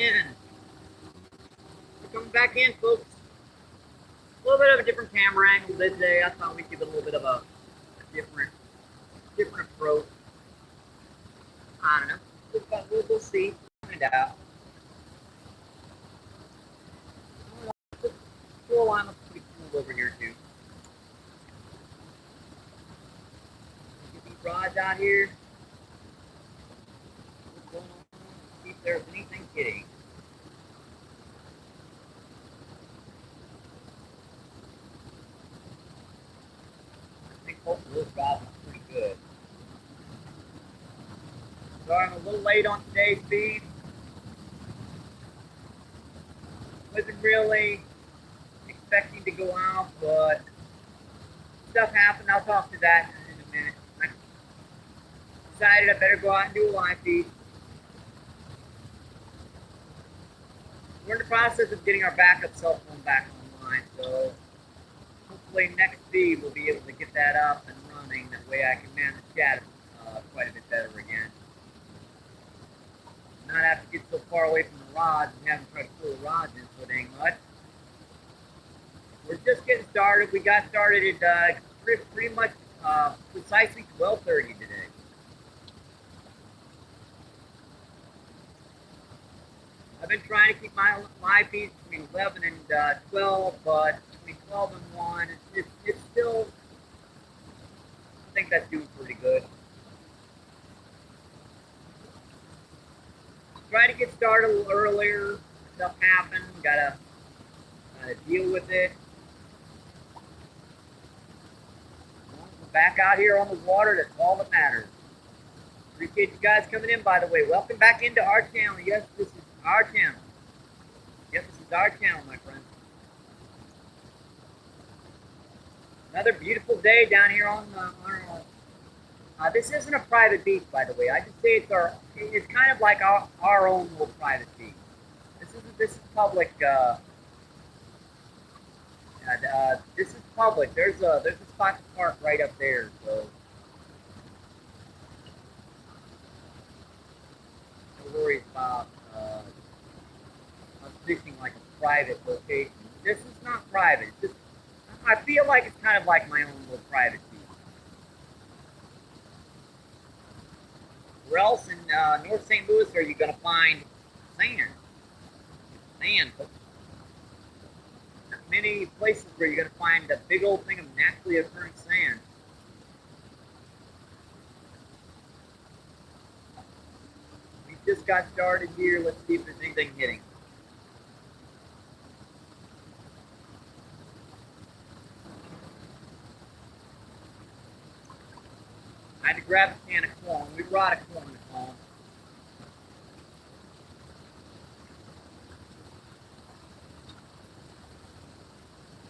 in. We're coming back in, folks. A little bit of a different camera angle today. I thought we'd give it a little bit of a different approach. I don't know. We'll see. Find out. The shoreline looks pretty cool over here too. Get these rods out here. What's going on? See if there's anything hitting. I think hopefully this rod looks pretty good. Sorry, I'm a little late on today's feed. Wasn't really expecting to go out, but stuff happened. I'll talk to that in a minute. I decided I better go out and do a live feed. We're in the process of getting our backup cell phone back online, so hopefully next feed we'll be able to get that up and running. That way I can man the chat quite a bit better again. Not have to get so far away from the rods and having to try to pull the rods in so dang much. We're just getting started. We got started at pretty much precisely 12:30 today. I've been trying to keep my live feeds between 11 and 12, but between 12 and 1, it's still, I think that's doing pretty good. Try to get started a little earlier. Stuff happened. Gotta deal with it. We're back out here on the water. That's all that matters. Appreciate you guys coming in, by the way. Welcome back into our channel. Yes, this is our channel. Yes, this is our channel, my friends. Another beautiful day down here on this isn't a private beach, by the way. I just say it's kind of like our own little private beach. This is public. This is public. There's a spot to park right up there. So no worries about fishing like a private location. This is not private. It's just, I feel like it's kind of like my own little private beach. Where else in North St. Louis are you going to find sand? Sand. Not many places where you're going to find a big old thing of naturally occurring sand. We just got started here. Let's see if there's anything hitting. I had to grab a can of corn. We brought a corn home.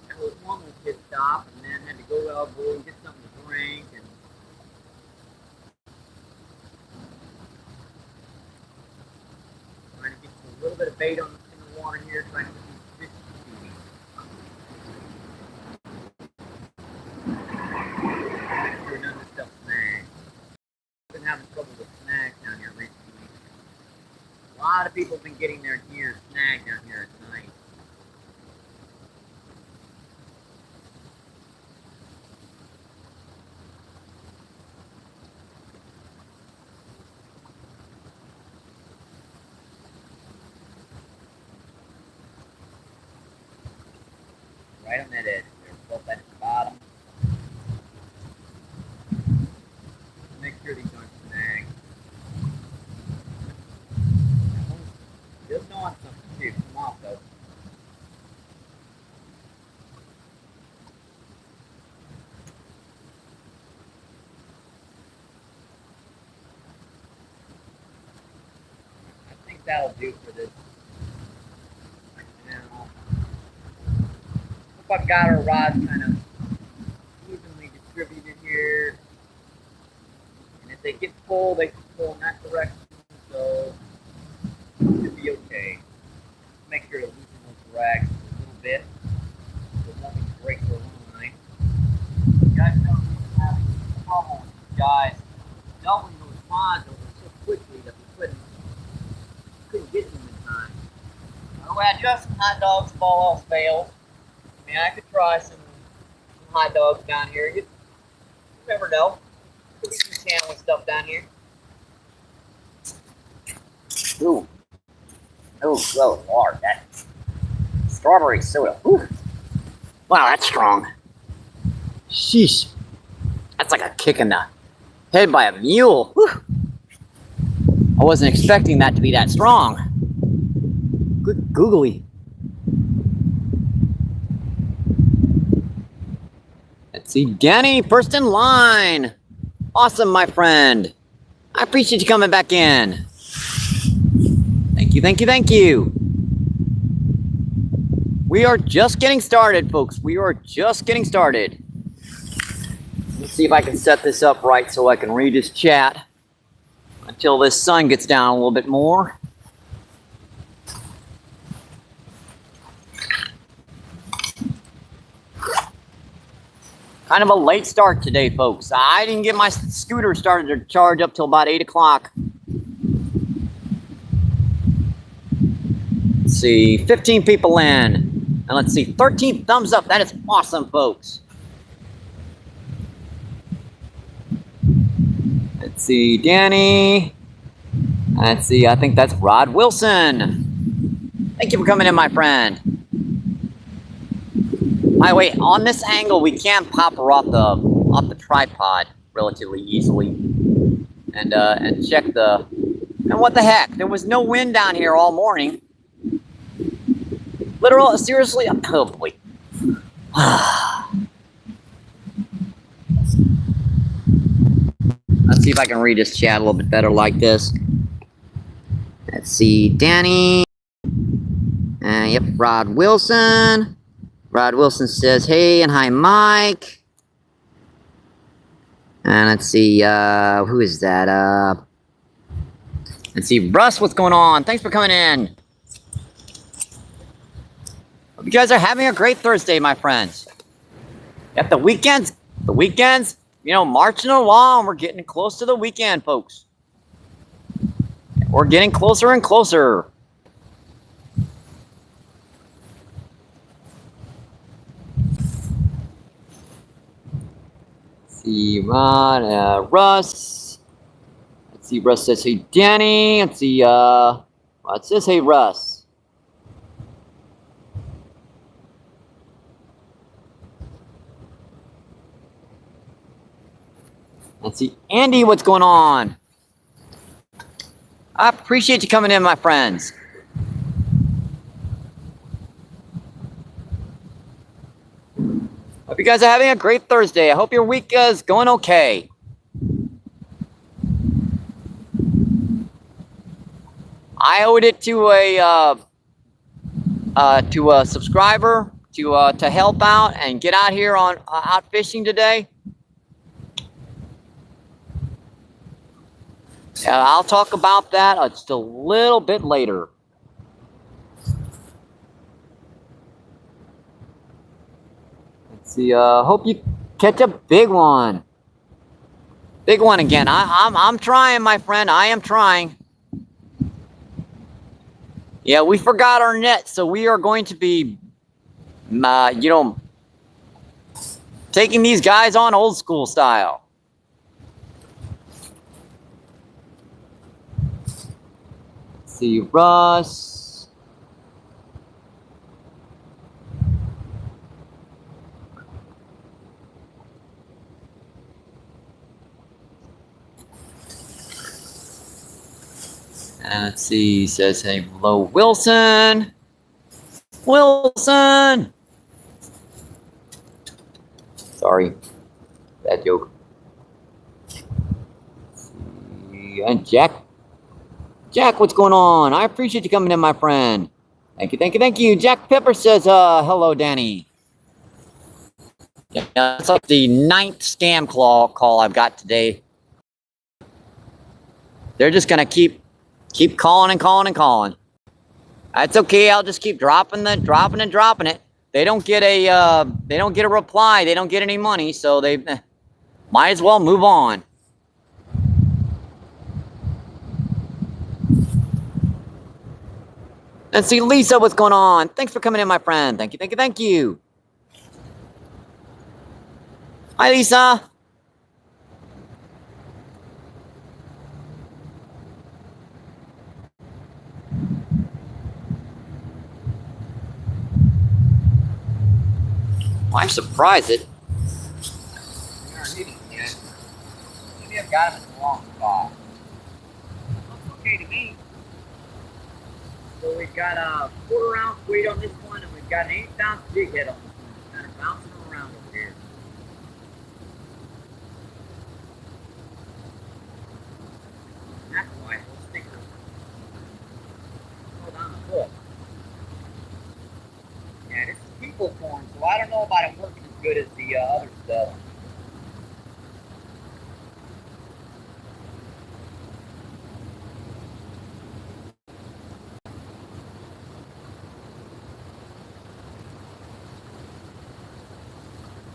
That was one little pit stop, and then had to go elbow and get something to drink. And trying to get a little bit of bait in the water here, trying to get these fish feeding. None of this stuff snags. I've been having trouble with snags down here recently. A lot of people have been getting their gear snagged down here at night. Right on that edge there, both at the bottom. Make sure these aren't snagged. Just on something too. Come off though. I think that'll do for this. Now, hope I've got our rods kind of evenly distributed here. And if they get full, they can pull in that direction. So it should be okay. Make sure to loosen those rags a little bit. So nothing breaks the line. You guys know we've been having trouble with guys doubling those rods over so quickly that we couldn't get them in time. way I just some hot dogs if all else fails. I mean, I could try some hot dogs down here. You never know. Could be some sandwich stuff down here. Ooh. Oh, Lord. That strawberry soda. Ooh. Wow, that's strong. Sheesh. That's like a kick in the head by a mule. Whew. I wasn't expecting that to be that strong. Good googly. Let's see, Danny, first in line. Awesome, my friend. I appreciate you coming back in. Thank you. We are just getting started, folks. We are just getting started. Let's see if I can set this up right so I can read his chat until this sun gets down a little bit more. Kind of a late start today, folks. I didn't get my scooter started to charge up till about 8 o'clock. Let's see, 15 people in. And let's see, 13 thumbs up. That is awesome, folks. Let's see, Danny. Let's see, I think that's Rod Wilson. Thank you for coming in, my friend. By the way, on this angle, we can pop her off the tripod relatively easily. And check the... And what the heck? There was no wind down here all morning. Literal, seriously, oh boy. Let's see if I can read his chat a little bit better like this. Let's see, Danny. Yep, Rod Wilson. Rod Wilson says, hey, and hi, Mike. And let's see, who is that? Let's see, Russ, what's going on? Thanks for coming in. Hope you guys are having a great Thursday, my friends. Yep, the weekends, you know, marching along. We're getting close to the weekend, folks. We're getting closer and closer. Let's see, Russ. Let's see, Russ says, hey, Danny. Let's see, it says, hey, Russ. Let's see, Andy, what's going on? I appreciate you coming in, my friends. Hope you guys are having a great Thursday. I hope your week is going okay. I owed it to a subscriber to help out and get out here on out fishing today. I'll talk about that just a little bit later. Let's see. Hope you catch a big one. Big one again. I'm trying, my friend. I am trying. Yeah, we forgot our net, so we are going to be, you know, taking these guys on old school style. See, Russ. And let's see, he says, hey, hello, Wilson. Wilson. Sorry, bad joke. Let's see, and Jack. Jack, what's going on? I appreciate you coming in, my friend. Thank you. Jack Pepper says, hello, Danny. Yeah, that's like the 9th scam call I've got today. They're just gonna keep calling and calling. That's okay. I'll just keep dropping it. They don't get a reply. They don't get any money, so they might as well move on. And see Lisa, what's going on? Thanks for coming in, my friend. Thank you, thank you, thank you. Hi, Lisa. Well, I'm surprised that We aren't hitting yet. Maybe I've got him in the wrong spot. Looks okay to me. So we've got a 1/4 ounce weight on this one, and we've got an 1/8 ounce jig head on this one. It's kind of bouncing around over here. That's why it's a sticker. Hold on the hook. Yeah, this is people corn, so I don't know about it working as good as the other stuff.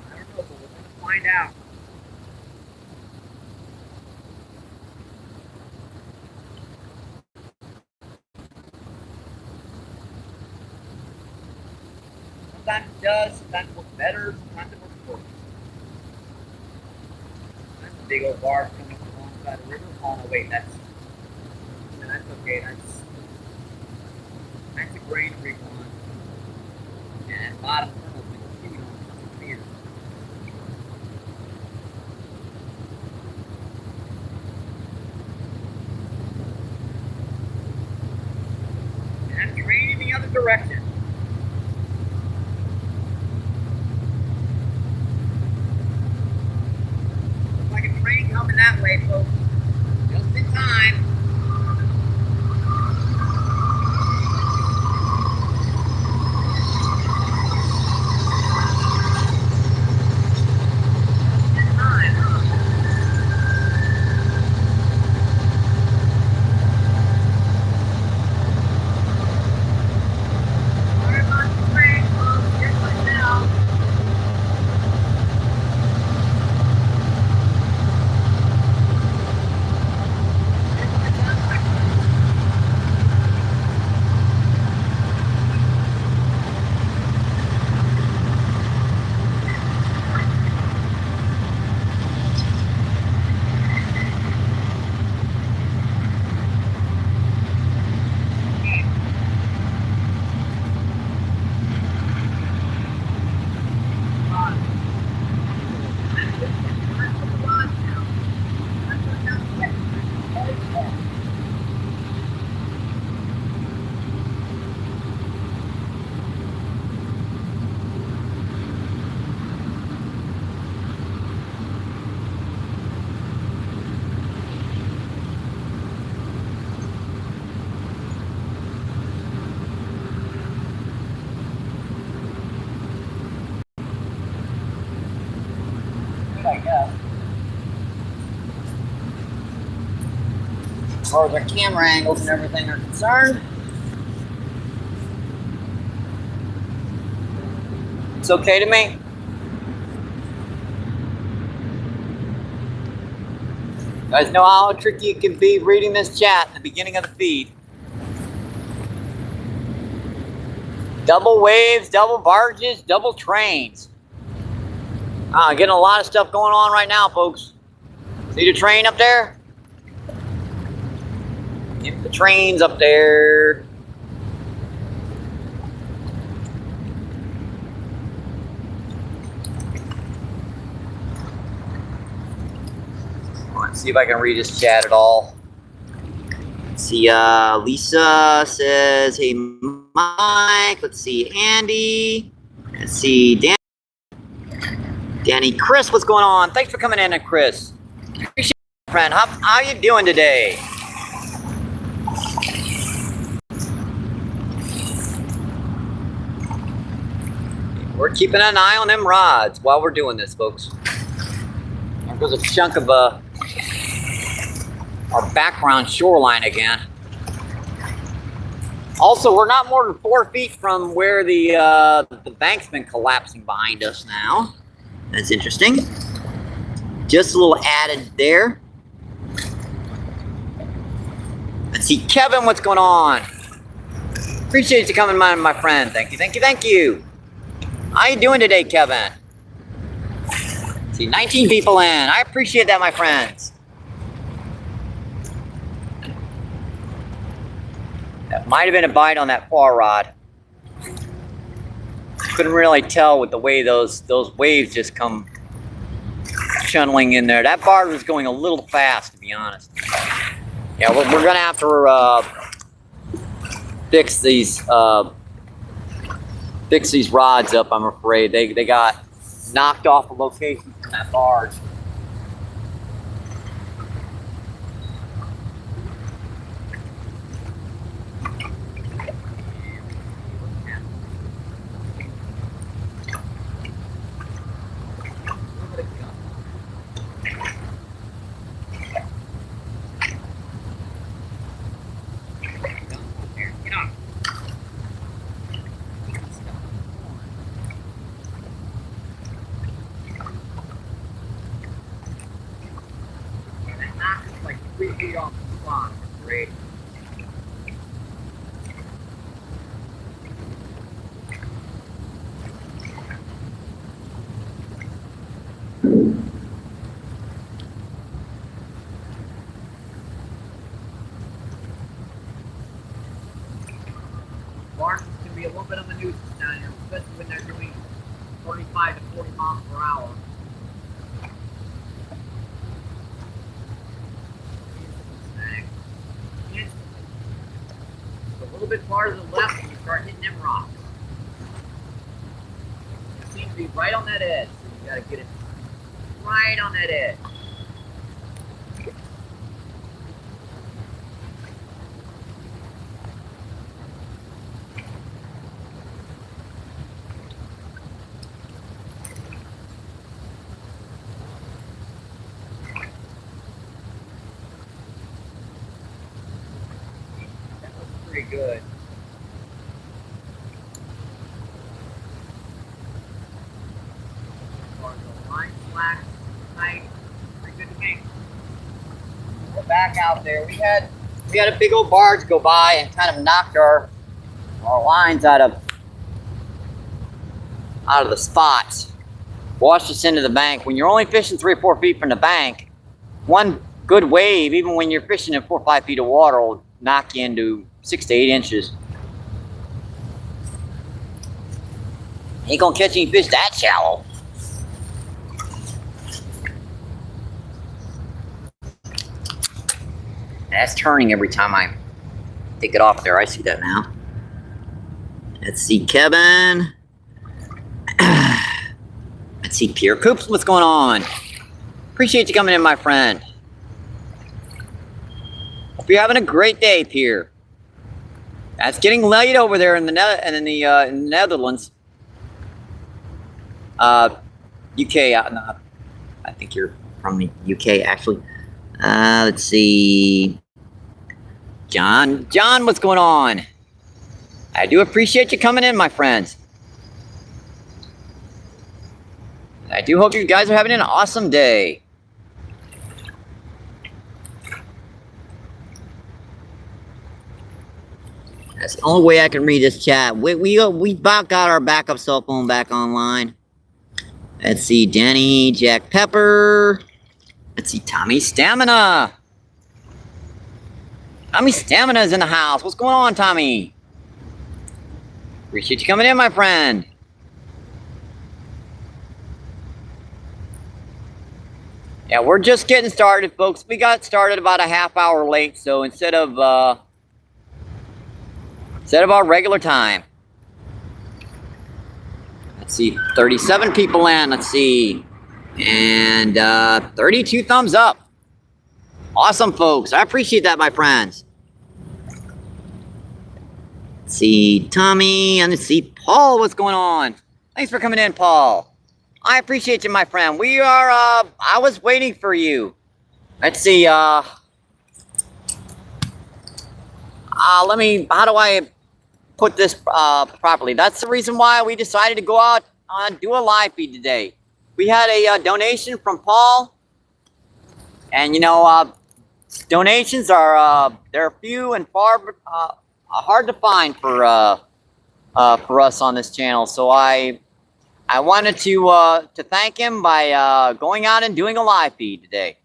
I don't know, but we're gonna find out. Sometimes it does, sometimes it works better, sometimes it works worse. That's a big old barb coming from alongside the river. Oh no, wait, that's okay. That's a granary one. And bottom kernel's been chewing on something weird. And I'm draining the other direction. Looks like a train coming that way, folks. Just in time. I guess. As far as our camera angles and everything are concerned, it's okay to me. You guys know how tricky it can be reading this chat at the beginning of the feed. Double waves, double barges, double trains. Getting a lot of stuff going on right now, folks. See the train up there? Yep, the train's up there. Let's see if I can read this chat at all. Let's see, Lisa says, hey, Mike. Let's see, Andy. Let's see, Danny, Chris, what's going on? Thanks for coming in, Chris. Appreciate it, friend. How you doing today? We're keeping an eye on them rods while we're doing this, folks. There goes a chunk of our background shoreline again. Also, we're not more than 4 feet from where the bank's been collapsing behind us now. That's interesting. Just a little added there. Let's see, Kevin, what's going on? appreciate you coming by, my friend. Thank you, thank you, thank you. How you doing today, Kevin? See, 19 people in. I appreciate that, my friends. That might have been a bite on that far rod. Couldn't really tell with the way those waves just come chunneling in there. That barb was going a little fast, to be honest. Yeah, we're gonna have to fix these rods up. I'm afraid they got knocked off the location from that barge. Like 3 feet off the spot. Great. Barges can be a little bit of a nuisance down here, especially when they're doing 35 to 40 miles per hour. A little bit farther to the left and you start hitting them rocks. It seems to be right on that edge, so you gotta get it right on that edge. Pretty good. The line slack tight, pretty good to me. We're back out there. We had a big old barge go by and kind of knocked our lines out of the spots. Washed us into the bank. When you're only fishing 3 or 4 feet from the bank, one good wave, even when you're fishing in 4 or 5 feet of water, will knock you into 6 to 8 inches. Ain't gonna catch any fish that shallow. That's turning every time I take it off there. I see that now. Let's see, Kevin. Let's see, Pierre Coops, what's going on? Appreciate you coming in, my friend. Hope you're having a great day, Pierre. That's getting late over there in the Netherlands. UK. I think you're from the UK, actually. Let's see. John, what's going on? I do appreciate you coming in, my friends. I do hope you guys are having an awesome day. That's the only way I can read this chat. We about got our backup cell phone back online. Let's see, Danny, Jack Pepper. Let's see, Tommy Stamina. Tommy Stamina is in the house. What's going on, Tommy? Appreciate you coming in, my friend. Yeah, we're just getting started, folks. We got started about a half hour late, so instead of our regular time. Let's see, 37 people in. Let's see, and 32 thumbs up. Awesome, folks. I appreciate that, my friends. Let's see, Tommy, and let's see, Paul. What's going on? Thanks for coming in, Paul. I appreciate you, my friend. We are, I was waiting for you. Let's see, how do I put this, properly? That's the reason why we decided to go out and do a live feed today. We had a, donation from Paul. And, you know, donations are, they're few and far hard to find for us on this channel. So I wanted to thank him by going out and doing a live feed today.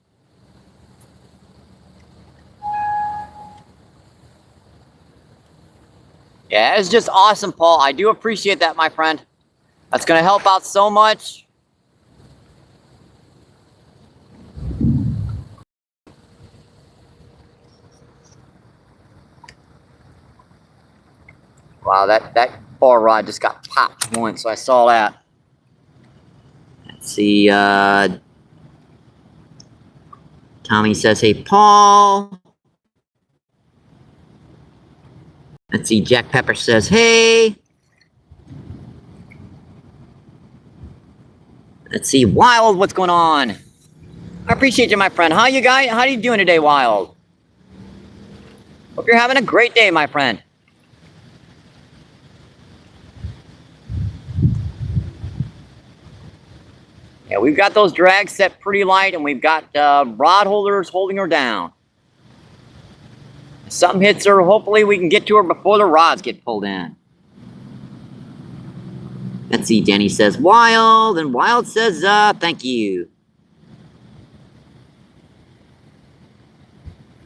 Yeah, it's just awesome, Paul. I do appreciate that, my friend. That's going to help out so much. Wow, that bar rod just got popped once, so I saw that. Let's see, Tommy says, hey, Paul. Let's see, Jack Pepper says, hey. Let's see, Wild, what's going on? I appreciate you, my friend. How you guys? How are you doing today, Wild? Hope you're having a great day, my friend. Yeah, we've got those drags set pretty light, and we've got rod holders holding her down. If something hits her, hopefully we can get to her before the rods get pulled in. Let's see, Danny says Wild, and Wild says thank you.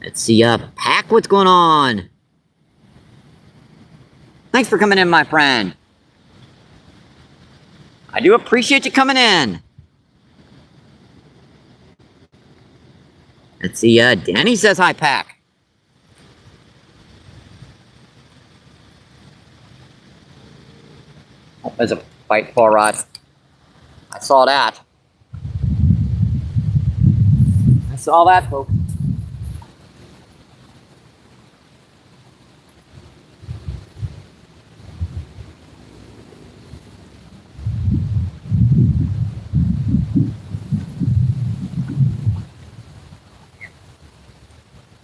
Let's see, Pack, what's going on? Thanks for coming in, my friend. I do appreciate you coming in. Let's see, Danny says hi, Pack. Oh, there's a fight for rod. I saw that. I saw that, folks.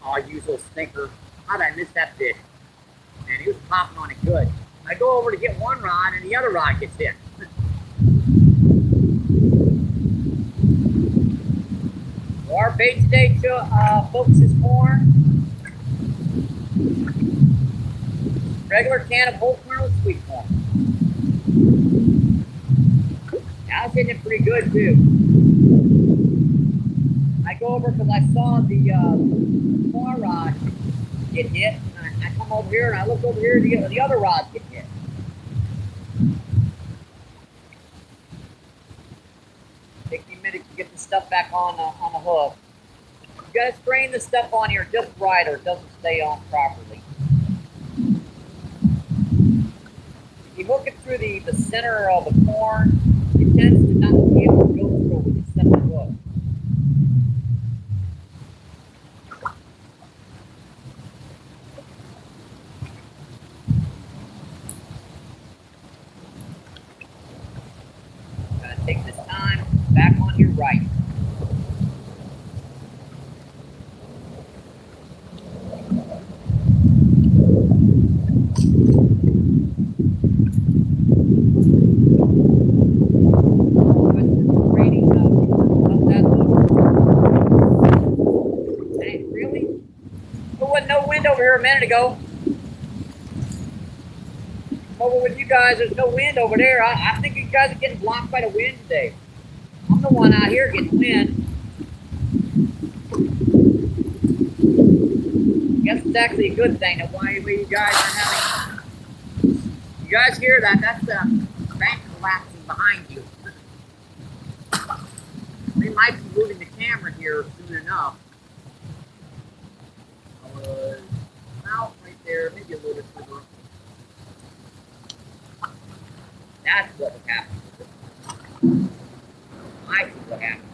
Oh, I use those stinker. How did I miss that fish? Man, he was popping on it good. I go over to get one rod and the other rod gets hit. So our bait today, folks, is corn. Regular can of whole kernel sweet corn. I was hitting it pretty good too. I go over because I saw the corn rod get hit. And I come over here and I look over here to get the other rods get hit. Take me a minute to get the stuff back on the hook. You gotta strain the stuff on here just right or it doesn't stay on properly. If you hook it through the center of the corn, it tends to not be able to go through with the center hook. Gotta take this time back on your right. Over here a minute ago. Over with you guys, there's no wind over there. I think you guys are getting blocked by the wind today. I'm the one out here getting wind. I guess it's actually a good thing that why you guys are having. You guys hear that? That's the bank collapsing behind you. We might be moving the camera here soon enough. Out right there, maybe a little bit further. That's what would happen. I see what happened.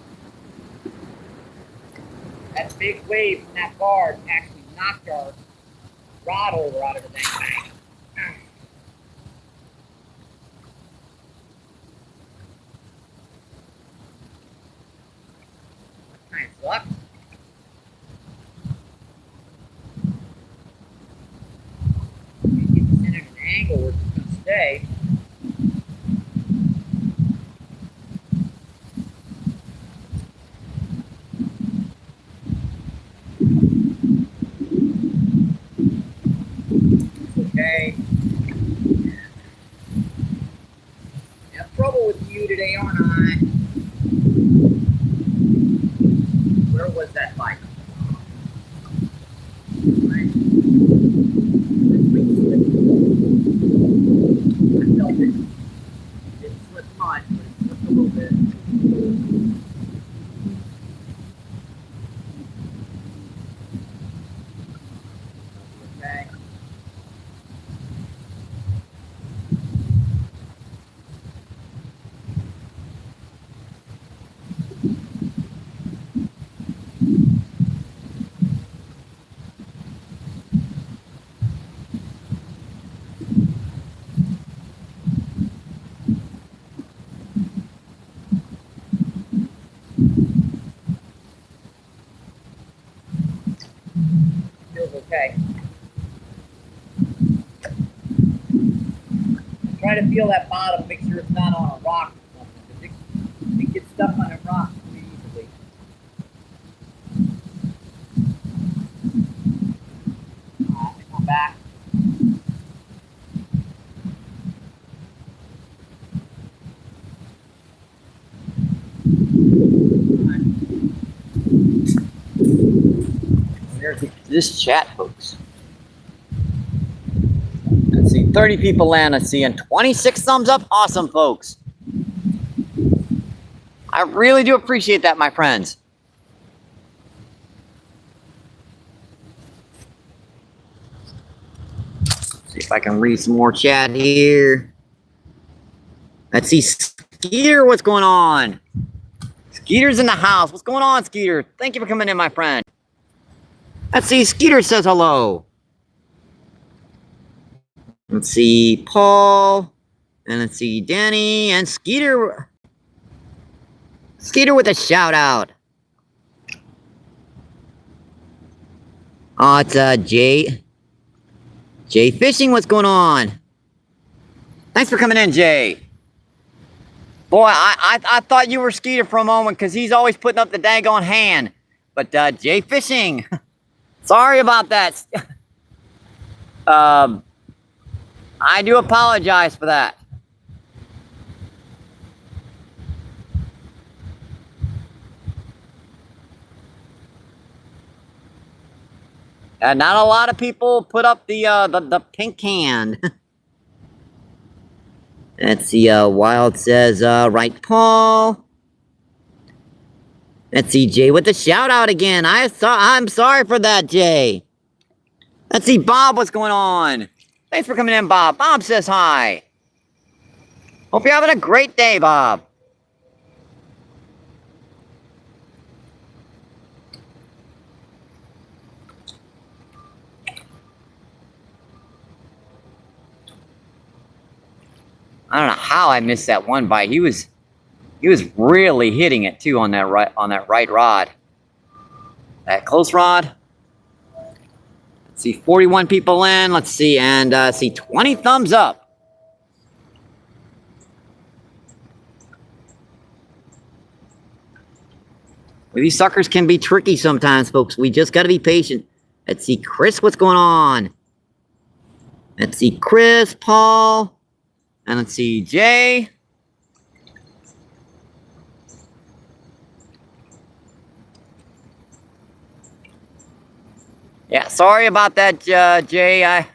That big wave from that guard actually knocked our rod over out of the dang bank. Kind of sucks. Angle where it's going to stay. you today, aren't I? Where was that bike? Right. I felt it. It didn't slip much, but it slipped a little bit. Okay. Feels okay. Try to feel that bottom, make sure it's not on a rock or something, because it gets stuck on a rock pretty easily. Come back. There's this chat, folks. Let's see, 30 people land. Let's see, and 26 thumbs up. Awesome, folks. I really do appreciate that, my friends. See if I can read some more chat here. Let's see, Skeeter, what's going on? Skeeter's in the house. What's going on, Skeeter? Thank you for coming in, my friend. Let's see, Skeeter says hello. Let's see, Paul. And let's see, Danny and Skeeter. Skeeter with a shout out. Oh, it's Jay. Jay Fishing, what's going on? Thanks for coming in, Jay. Boy, I thought you were Skeeter for a moment because he's always putting up the daggone hand. But Jay Fishing. Sorry about that. I do apologize for that. Not a lot of people put up the pink hand. Let's see, Wild says, right, Paul. Let's see, Jay with the shout out again. I'm sorry for that, Jay. Let's see, Bob, what's going on? Thanks for coming in, Bob. Bob says hi. Hope you're having a great day, Bob. I don't know how I missed that one bite. He was really hitting it too on that right rod. That close rod. Let's see, 41 people in. Let's see, and see 20 thumbs up. Well, these suckers can be tricky sometimes, folks. We just got to be patient. Let's see, Chris, what's going on? Let's see, Chris, Paul. And let's see, Jay. Yeah, sorry about that, Jay.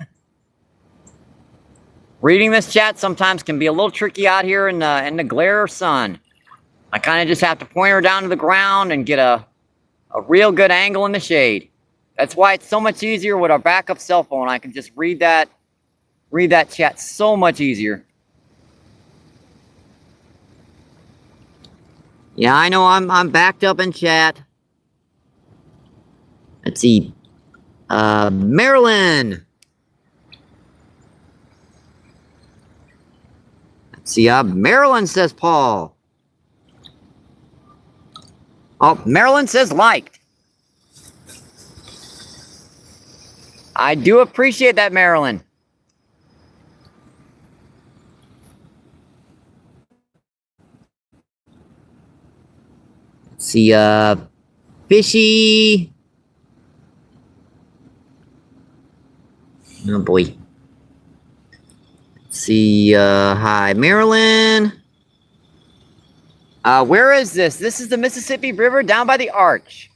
Reading this chat sometimes can be a little tricky out here in the glare of sun. I kind of just have to point her down to the ground and get a real good angle in the shade. That's why it's so much easier with our backup cell phone. I can just read that chat so much easier. Yeah, I know I'm backed up in chat. Let's see. Marilyn. Let's see, Marilyn says Paul. Oh, Marilyn says liked. I do appreciate that, Marilyn. Let's see, Fishy. Oh boy. Let's see, hi, Marilyn. Where is this? This is the Mississippi River down by the Arch.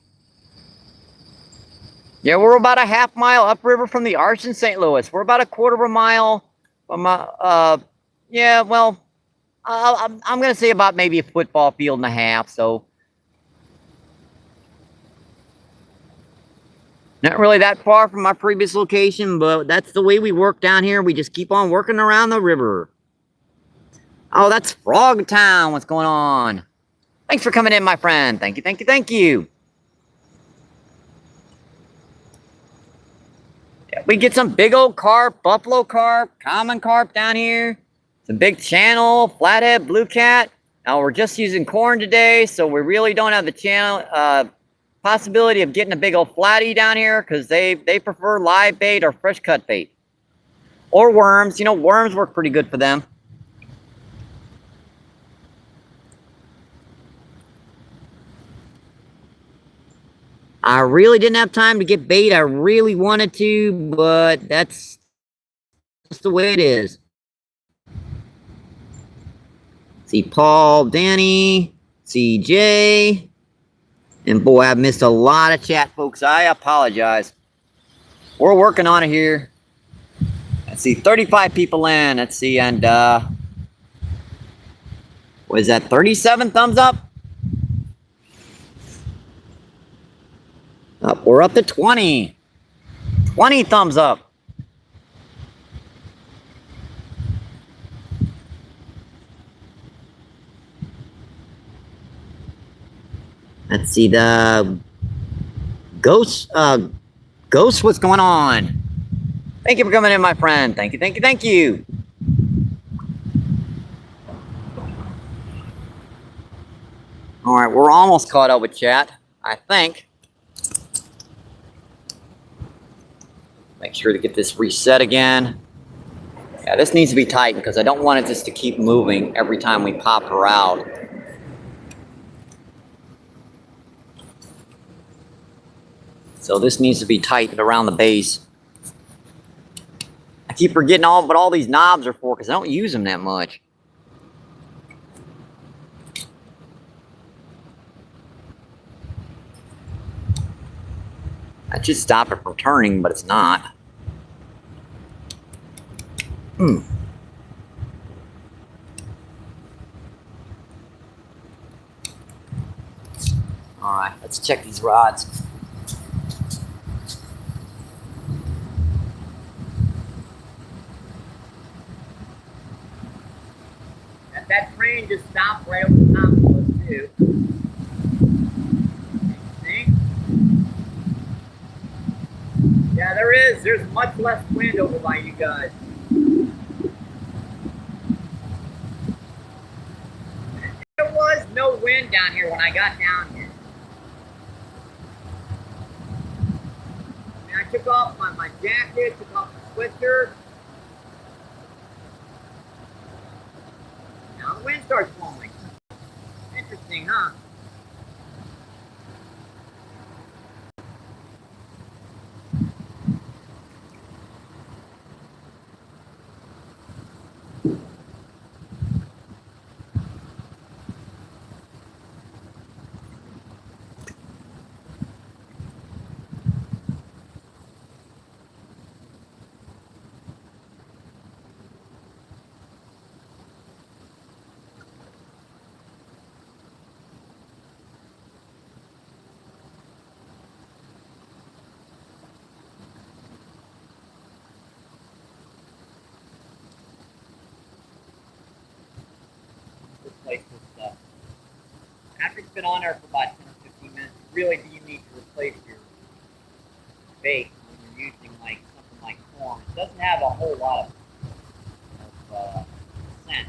Yeah, we're about a half-mile upriver from the Arch in St. Louis. We're about a quarter of a mile from, yeah, well, I'm going to say about maybe a football field and a half, so. Not really that far from my previous location, but that's the way we work down here. We just keep on working around the river. Oh, that's Frog Town. What's going on? Thanks for coming in, my friend. Thank you, thank you, thank you. Yeah, we get some big old carp, buffalo carp, common carp down here. Some big channel, flathead, blue cat. Now, we're just using corn today, so we really don't have the channel possibility of getting a big old flatty down here because they prefer live bait or fresh cut bait. Or worms. You know, worms work pretty good for them. I really didn't have time to get bait. I really wanted to, but that's just the way it is. See Paul, Danny, CJ. And boy, I've missed a lot of chat, folks. I apologize. We're working on it here. Let's see, 35 people in. Let's see, and what is that, 37 thumbs up? We're up to 20. 20 thumbs up. Let's see, the Ghost, what's going on? Thank you for coming in, my friend. Thank you, thank you, thank you. All right, we're almost caught up with chat, I think. Make sure to get this reset again. Yeah, this needs to be tightened because I don't want it just to keep moving every time we pop her out. So this needs to be tightened around the base. I keep forgetting all these knobs are for because I don't use them that much. I should stop it from turning, but it's not. All right, let's check these rods. That train just stopped right over the top of us, too. See? Yeah, there is. There's much less wind over by you guys. There was no wind down here when I got down here. And I took off my jacket, took off the sweatshirt. Now the wind starts blowing. Interesting, huh? Replace this stuff. After it's been on there for about 10 or 15 minutes, really do you need to replace your bait when you're using like something like corn. It doesn't have a whole lot of scent.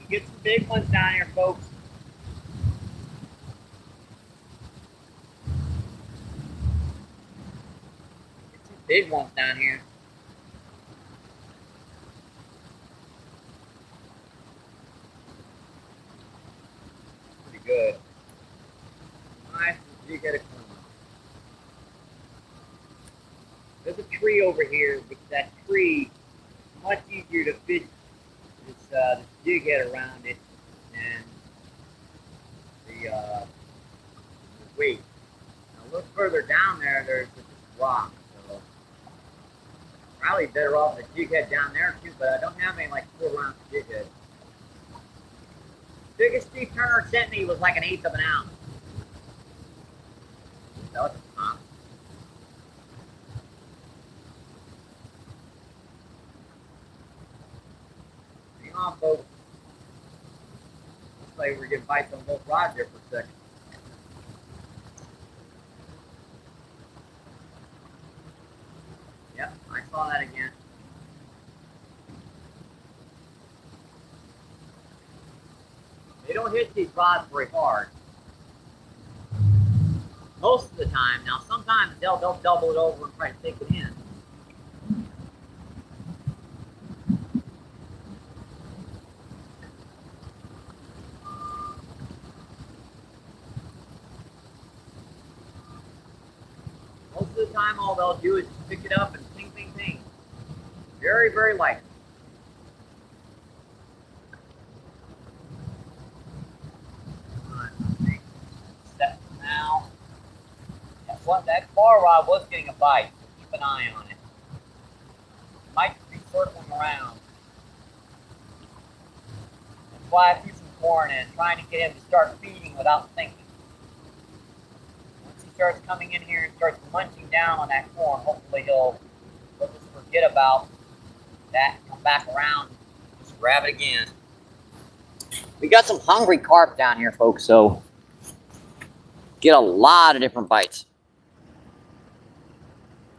You get some big ones down here, folks. Get some big ones down here. Pretty good. Nice jig head of corn. There's a tree over here, but that tree much easier to fish this jig head around it than the weight. Now, a little further down there, there's just rock. So probably better off the jig head down there too, but I don't have any like 4-ounce jig head. Biggest Steve Turner sent me was like 1/8 of an ounce. That was a pump. Hang on, folks. Looks like we're getting bites on both rods there for a second. Yep, I saw that again. They don't hit these rods very hard. Most of the time. Now, sometimes they'll double it over and try to take it in. Most of the time, all they'll do is pick it up and ting, ting, ting. Very, very light. Now, that bar rod was getting a bite, so keep an eye on it. It might be circling around. That's why I threw some corn in, trying to get him to start feeding without thinking. Once he starts coming in here and starts munching down on that corn, hopefully he'll just forget about that and come back around and just grab it again. We got some hungry carp down here, folks, so get a lot of different bites.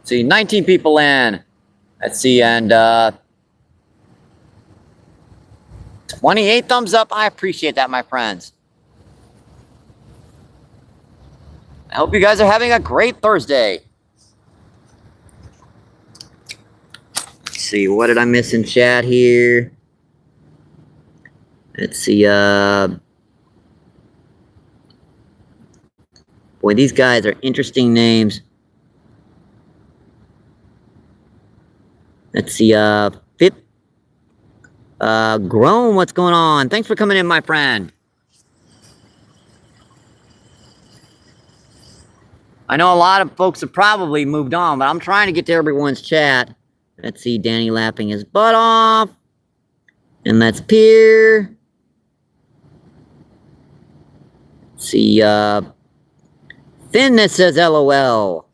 See, 19 people in. Let's see, and 28 thumbs up. I appreciate that, my friends. I hope you guys are having a great Thursday. Let's see, what did I miss in chat here? Let's see, boy, these guys are interesting names. Let's see, Grown, what's going on? Thanks for coming in, my friend. I know a lot of folks have probably moved on, but I'm trying to get to everyone's chat. Let's see, Danny laughing his butt off. And that's Pierre. Let's see, Finn that says LOL.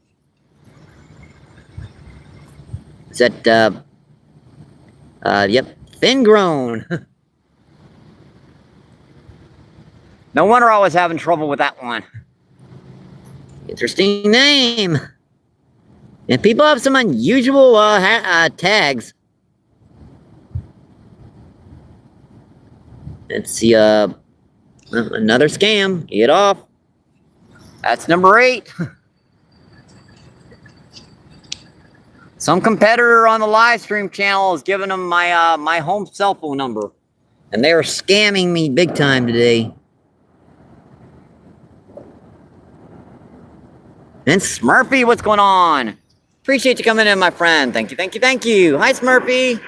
Is that, yep, Finn Grown. No wonder I was having trouble with that one. Interesting name. And people have some unusual tags. Let's see, another scam. Get off. That's number 8. Some competitor on the live stream channel is giving them my my home cell phone number, and they are scamming me big time today. And Smurfy, what's going on? Appreciate you coming in, my friend. Thank you, thank you, thank you. Hi, Smurfy.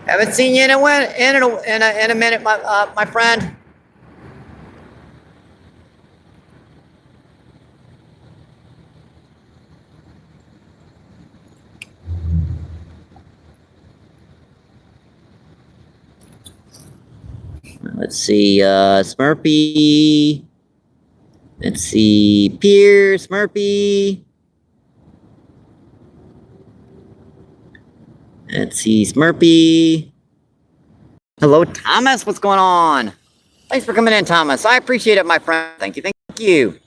Haven't seen you in a minute, my friend. Let's see, Smurfy. Let's see, Pierre, Smurfy. Let's see, Smurfy. Hello, Thomas. What's going on? Thanks for coming in, Thomas. I appreciate it, my friend. Thank you, thank you.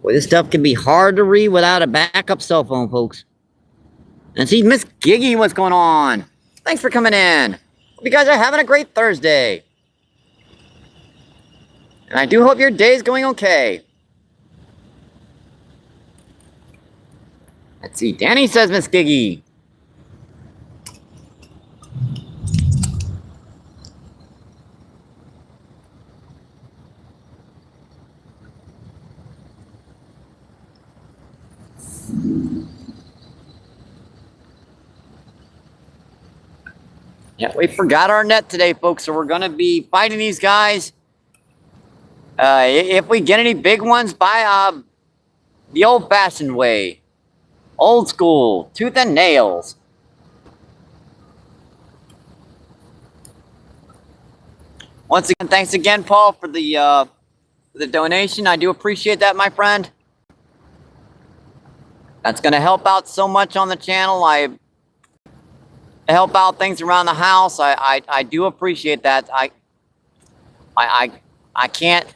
Boy, this stuff can be hard to read without a backup cell phone, folks. And see, Miss Giggy, what's going on? Thanks for coming in. Hope you guys are having a great Thursday. And I do hope your day is going okay. Let's see. Danny says, Miss Giggy. Yeah, we forgot our net today, folks, so we're going to be fighting these guys. If we get any big ones, by the old-fashioned way. Old school, tooth and nails. Once again, thanks again, Paul, for the donation. I do appreciate that, my friend. That's going to help out so much on the channel. I help out things around the house. I do appreciate that. I can't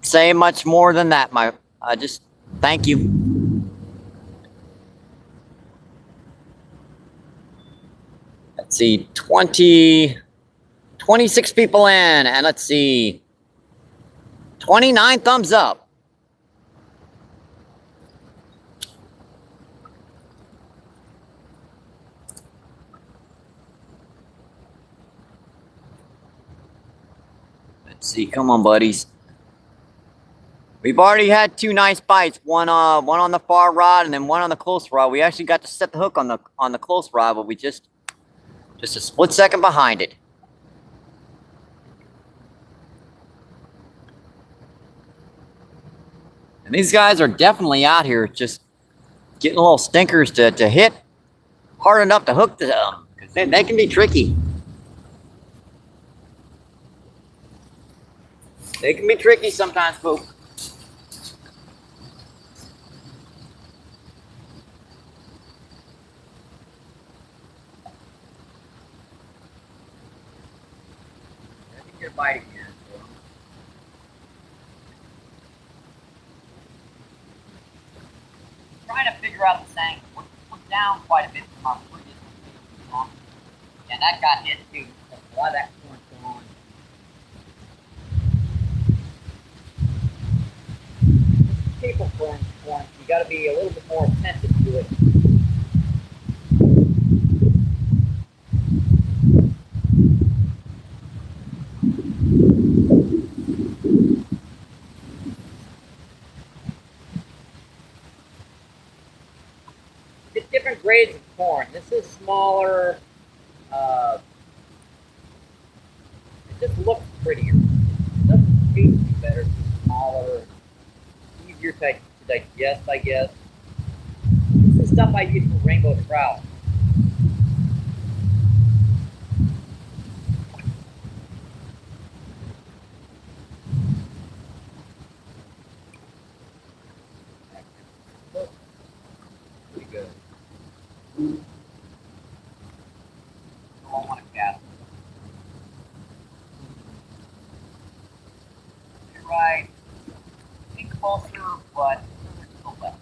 say much more than that. Just thank you. Let's see, 26 people in, and let's see, 29 thumbs up. Let's see, come on, buddies. We've already had 2 nice bites. One on the far rod, and then one on the close rod. We actually got to set the hook on the close rod, but we just a split second behind it. And these guys are definitely out here just getting little stinkers to hit hard enough to hook them, because they can be tricky. They can be tricky sometimes, folks. I think you're biting again. Trying to figure out this angle. We're down quite a bit from our previous one. And that got hit too. A lot of that corn's gone. People corn, you got to be a little bit more attentive to it. It's different grades of corn. This is smaller. It just looks prettier. It doesn't taste any better. It's smaller, easier to digest, I guess. This is stuff I use for rainbow trout. Pretty good. I don't want to cast. You're right. Think closer, but there's still left.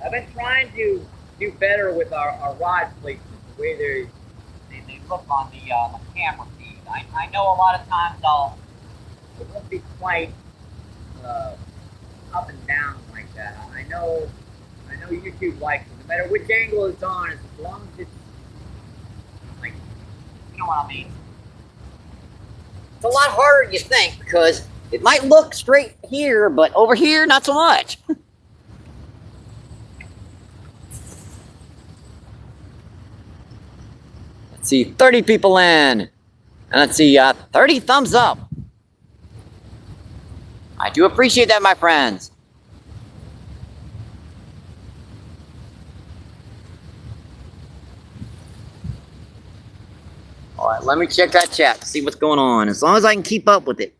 I've been trying to do better with our rod placement, the way they look on the camera feed. I know a lot of times it won't be quite up and down like that. I know YouTube likes it. No matter which angle it's on, as long as it's like, you know what I mean. It's a lot harder than you think, because it might look straight here, but over here, not so much. Let's see, 30 people in. And let's see, 30 thumbs up. I do appreciate that, my friends. All right, let me check that chat, see what's going on. As long as I can keep up with it.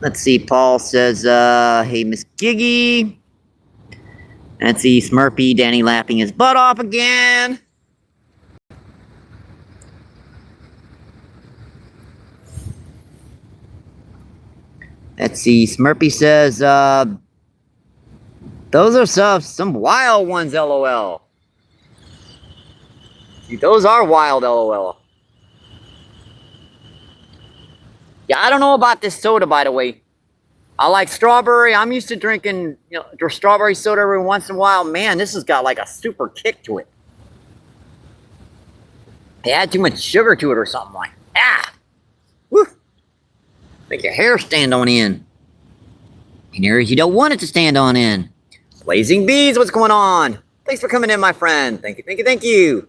Let's see, Paul says, hey, Miss Giggy. Let's see, Smurfy, Danny laughing his butt off again. Let's see, Smurfy says, those are some wild ones, LOL. See, those are wild, LOL. Yeah, I don't know about this soda, by the way. I like strawberry. I'm used to drinking, strawberry soda every once in a while. Man, this has got like a super kick to it. They add too much sugar to it or something like that. Woo! Make your hair stand on end. In areas you don't want it to stand on end. Blazing Bees, what's going on? Thanks for coming in, my friend. Thank you, thank you, thank you.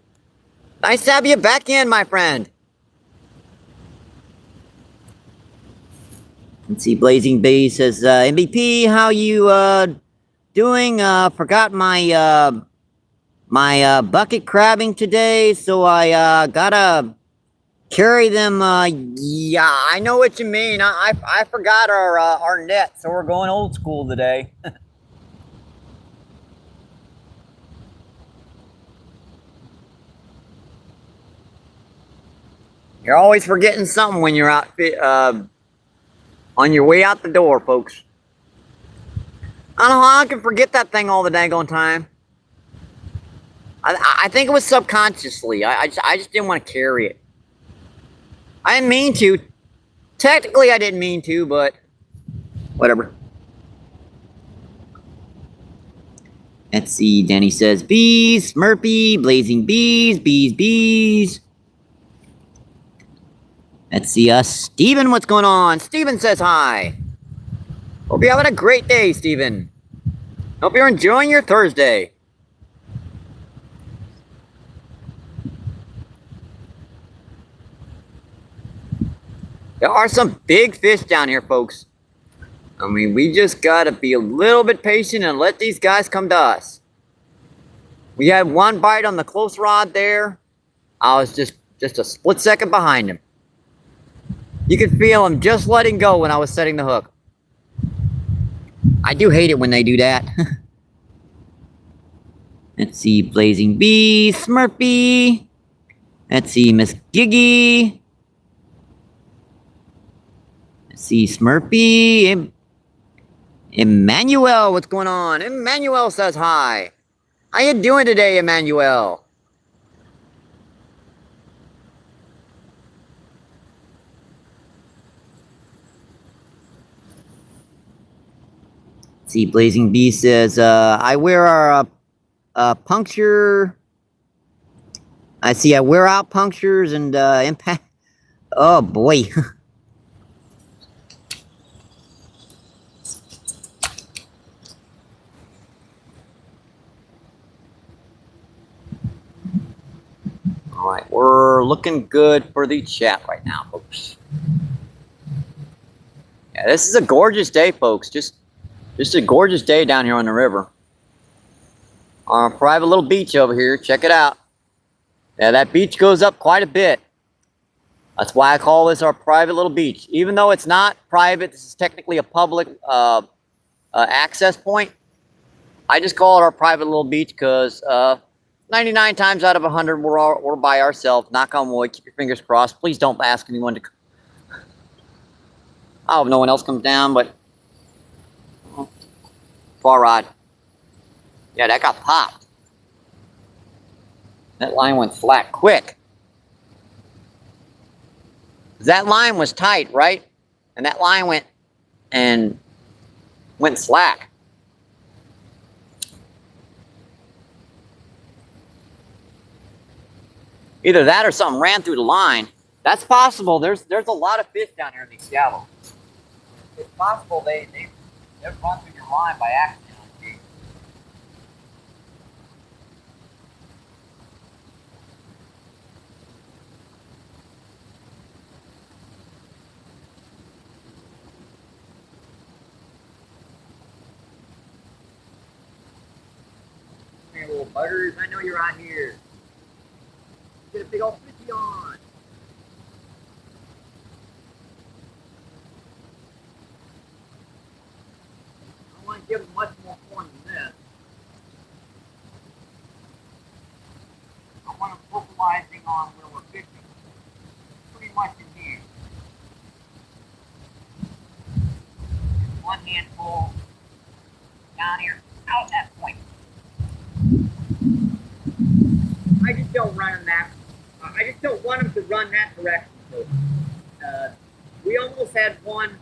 Nice to have you back in, my friend. Let's see, Blazing Bees says, MVP, how you doing? Forgot my my bucket crabbing today, so I gotta carry them. Yeah, I know what you mean. I forgot our net, so we're going old school today. You're always forgetting something when you're out on your way out the door, folks. I don't know how I can forget that thing all the daggone time. I think it was subconsciously. I just didn't want to carry it. I didn't mean to. Technically, I didn't mean to, but whatever. Let's see. Danny says, bees, Smurfy, blazing bees, bees, bees. Let's see, Steven, what's going on? Steven says hi. Hope you're having a great day, Steven. Hope you're enjoying your Thursday. There are some big fish down here, folks. I mean, we just gotta be a little bit patient and let these guys come to us. We had one bite on the close rod there. I was just a split second behind him. You could feel him just letting go when I was setting the hook. I do hate it when they do that. Let's see, Blazing Bee, Smurfy. Let's see, Miss Giggy. Let's see, Smurfy. Emmanuel, what's going on? Emmanuel says hi. How you doing today, Emmanuel? See, Blazing Bee says, I wear our puncture. I see, I wear out punctures and impact. Oh boy. All right, we're looking good for the chat right now, folks. Yeah, this is a gorgeous day, folks. Just a gorgeous day down here on the river. Our private little beach over here. Check it out. Yeah, that beach goes up quite a bit. That's why I call this our private little beach. Even though it's not private, this is technically a public access point. I just call it our private little beach because 99 times out of 100, we're by ourselves. Knock on wood. Keep your fingers crossed. Please don't ask anyone to. I hope no one else comes down, but far rod. Yeah, that got popped. That line went flat quick. That line was tight, right? And that line went slack. Either that or something ran through the line. That's possible. There's a lot of fish down here in these shallows. It's possible they've run through your line by accident. Hey, little buggers, I know you're out here. Get a big old fishy on. I don't want to give them much more corn than this. I want them focalizing on where we're fishing. Pretty much in here. One handful down here, out at that point. I just don't run them that. I just don't want them to run that direction. So, we almost had one.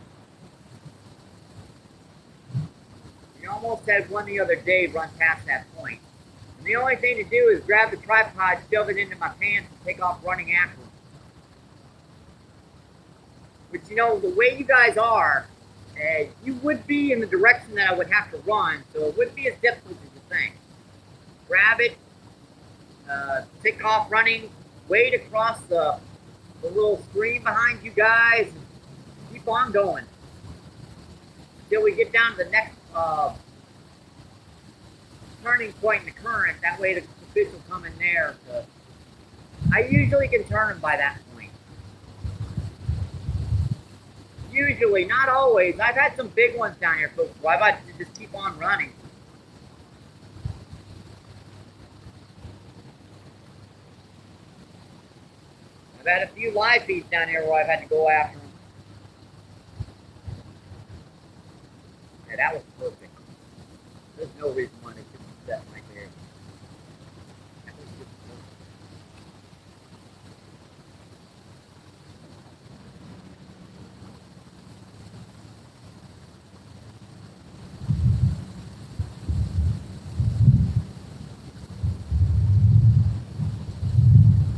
We almost had one the other day run past that point. And the only thing to do is grab the tripod, shove it into my pants, and take off running after them. But you know, the way you guys are, you would be in the direction that I would have to run, so it wouldn't be as difficult as you think. Grab it, take off running, wade across the little stream behind you guys, and keep on going until we get down to the next turning point in the current. That way the fish will come in there. So I usually can turn them by that point. Usually, not always. I've had some big ones down here, folks, so I've had to just keep on running. I've had a few live feeds down here where I've had to go after them. Yeah, that was perfect. There's no reason why they couldn't be set right there. That was just perfect.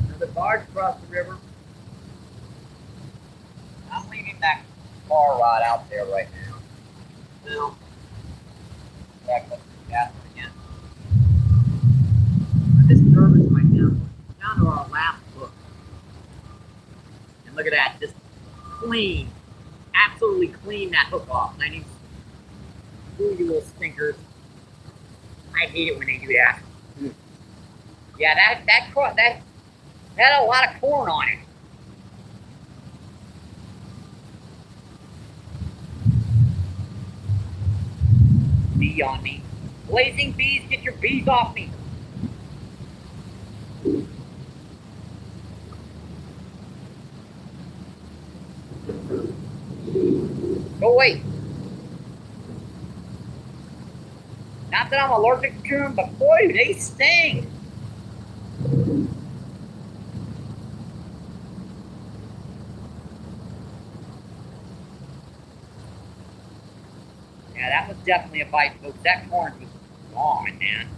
Another barge across the river. I'm leaving that bar rod out there right now. Now, back up to the gas again. I'm just nervous right now. We're down to our last hook. And look at that, just clean. Absolutely clean that hook off. And I need you little stinkers. I hate it when they do that. Yeah, that had a lot of corn on it. Bee on me. Blazing bees, get your bees off me. Go away. Not that I'm allergic to them, but boy, they sting. Yeah, that was definitely a bite, folks. That corn was gone, man.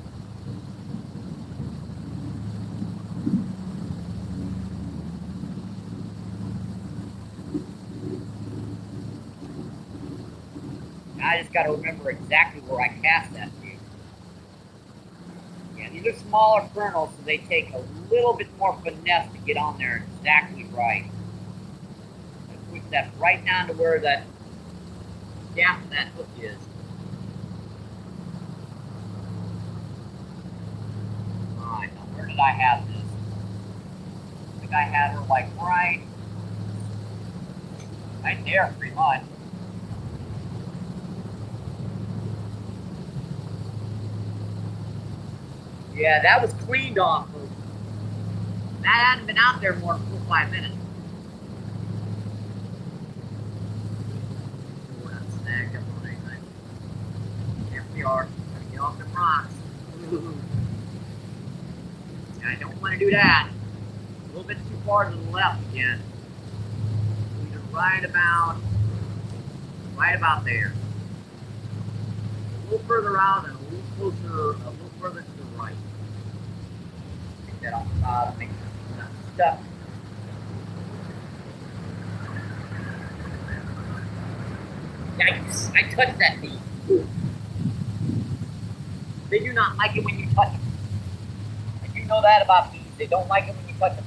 I just got to remember exactly where I cast that fish. Yeah, these are smaller kernels, so they take a little bit more finesse to get on there exactly right. Let's push that right down to where that gap of that hook is. Alright, now where did I have this? I think I had her like right there pretty much. Yeah, that was cleaned off. That hadn't been out there more than 4 or 5 minutes. We're not snagged up on anything. There we are. Gotta get off the rocks. I don't want to do that. A little bit too far to the left again. Either right about there. A little further out and a little closer, a little further to the right. Take that off the bottom, make sure it's not stuck. Yikes! I touched that bee. They do not like it when you touch them. And you know that about bees. They don't like it when you touch them.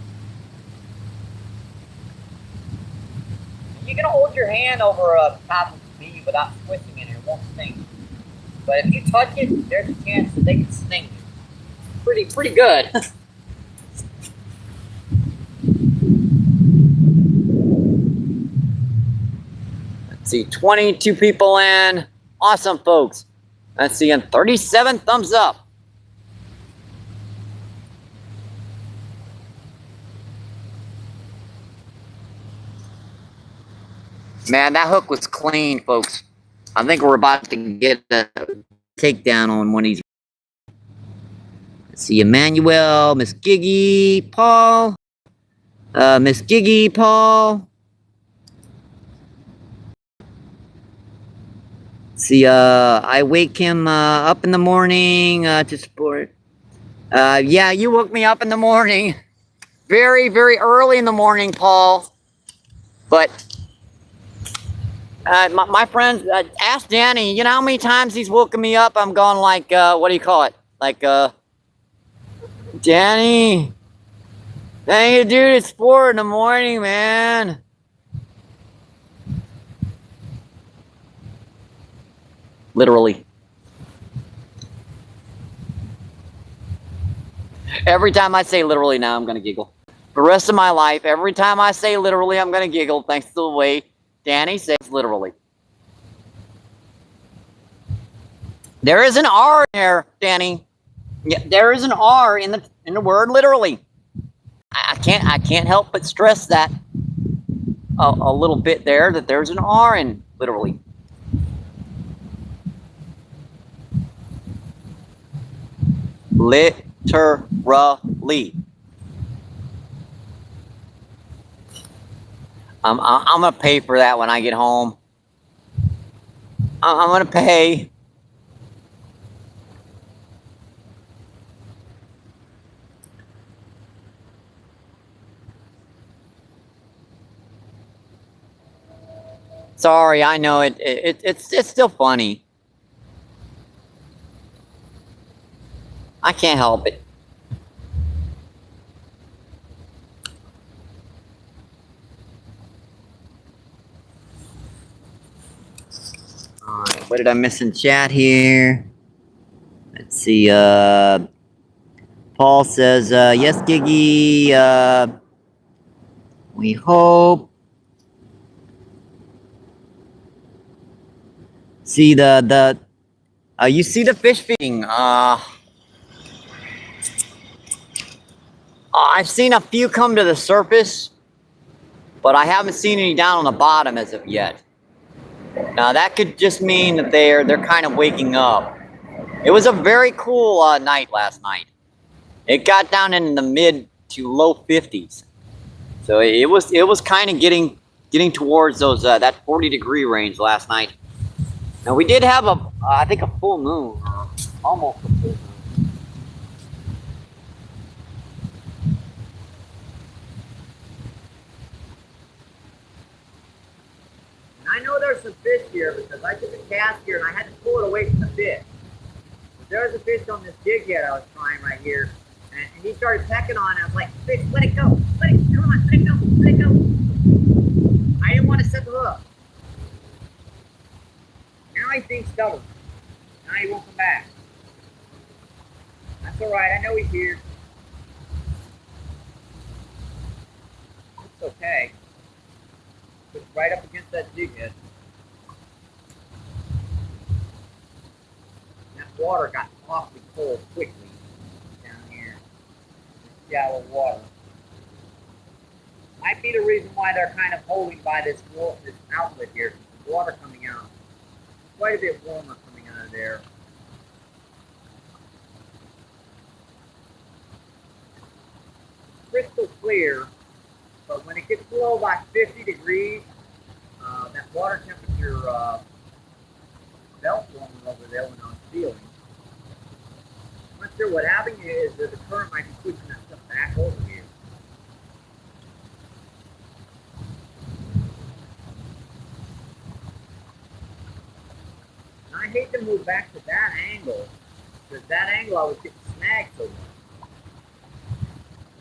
You can hold your hand over a top of the bee without twisting it, and it won't sting. But if you touch it, there's a chance that they can sting you. Pretty good. see, 22 people in. Awesome, folks. Let's see, and 37 thumbs up. Man, that hook was clean, folks. I think we're about to get a takedown on one of these. Let's see, Emmanuel, Miss Giggy, Paul. Miss Giggy, Paul. See, I wake him up in the morning to support. Yeah, you woke me up in the morning. Very, very early in the morning, Paul. But my friends, ask Danny, you know how many times he's woken me up? I'm going like, what do you call it? Like, Danny, dang it, dude, it's 4 in the morning, man. Literally. Every time I say literally now, I'm going to giggle. The rest of my life, every time I say literally, I'm going to giggle thanks to the way Danny says literally. There is an R in there, Danny. Yeah, there is an R in the word literally. I can't help but stress that a little bit there, that there's an R in literally. Literally. I'm gonna pay for that when I get home. I'm gonna pay. Sorry, I know it's still funny. I can't help it. Alright, what did I miss in chat here? Let's see, Paul says, yes, Giggy, we hope. See you see the fish feeding, I've seen a few come to the surface, but I haven't seen any down on the bottom as of yet. Now that could just mean that they're kind of waking up. It was a very cool night last night. It got down in the mid to low 50s, so it was kind of getting towards those that 40-degree range last night. Now we did have I think a full moon, or almost a full moon. I know there's some fish here because I took a cast here and I had to pull it away from the fish. But there's a fish on this jig head I was trying right here, and he started pecking on it. I was like, fish, let it go, let it, come on, let it go, let it go. I didn't want to set the hook. Now he thinks stubborn. Now he won't come back. That's all right. I know he's here. It's okay. It's right up against that jig head. That water got awfully cold quickly down here. This shallow water. Might be the reason why they're kind of holding by this outlet here. The water coming out. Quite a bit warmer coming out of there. Crystal clear, but when it gets below like 50 degrees, that water temperature belt warmer over there when I was feeling. I'm not sure what happened is that the current might be pushing that stuff back over here. And I hate to move back to that angle, because that angle I was getting snagged so much.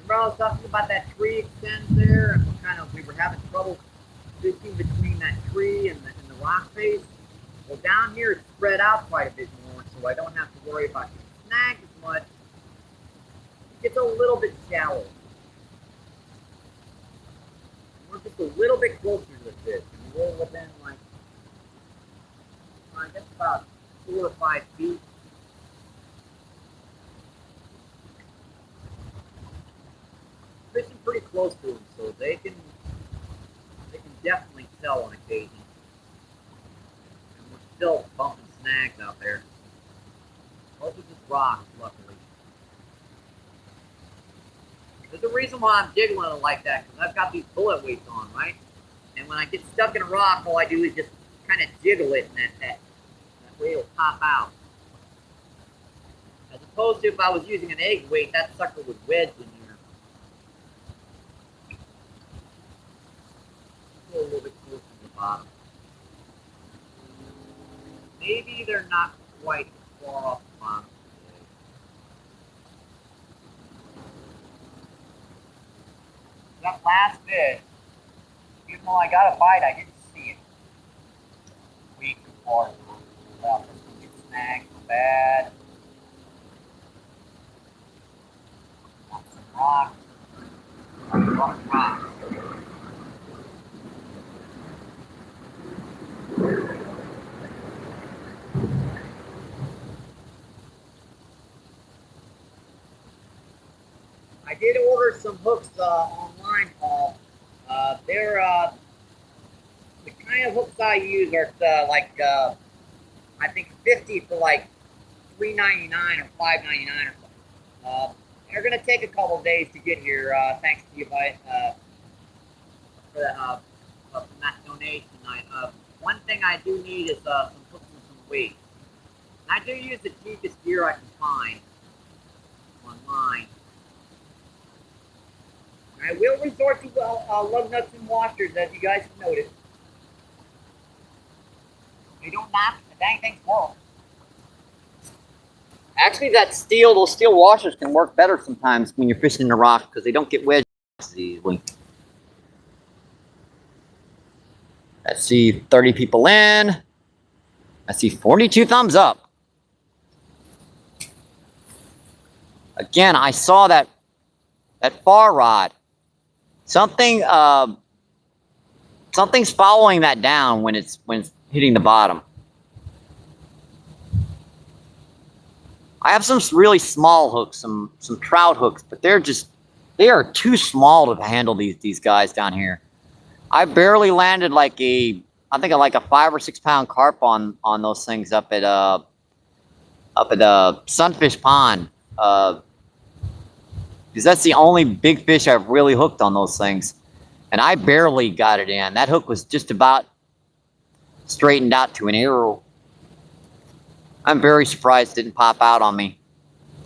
Remember I was talking about that tree extends there, and we were having trouble fishing between that tree and the rock face? Well, down here it's spread out quite a bit more, so I don't have to worry about getting snagged as much. It gets a little bit shallow. We're just a little bit closer to the fish, and we're within like I guess about 4 or 5 feet. Fishing pretty close to them, so they can definitely tell on occasion. And we're still bumping snags out there. Those are just rocks, luckily. There's a reason why I'm jiggling it like that, because I've got these bullet weights on, right? And when I get stuck in a rock, all I do is just kind of jiggle it, and that way it'll pop out. As opposed to if I was using an egg weight, that sucker would wedge in here. Go a little bit closer to the bottom. Maybe they're not quite far off the bottom. That last fish, even though I got a bite, I didn't see it. Way too far. Well, this one gets snagged so bad. Got some rocks. Rocks. I did order some hooks online, Paul. They're the kind of hooks I use are I think 50 for like $3.99 or $5.99 or something. They're gonna take a couple days to get here. Thanks to you for that donation. One thing I do need is some hooks and some weights. And I do use the cheapest gear I can find online. I will resort to lug nuts and washers, as you guys have noticed. They don't knock, the dang things work. Actually, those steel washers can work better sometimes when you're fishing in the rock because they don't get wedged easily. I see 30 people in. I see 42 thumbs up. Again, I saw that far rod. Something's following that down when it's hitting the bottom. I have some really small hooks, some trout hooks, but they are too small to handle these guys down here. I barely landed I think like a 5 or 6 pound carp on those things up at Sunfish Pond. Because that's the only big fish I've really hooked on those things. And I barely got it in. That hook was just about straightened out to an arrow. I'm very surprised it didn't pop out on me.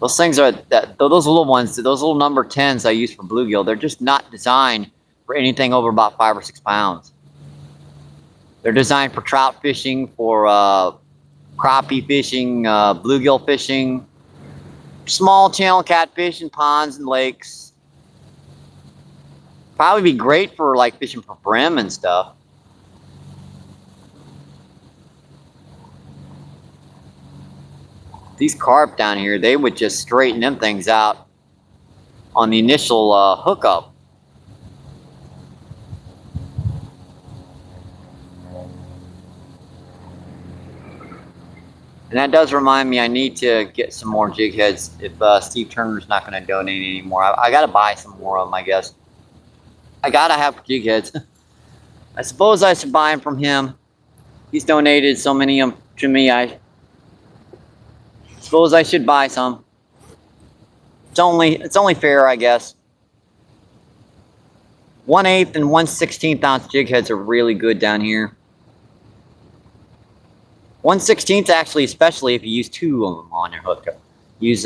Those things are, those little ones, those little number 10s I use for bluegill, they're just not designed for anything over about 5 or 6 pounds. They're designed for trout fishing, for crappie fishing, bluegill fishing, small channel catfish in ponds and lakes. Probably be great for like fishing for brim and stuff. These carp down here, they would just straighten them things out on the initial hookup. And that does remind me I need to get some more jig heads if Steve Turner's not going to donate anymore. I got to buy some more of them, I guess. I got to have jig heads. I suppose I should buy them from him. He's donated so many of them to me. I suppose I should buy some. It's only fair, I guess. 1/8 and 1/16 ounce jig heads are really good down here. 1/16 actually, especially if you use 2 of them on your hook. Use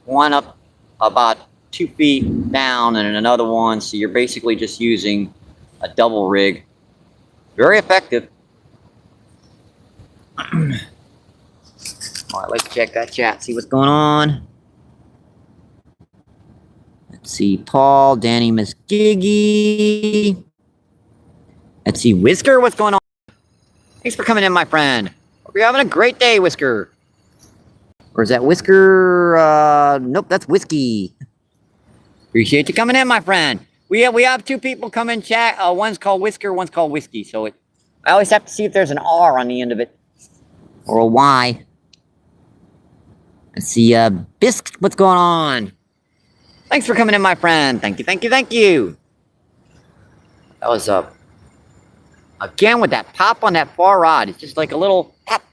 one up about 2 feet down and another one, so you're basically just using a double rig. Very effective. All right, let's check that chat, see what's going on. Let's see, Paul, Danny, Miss Giggy. Let's see, Whisker, what's going on? Thanks for coming in, my friend. Hope you're having a great day, Whisker. Or is that Whisker? Nope, that's Whiskey. Appreciate you coming in, my friend. We have 2 people come in chat. One's called Whisker, one's called Whiskey. So I always have to see if there's an R on the end of it. or a Y. Let's see, Bisque, what's going on? Thanks for coming in, my friend. Thank you, thank you, thank you. That was, again, with that pop on that far rod. It's just like a little pop.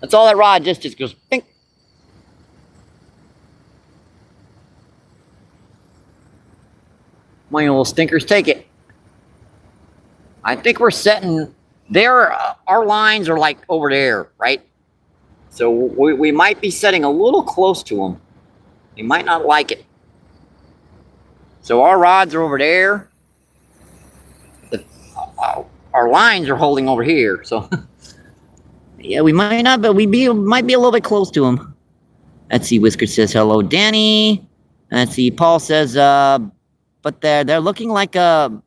That's all that rod just goes pink. My little stinkers, take it. I think we're setting there. Our lines are like over there, right? So we might be setting a little close to them. They might not like it. So our rods are over there. Our lines are holding over here. So yeah, we might not, but might be a little bit close to them. Let's see. Whisker says hello, Danny. Let's see. Paul says, but they're looking like a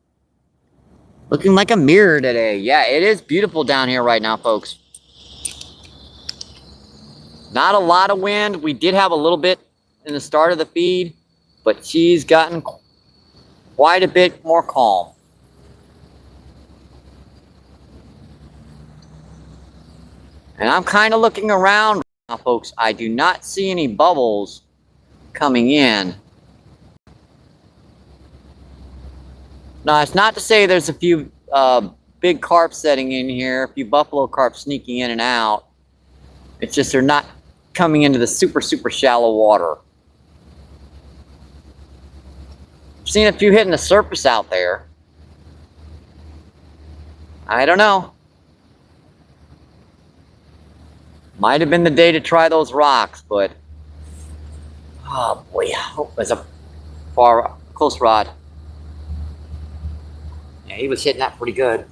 mirror today. Yeah, it is beautiful down here right now, folks. Not a lot of wind. We did have a little bit in the start of the feed, but she's gotten quite a bit more calm. And I'm kind of looking around now, folks. I do not see any bubbles coming in. Now, it's not to say there's a few big carp setting in here, a few buffalo carp sneaking in and out. It's just they're not coming into the super shallow water. I've seen a few hitting the surface out there. I don't know. Might have been the day to try those rocks, but oh boy, oh, there's a close rod. Yeah, he was hitting that pretty good.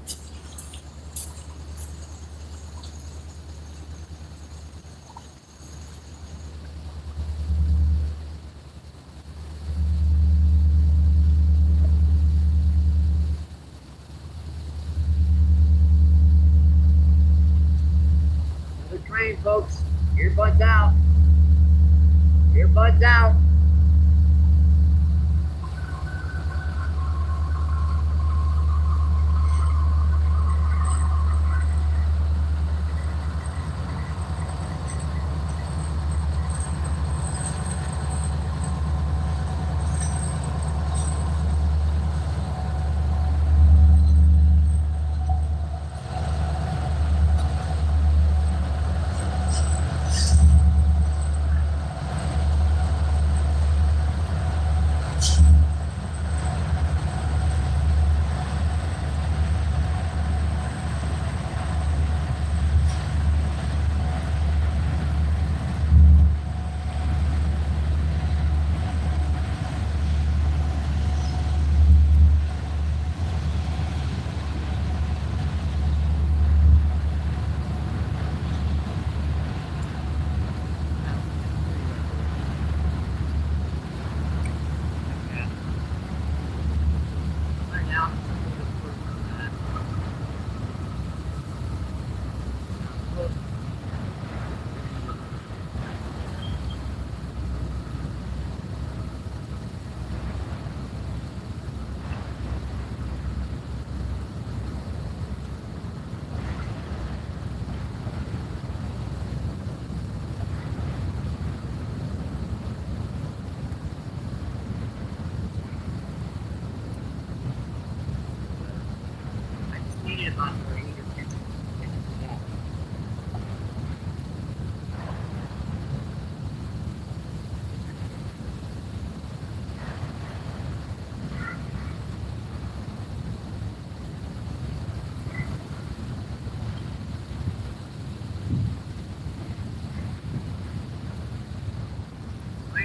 Train, folks. Earbuds out. Earbuds out.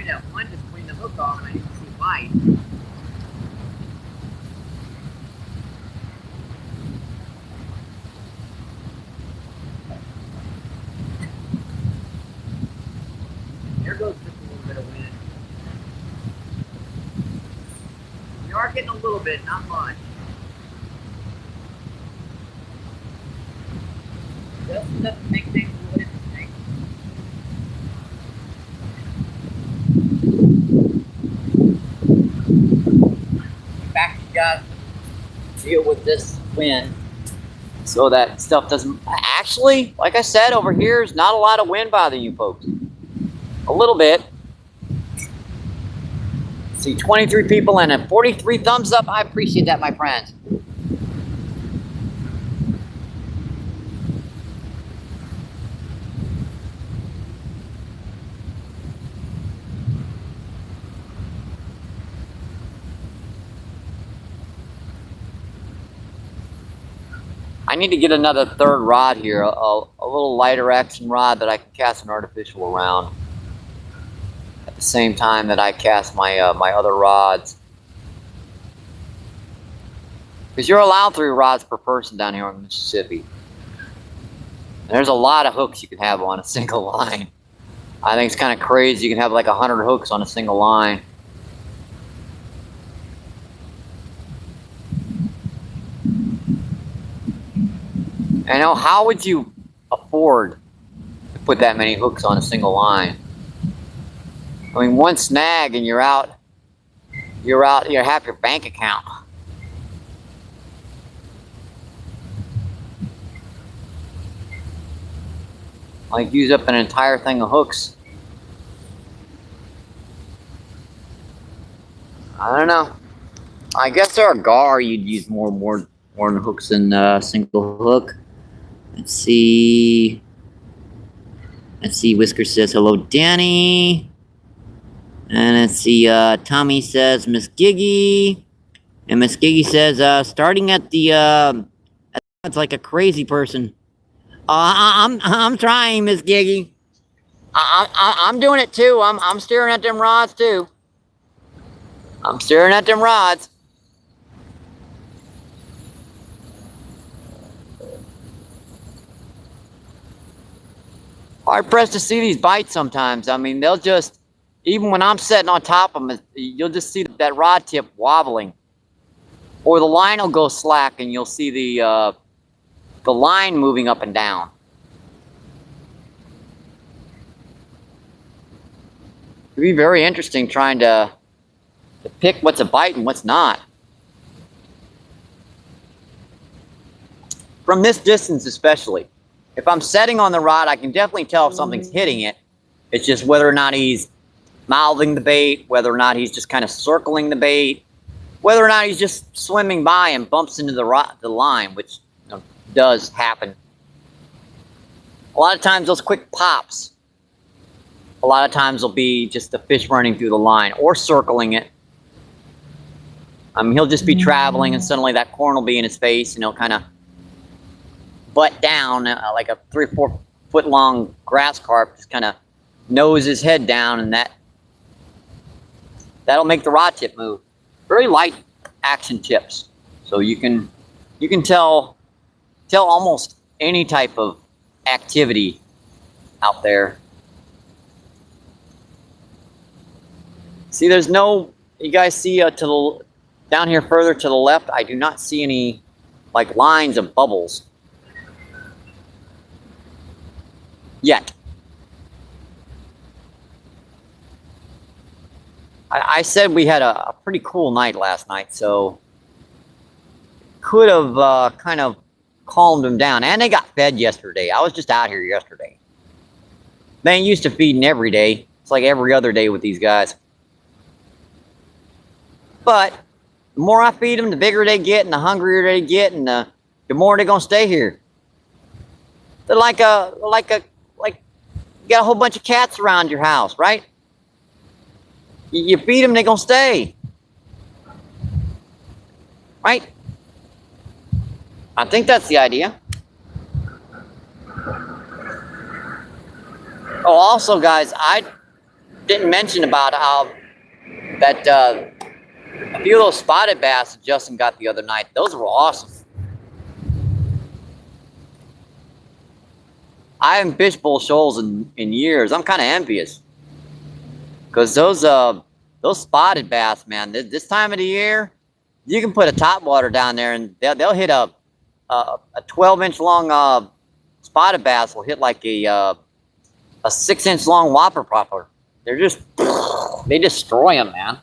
That one just cleaned the hook off and I didn't see why. There goes just a little bit of wind. We are getting a little bit, not much. Just enough to make things a little interesting. In fact, you got to deal with this wind. So that stuff doesn't... Actually, like I said, over here is not a lot of wind bothering you folks. A little bit. See, 23 people and a 43 thumbs up. I appreciate that, my friends. I need to get another third rod here, a little lighter action rod that I can cast an artificial around at the same time that I cast my my other rods. Because you're allowed 3 rods per person down here in Mississippi. And there's a lot of hooks you can have on a single line. I think it's kind of crazy. You can have like 100 hooks on a single line. I know, how would you afford to put that many hooks on a single line? I mean, one snag and you're out, you have your bank account. Like, use up an entire thing of hooks. I don't know. I guess our gar you'd use more than hooks than a single hook. Let's see. Whisker says hello, Danny. And let's see. Tommy says Miss Giggy, and Miss Giggy says starting at the it's like a crazy person. I'm trying, Miss Giggy. I'm doing it too. I'm staring at them rods too. I'm staring at them rods. Hard pressed to see these bites sometimes. I mean, they'll just, even when I'm sitting on top of them, you'll just see that rod tip wobbling, or the line will go slack, and you'll see the line moving up and down. It'd be very interesting trying to pick what's a bite and what's not. From this distance especially. If I'm setting on the rod, I can definitely tell if something's hitting it. It's just whether or not he's mouthing the bait, whether or not he's just kind of circling the bait, whether or not he's just swimming by and bumps into the line, which does happen. A lot of times those quick pops, a lot of times will be just the fish running through the line or circling it. He'll just be traveling and suddenly that corn will be in his face and he'll kind of butt down like a 3 or 4 foot long grass carp, just kind of nose his head down, and that'll make the rod tip move. Very light action tips, so you can tell almost any type of activity out there. See, there's no, you guys see down here further to the left, I do not see any like lines of bubbles yet. I said we had a pretty cool night last night, so could have kind of calmed them down. And they got fed yesterday. I was just out here yesterday. They ain't used to feeding every day. It's like every other day with these guys. But the more I feed them, the bigger they get and the hungrier they get, and the more they're gonna stay here. They're like you got a whole bunch of cats around your house, right? You feed them, they're gonna stay, right? I think that's the idea. Oh, also, guys, I didn't mention about how that a few of those spotted bass that Justin got the other night, those were awesome. I haven't fished Bull Shoals in years. I'm kind of envious, because those spotted bass, man, this time of the year, you can put a topwater down there and they'll hit a 12-inch long spotted bass will hit like a 6-inch long whopper popper. They destroy them, man.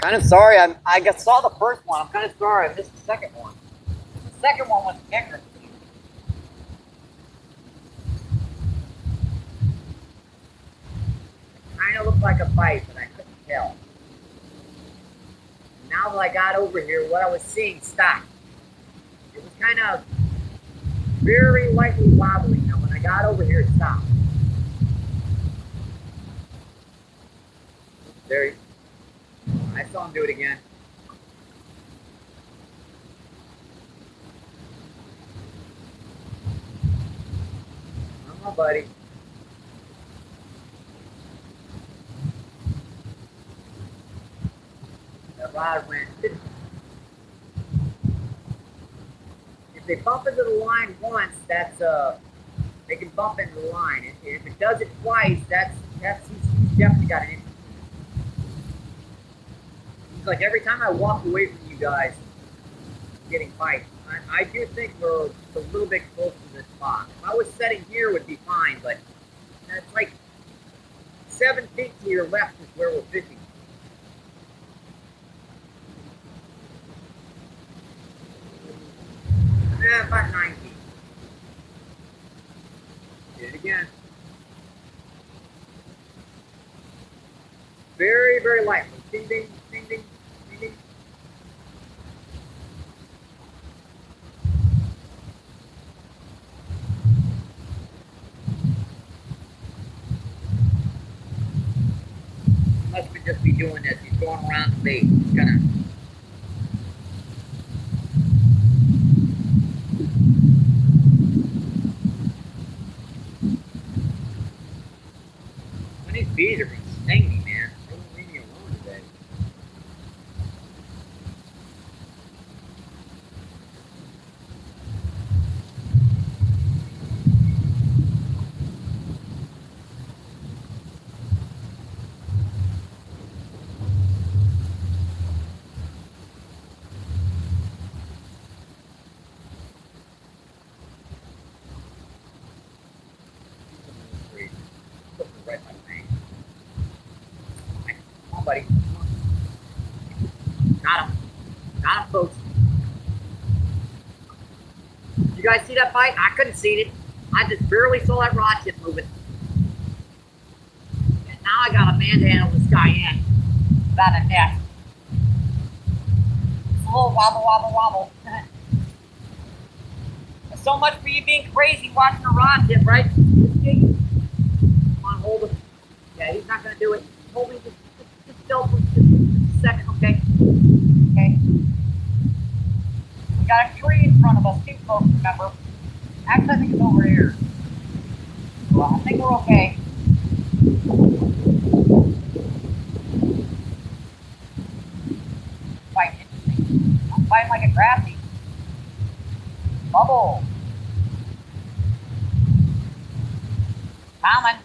Kind of sorry. I saw the first one. I'm kind of sorry I missed the second one. The second one was bigger. Kind of looked like a bite, but I couldn't tell. Now that I got over here, what I was seeing stopped. It was kind of very lightly wobbling. Now when I got over here, it stopped. There, I saw him do it again. Come on, buddy. That rod went. If they bump into the line once, that's they can bump into the line. If it does it twice, that's he's definitely got an interest. It's like every time I walk away from you guys getting bites, I do think we're a little bit close to this spot. If I was setting here, it would be fine, but it's like 7 feet to your left is where we're fishing. Yeah, about 9 feet. Did it again. Very, very lightly. Ding, ding, ding, ding, ding, ding. He must just be doing this. He's going around the bait. He's gonna. These bees are gonna sting me, man. They won't leave me alone today. Right by the bank. Come on, buddy. Got him. Got him, folks. You guys see that bite? I couldn't see it. I just barely saw that rod tip moving. And now I got to manhandle this guy in. About a net. It's a little wobble, wobble, wobble. So much for you being crazy watching a rod tip, right? Come on, hold him. Yeah, he's not going to do it. Hold me just still for just a second, okay? Okay. We got a tree in front of us, too, folks, remember? Actually, I think it's over here. Well, I think we're okay. Quite interesting. I'm fighting like a grassy. Bubble. Coming.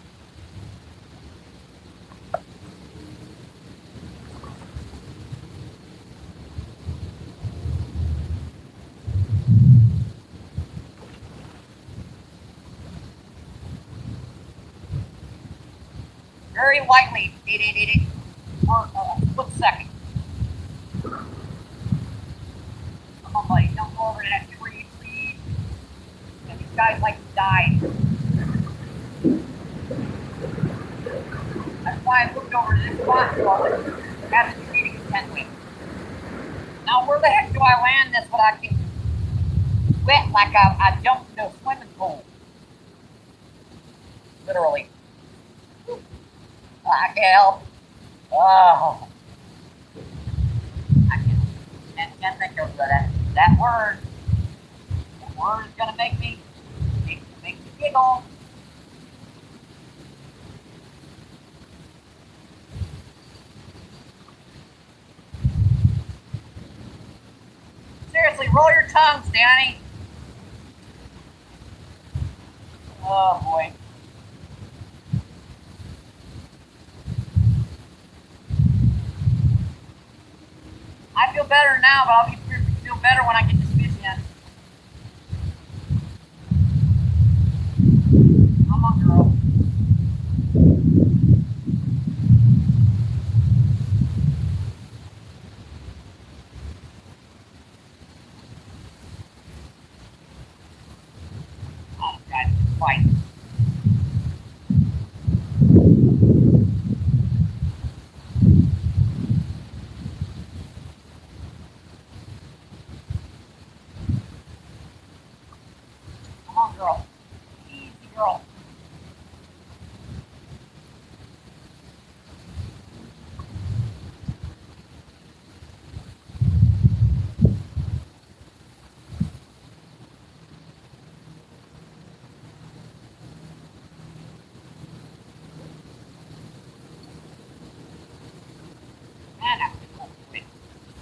Very lightly, for a split second. Come on, buddy, don't go over to that tree, please. And these guys like to die. That's why I moved over to this spot so I would have the tree to contend with. Now, where the heck do I land this without getting wet like I jumped into a swimming pool? Literally. I can't help. Oh. I can't think of that word. That word is going to make me giggle. Seriously, roll your tongues, Danny. Oh, boy. I feel better now, but I'll feel better when I get this fish in. Come on, girl. fight. Come on, girl. Easy, girl. Man, that's a big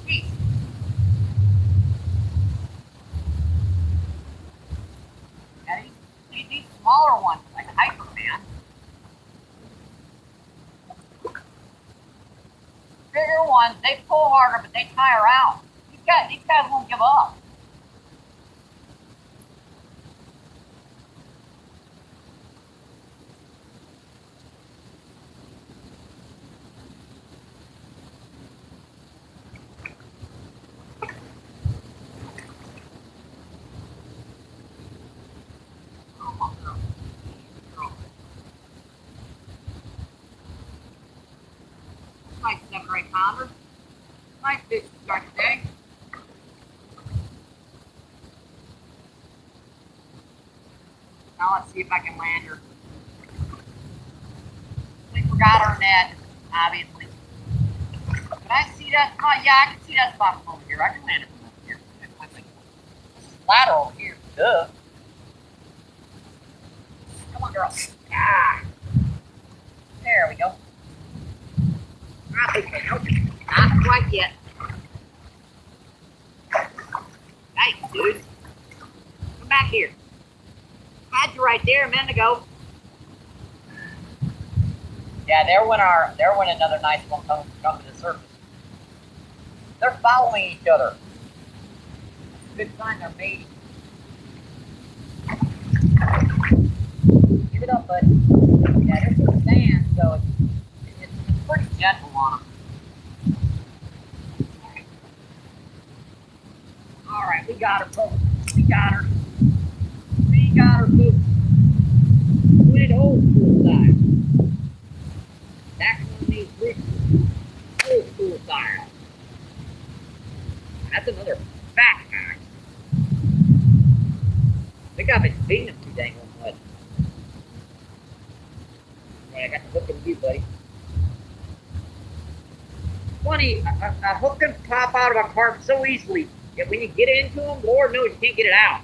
piece. Yeah, these smaller ones, like a hyper fan. Bigger ones, they pull harder, but they tire out. These guys won't give up. Come on, girl. Girl. Nice 7 or 8 pounder. Nice fish to start the day. Now let's see if I can land her. We forgot our net, obviously. But I see that spot. Yeah, I can see that spot from over here. I can land it from over here. This is flatter over here. Duh. Come on, girl. Ah. There we go. I think I know. Not quite yet. Nice, dude. Come back here. Had you right there a minute ago. Yeah, there went another nice one come to the surface. They're following each other. That's a good sign they're mating. Give it up, bud. Yeah, there's some sand, so it's pretty gentle on them. All right, we got her, folks. We got her. We got her, folks. Went old school style. That's one of these rich old school style. That's another fat guy. I think I've been feeding him too dang much. Right, I got the hook in you, buddy. Funny, a hook can pop out of a carp so easily. Yet when you get into them, Lord knows you can't get it out.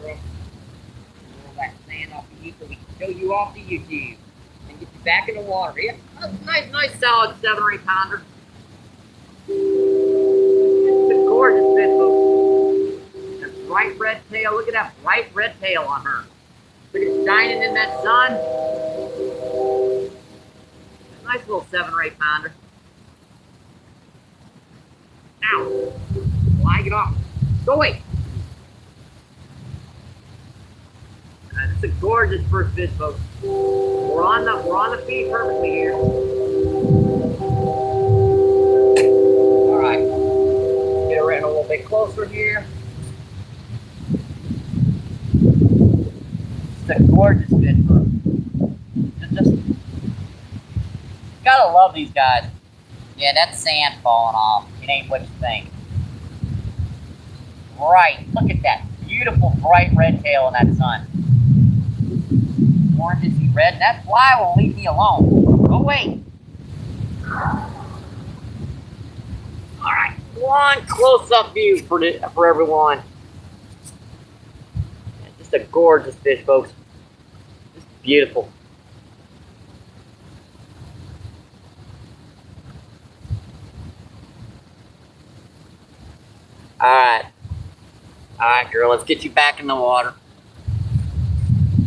Roll that sand off the YouTube so we can show you off the YouTube and get you back in the water. Yeah, nice solid 7 or 8 pounder. It's a gorgeous fish, folks. That bright red tail. Look at that bright red tail on her. Look at it shining in that sun. Nice little 7 or 8 pounder. Ow. Flag it off. Go away. This is a gorgeous first fish, folks. We're on the feed perfectly here. All right. Get her in a little bit closer here. It's a gorgeous fish, folks. Just gotta love these guys. Yeah, that's sand falling off. It ain't what you think. Right, look at that beautiful bright red tail in that sun. Orangey red, and that fly will leave me alone. Go away. Alright, one close-up view for everyone. Just a gorgeous fish, folks. Just beautiful. Alright. Alright, girl, let's get you back in the water.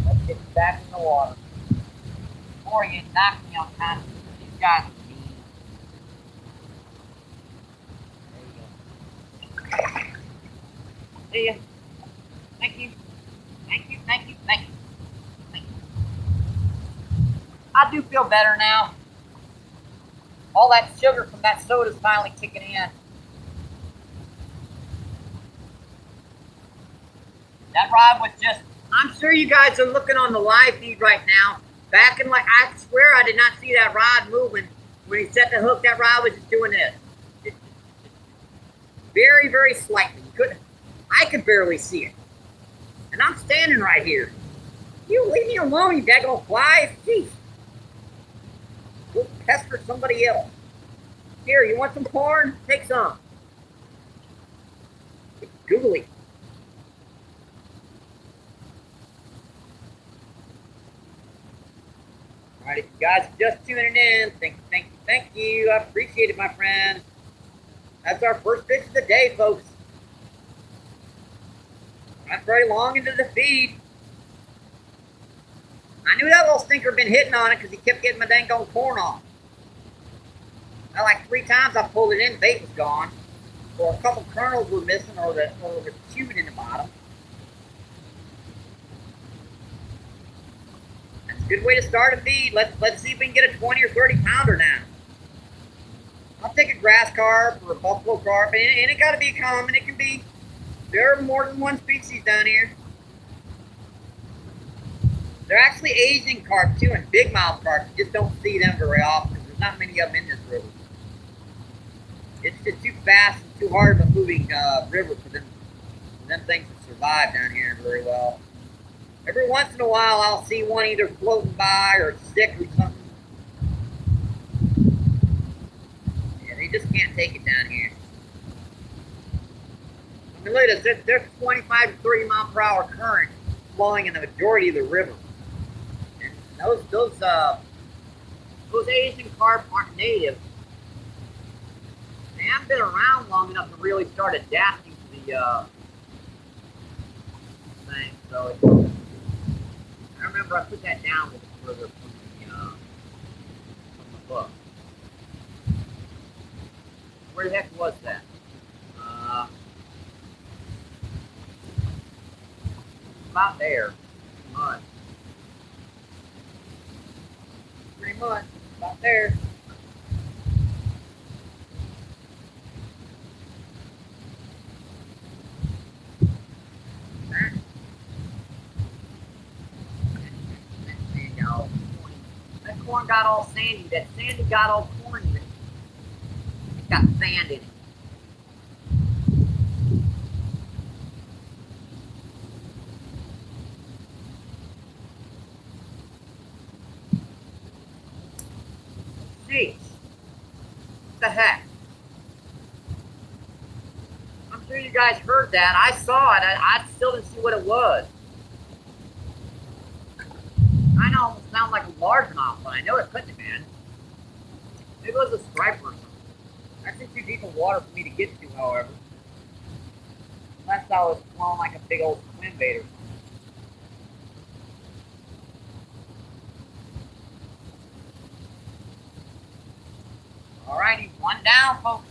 Let's get you back in the water. Before you knock me on time, these guys are mean. There you go. See ya. Thank you. Thank you, thank you, thank you. Thank you. I do feel better now. All that sugar from that soda's finally kicking in. That rod was just, I'm sure you guys are looking on the live feed right now. Back in like, I swear I did not see that rod moving. When he set the hook, that rod was just doing this. Very, very slightly. I could barely see it. And I'm standing right here. You leave me alone, you daggone flies. Jeez. Go pester somebody else. Here, you want some corn? Take some. It's googly. Alright, if you guys are just tuning in, thank you. I appreciate it, my friend. That's our first fish of the day, folks. Not very long into the feed. I knew that little stinker had been hitting on it because he kept getting my dang on corn off. Now, like 3 times I pulled it in, bait was gone. Or a couple kernels were missing, or it was chewed in the bottom. That's a good way to start a feed. Let's see if we can get a 20 or 30 pounder now. I'll take a grass carp or a buffalo carp, and it got to be common. It can be. There are more than one species down here. They're actually Asian carp too, and big mouth carp. You just don't see them very often. There's not many of them in this river. It's just too fast and too hard of a moving river for them things to survive down here very well. Every once in a while, I'll see one either floating by or sick or something. Yeah, they just can't take it down here. I mean, look at this. There's 25 to 30 mile per hour current flowing in the majority of the river. And those Asian carp aren't native. They haven't been around long enough to really start adapting to the thing. So I remember I put that down a little further from the book. Where the heck was that? About there. Pretty much. About there. That corn got all sandy. That sandy got all corny. It got sand in it. Jeez. What the heck? I'm sure you guys heard that. I saw it. I still didn't see what it was. I know it almost sounds like a largemouth, but I know it couldn't have been. Maybe it was a striper or something. That's too deep of water for me to get to, however. Unless I was blowing like a big old swim bait or something. Alrighty, one down, folks.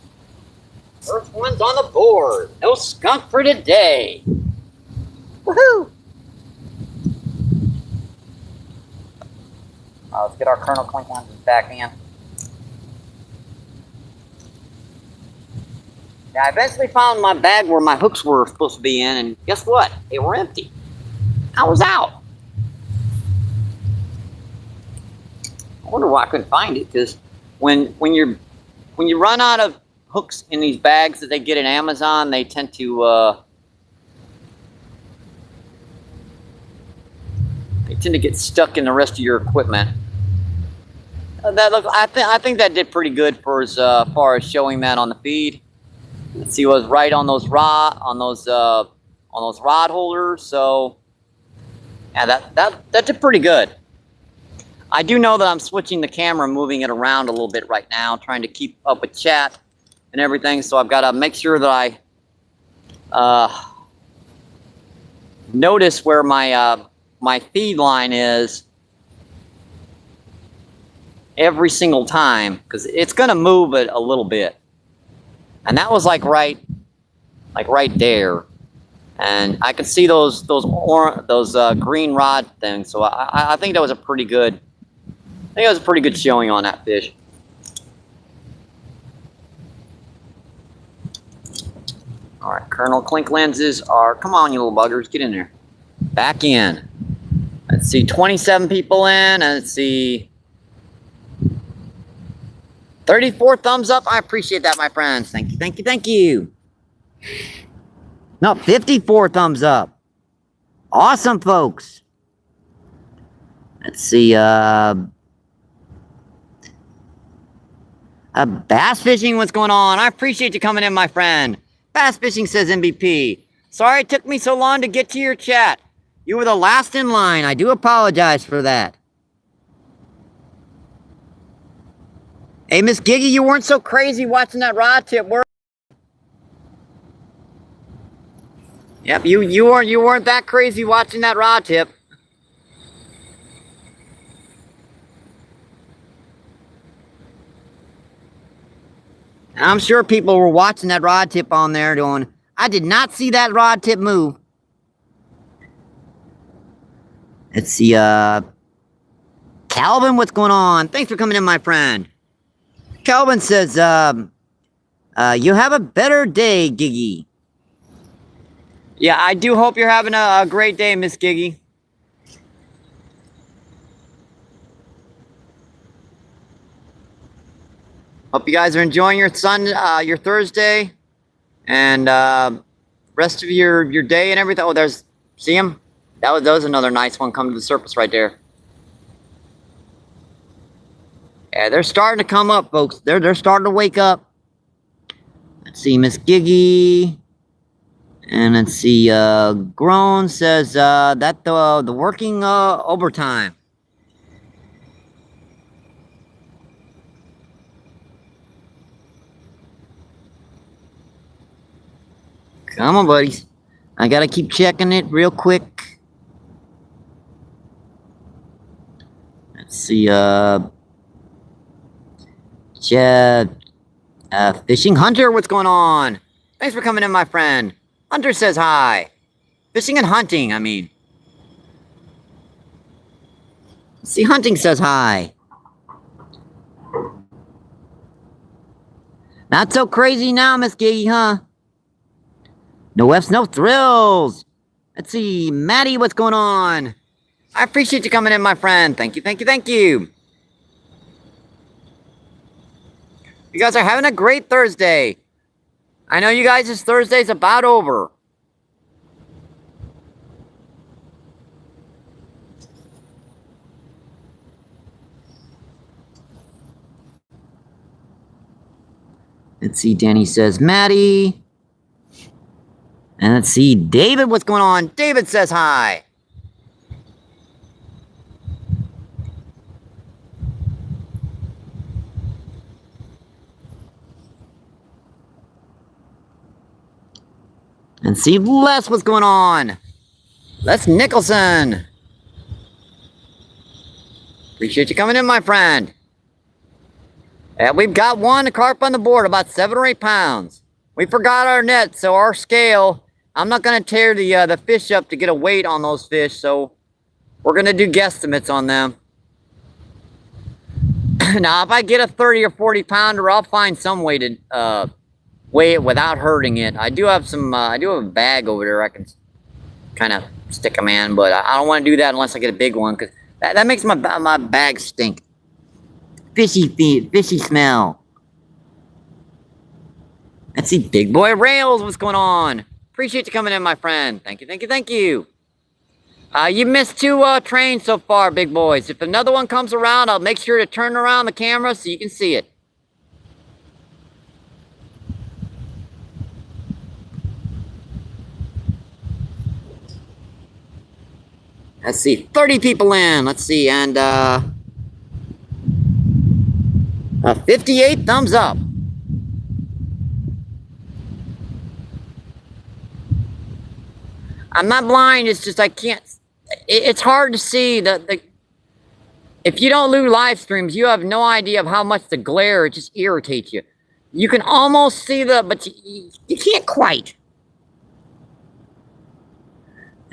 First one's on the board. No skunk for today. Woohoo! Let's get our Colonel Clink ones back in. Yeah, I eventually found my bag where my hooks were supposed to be in, and guess what? They were empty. I was out. I wonder why I couldn't find it, because when you run out of hooks in these bags that they get at Amazon, they tend to get stuck in the rest of your equipment. I think that did pretty good for as far as showing that on the feed. Let's see, it was right on those rod holders. So yeah, that did pretty good. I do know that I'm switching the camera, moving it around a little bit right now, trying to keep up with chat and everything. So I've got to make sure that I notice where my feed line is every single time, because it's going to move it a little bit. And that was like right there, and I could see those green rod things. So I think that was a pretty good. I think it was a pretty good showing on that fish. All right, Colonel Clink lenses are, come on, you little buggers, get in there. Back in. Let's see, 27 people in, and let's see, 34 thumbs up. I appreciate that, my friends. Thank you, thank you, thank you. No, 54 thumbs up. Awesome, folks. Let's see, bass fishing, what's going on? I appreciate you coming in, my friend. Bass fishing says MVP. Sorry it took me so long to get to your chat. You were the last in line. I do apologize for that. Hey, Miss Giggy, you weren't so crazy watching that rod tip, were you? Yep, you weren't that crazy watching that rod tip. I'm sure people were watching that rod tip on there going, I did not see that rod tip move. Let's see, Calvin, what's going on? Thanks for coming in, my friend. Calvin says, you have a better day, Giggy. Yeah, I do hope you're having a great day, Miss Giggy. Hope you guys are enjoying your your Thursday, and rest of your day and everything. Oh, see him? That was another nice one coming to the surface right there. Yeah, they're starting to come up, folks. They're starting to wake up. Let's see, Miss Giggy, and let's see. Grown says that the working overtime. Come on, buddies. I gotta keep checking it real quick. Let's see, Fishing Hunter, what's going on? Thanks for coming in, my friend. Hunter says hi. Fishing and hunting, I mean. See, Hunting says hi. Not so crazy now, Miss Giggy, huh? No F's, no thrills. Let's see, Maddie, what's going on? I appreciate you coming in, my friend. Thank you, thank you, thank you. You guys are having a great Thursday. I know you guys' Thursday's about over. Let's see, Danny says, Maddie. And let's see, David, what's going on? David says hi. And see, Les, what's going on? Les Nicholson. Appreciate you coming in, my friend. And we've got one carp on the board, about 7 or 8 pounds. We forgot our net, so our scale, I'm not going to tear the fish up to get a weight on those fish, so we're going to do guesstimates on them. Now, if I get a 30 or 40 pounder, I'll find some way to weigh it without hurting it. I do have a bag over there I can kind of stick them in, but I don't want to do that unless I get a big one, because that makes my bag stink. Fishy feet, fishy smell. Let's see, Big Boy Rails, what's going on? Appreciate you coming in, my friend. Thank you, thank you, thank you. You missed 2 trains so far, big boys. If another one comes around, I'll make sure to turn around the camera so you can see it. Let's see, 30 people in. Let's see, and 58 thumbs up. I'm not blind, it's just I can't. It's hard to see if you don't do live streams, you have no idea of how much the glare, it just irritates you. You can almost see but you can't quite.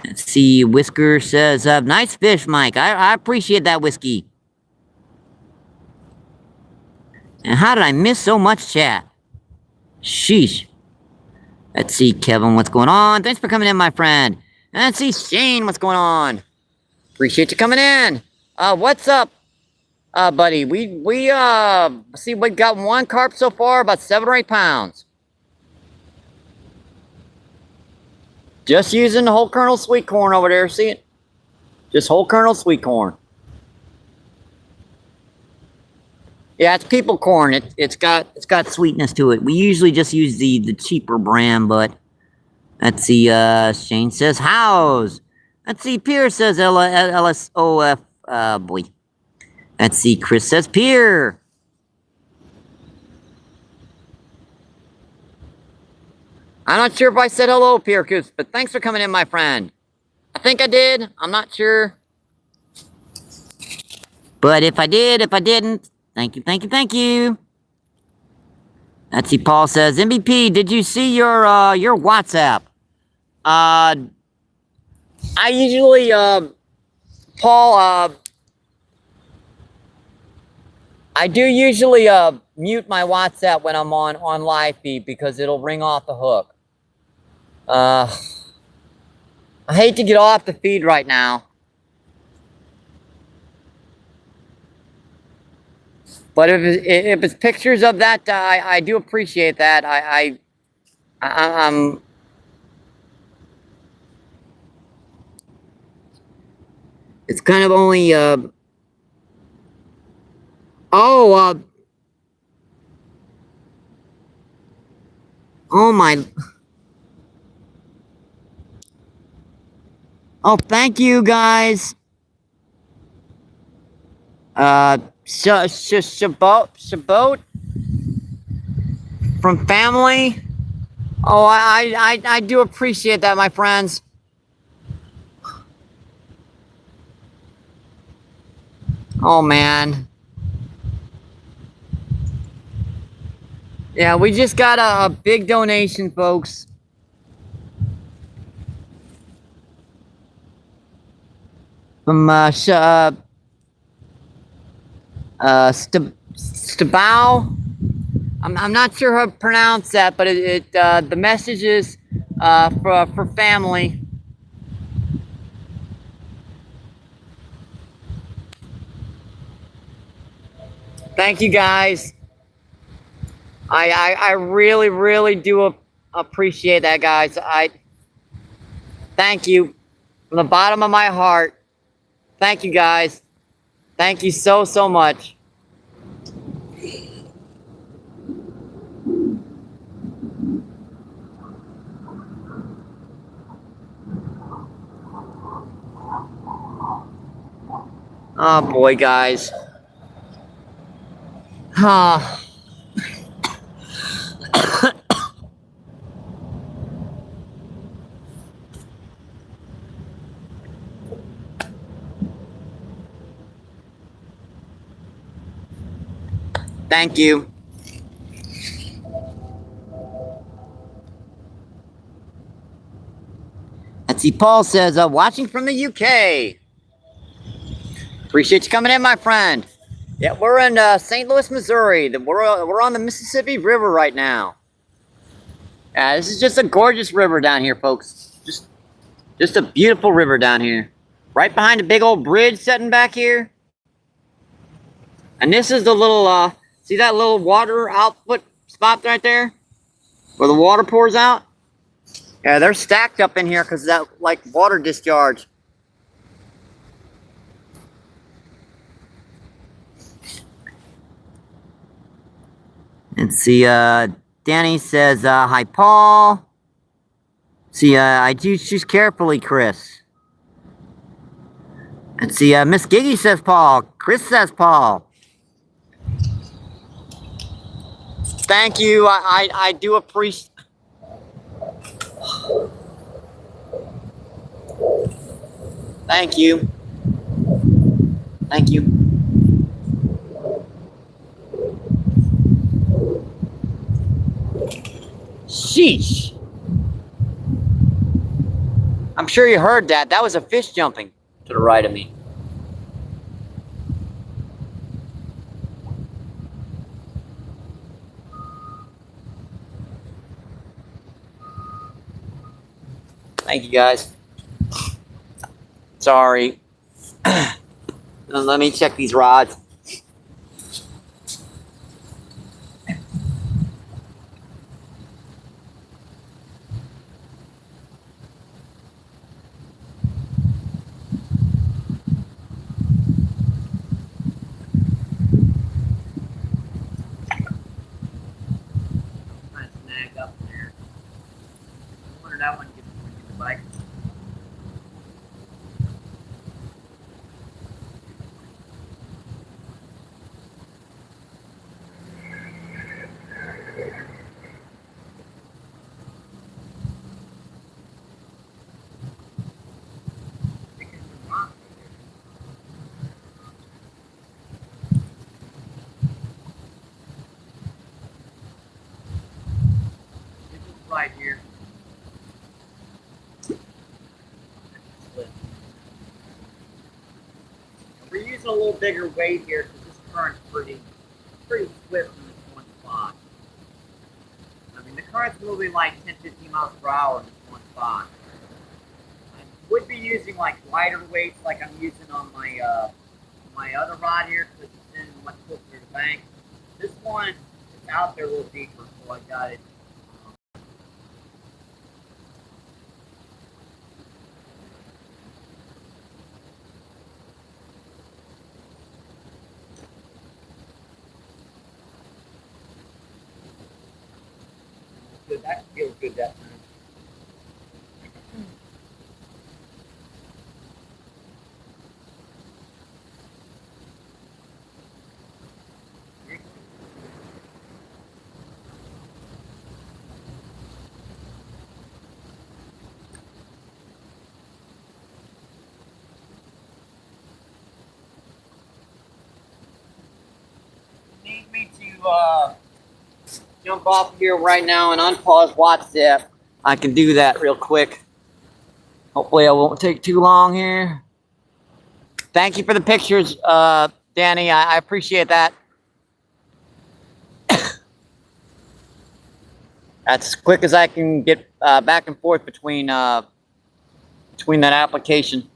Let's see, Whisker says, nice fish, Mike. I appreciate that, Whiskey. And how did I miss so much chat? Sheesh. Let's see, Kevin, what's going on? Thanks for coming in, my friend. And let's see, Shane, what's going on? Appreciate you coming in. What's up, buddy? We see, we got one carp so far, about 7 or 8 pounds. Just using the whole kernel sweet corn over there. See it? Just whole kernel sweet corn. Yeah, it's people corn. It's got sweetness to it. We usually just use the cheaper brand, but let's see. Shane says hows. Let's see. Pierre says LSOF. Boy. Let's see. Chris says Pierre. I'm not sure if I said hello, Pierre Coos, but thanks for coming in, my friend. I think I did. I'm not sure. But if I did, if I didn't, thank you, thank you, thank you. Let's see, Paul says, MVP, did you see your WhatsApp? I usually, Paul, I do usually mute my WhatsApp when I'm on live feed because it'll ring off the hook. I hate to get off the feed right now. But if it's pictures of that, I do appreciate that. I'm it's kind of only oh my. Oh, thank you guys. Shabot from family. Oh, I do appreciate that, my friends. Oh man. Yeah, we just got a big donation, folks. From Stabao. I'm not sure how to pronounce that, but the message is for family. Thank you guys. I really do appreciate that, guys. Thank you from the bottom of my heart. Thank you guys. Thank you so much. Oh boy, guys. Thank you. Let's see, Paul says, watching from the UK. Appreciate you coming in, my friend. Yeah, we're in St. Louis, Missouri. We're on the Mississippi River right now. This is just a gorgeous river down here, folks. Just a beautiful river down here. Right behind a big old bridge setting back here. And this is the little, see that little water output spot right there? Where the water pours out? Yeah, they're stacked up in here because of that, like, water discharge. Let's see, Danny says, hi, Paul. See, I do choose carefully, Chris. Let's see, Miss Giggy says Paul. Chris says Paul. Thank you. I do appreciate. Thank you. Thank you. Sheesh. I'm sure you heard that. That was a fish jumping to the right of me. Thank you, guys. Sorry. Let me check these rods. Kind of snagged up there. I wonder that one gets the bike. Right here. We're using a little bigger weight here because this current's pretty swift in this one spot. I mean, the current's moving like 10-15 miles per hour in this one spot. I would be using like lighter weights like I'm using on my other rod here because it's in much closer to the bank. This one is out there a little deeper, so I got it. Good. That feels good that time. Need me to jump off here right now and unpause WhatsApp, I can do that real quick. Hopefully I won't take too long here. Thank you for the pictures, Danny. I appreciate that. That's as quick as I can get back and forth between that application.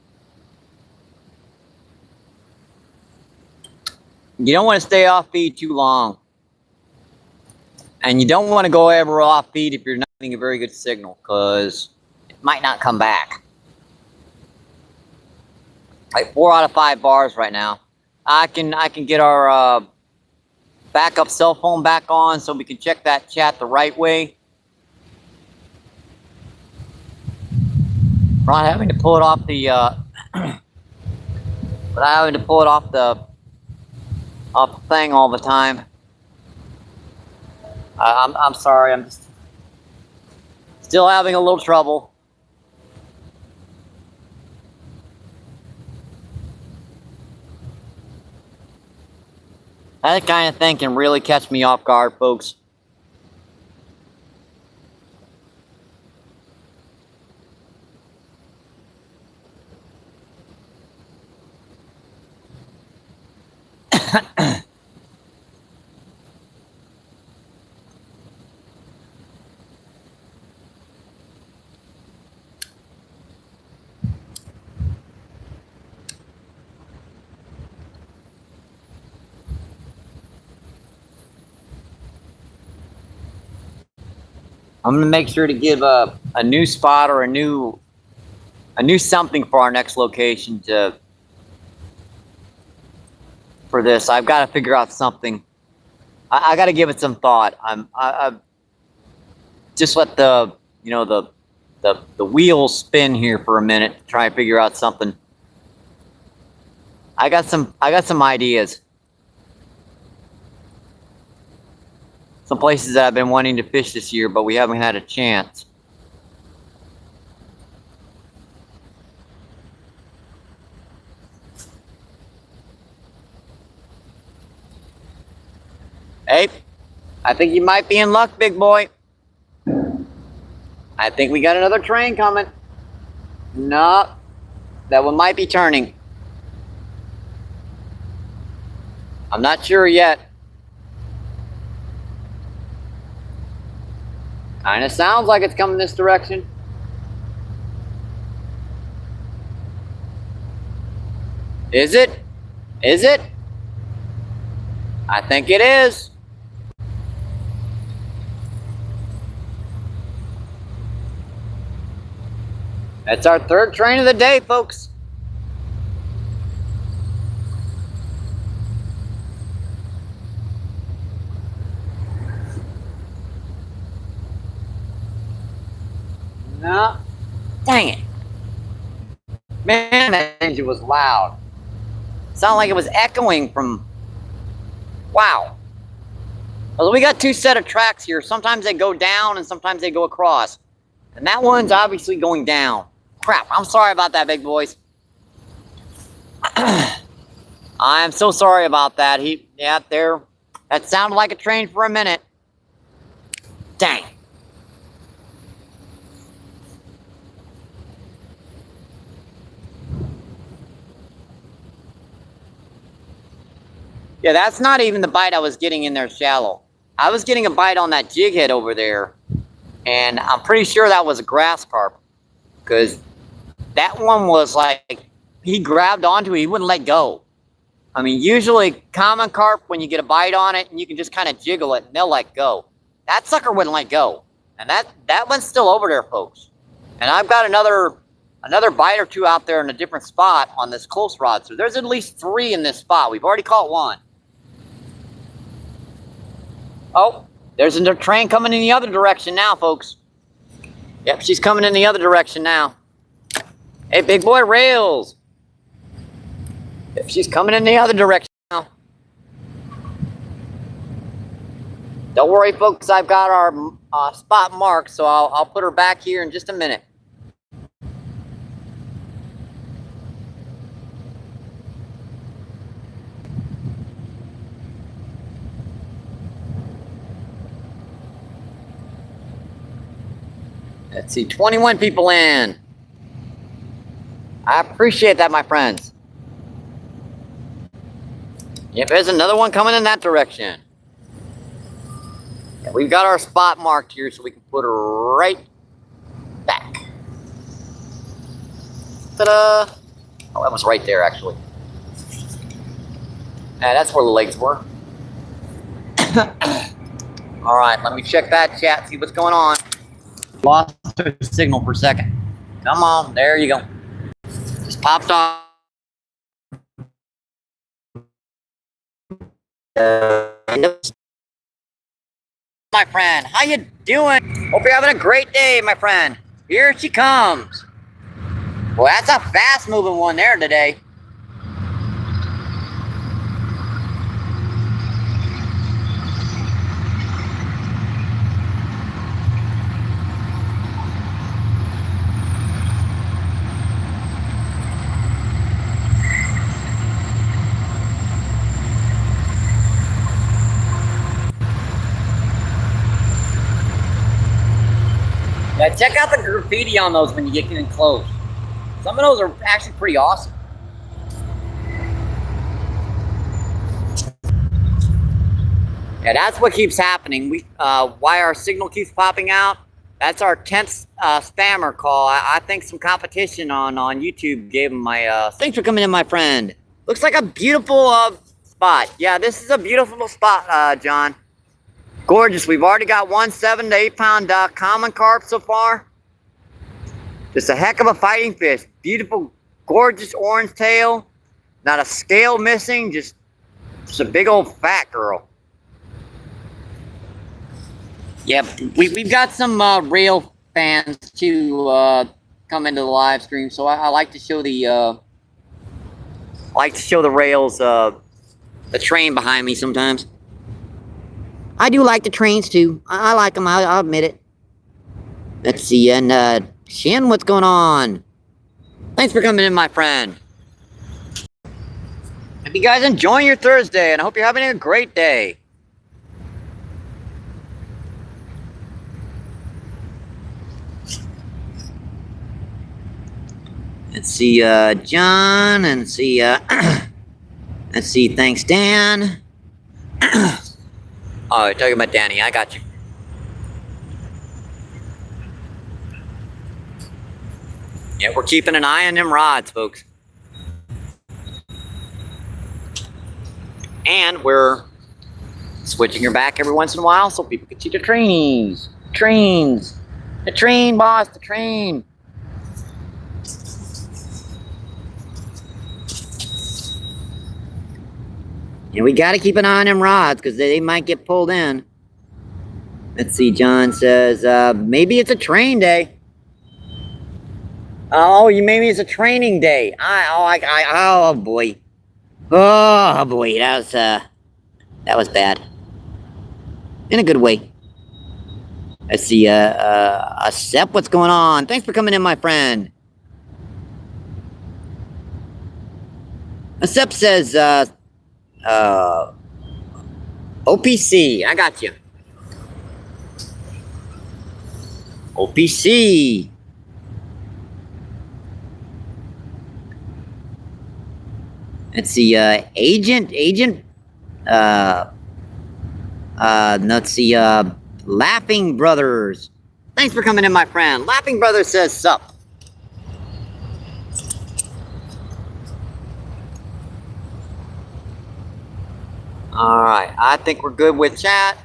You don't want to stay off feed too long. And you don't want to go ever off feed if you're not getting a very good signal, because it might not come back. Like 4 out of 5 bars right now. I can get our backup cell phone back on so we can check that chat the right way. We're not having to pull it off the thing all the time. I'm sorry, I'm just still having a little trouble. That kind of thing can really catch me off guard, folks. I'm gonna make sure to give a new spot or a new something for our next location for this. I've got to figure out something. I got to give it some thought. I've just let the wheels spin here for a minute to try and figure out something. I got some ideas. Some places that I've been wanting to fish this year, but we haven't had a chance. Hey, I think you might be in luck, big boy. I think we got another train coming. No, that one might be turning. I'm not sure yet. Kind of sounds like it's coming this direction. Is it? Is it? I think it is. That's our third train of the day, folks. No. Dang it. Man, that engine was loud. Sounded like it was echoing from... Wow. Well, we got two set of tracks here. Sometimes they go down and sometimes they go across. And that one's obviously going down. Crap, I'm sorry about that, big boys. I'm so sorry about that. Yeah, there. That sounded like a train for a minute. Dang. Yeah, that's not even the bite I was getting in there shallow. I was getting a bite on that jig head over there, and I'm pretty sure that was a grass carp, because that one was like, he grabbed onto it, he wouldn't let go. I mean, usually common carp, when you get a bite on it, and you can just kind of jiggle it, and they'll let go. That sucker wouldn't let go, and that one's still over there, folks. And I've got another bite or two out there in a different spot on this close rod. So there's at least 3 in this spot. We've already caught one. Oh, there's a train coming in the other direction now, folks. Yep, she's coming in the other direction now. Hey, big boy, rails. Yep, she's coming in the other direction now. Don't worry, folks. I've got our spot marked, so I'll put her back here in just a minute. Let's see, 21 people in. I appreciate that, my friends. Yep, there's another one coming in that direction. Yeah, we've got our spot marked here, so we can put her right back. Ta-da! Oh, that was right there, actually. Yeah, that's where the legs were. All right, let me check that chat, see what's going on. Lost the signal for a second. Come on, there you go. Just popped off. My friend, how you doing? Hope you're having a great day, my friend. Here she comes. Well, that's a fast-moving one there today. Yeah, check out the graffiti on those when you get in close. Some of those are actually pretty awesome. Yeah, that's what keeps happening. Why our signal keeps popping out. That's our 10th spammer call. I think some competition on YouTube gave him my... Thanks for coming in, my friend. Looks like a beautiful spot. Yeah, this is a beautiful spot, John. Gorgeous. We've already got 1 7 to 8 pound common carp so far. Just a heck of a fighting fish. Beautiful, gorgeous orange tail. Not a scale missing. Just a big old fat girl. Yeah, we've got some rail fans to come into the live stream, so I like to show the rails, the train behind me sometimes. I do like the trains too. I like them. I'll admit it. Let's see, and Shin, what's going on? Thanks for coming in, my friend. Hope you guys enjoying your Thursday, and I hope you're having a great day. Let's see, John, and see, let's see, thanks, Dan. Oh, you're talking about Danny, I got you. Yeah, we're keeping an eye on them rods, folks. And we're switching her back every once in a while so people can see the trainies. Trains. The train, boss, the train. And we got to keep an eye on them rods because they might get pulled in. Let's see, John says, maybe it's a train day. Oh, maybe it's a training day. Oh boy. Oh boy, that was bad. In a good way. I see, Sep, what's going on? Thanks for coming in, my friend. Sep says, OPC, I got you. OPC. Let's see, Agent, let's see, Laughing Brothers. Thanks for coming in, my friend. Laughing Brothers says sup. Alright, I think we're good with chat.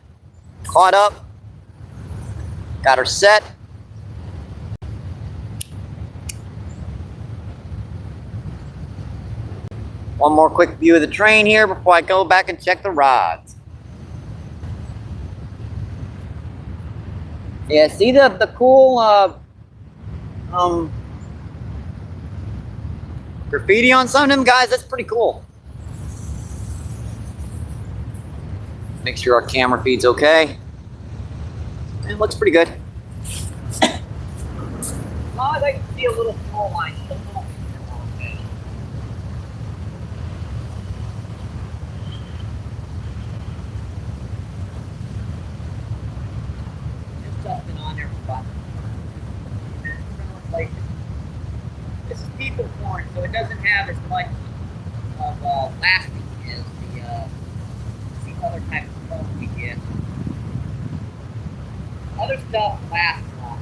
Caught up. Got her set. One more quick view of the train here before I go back and check the rods. Yeah, see the cool graffiti on some of them guys? That's pretty cool. Make sure our camera feed's okay. It looks pretty good. As long as I can see a little small line. This is people corn, so it doesn't have as much of lasting as the other type of corn we get. Other stuff lasts long.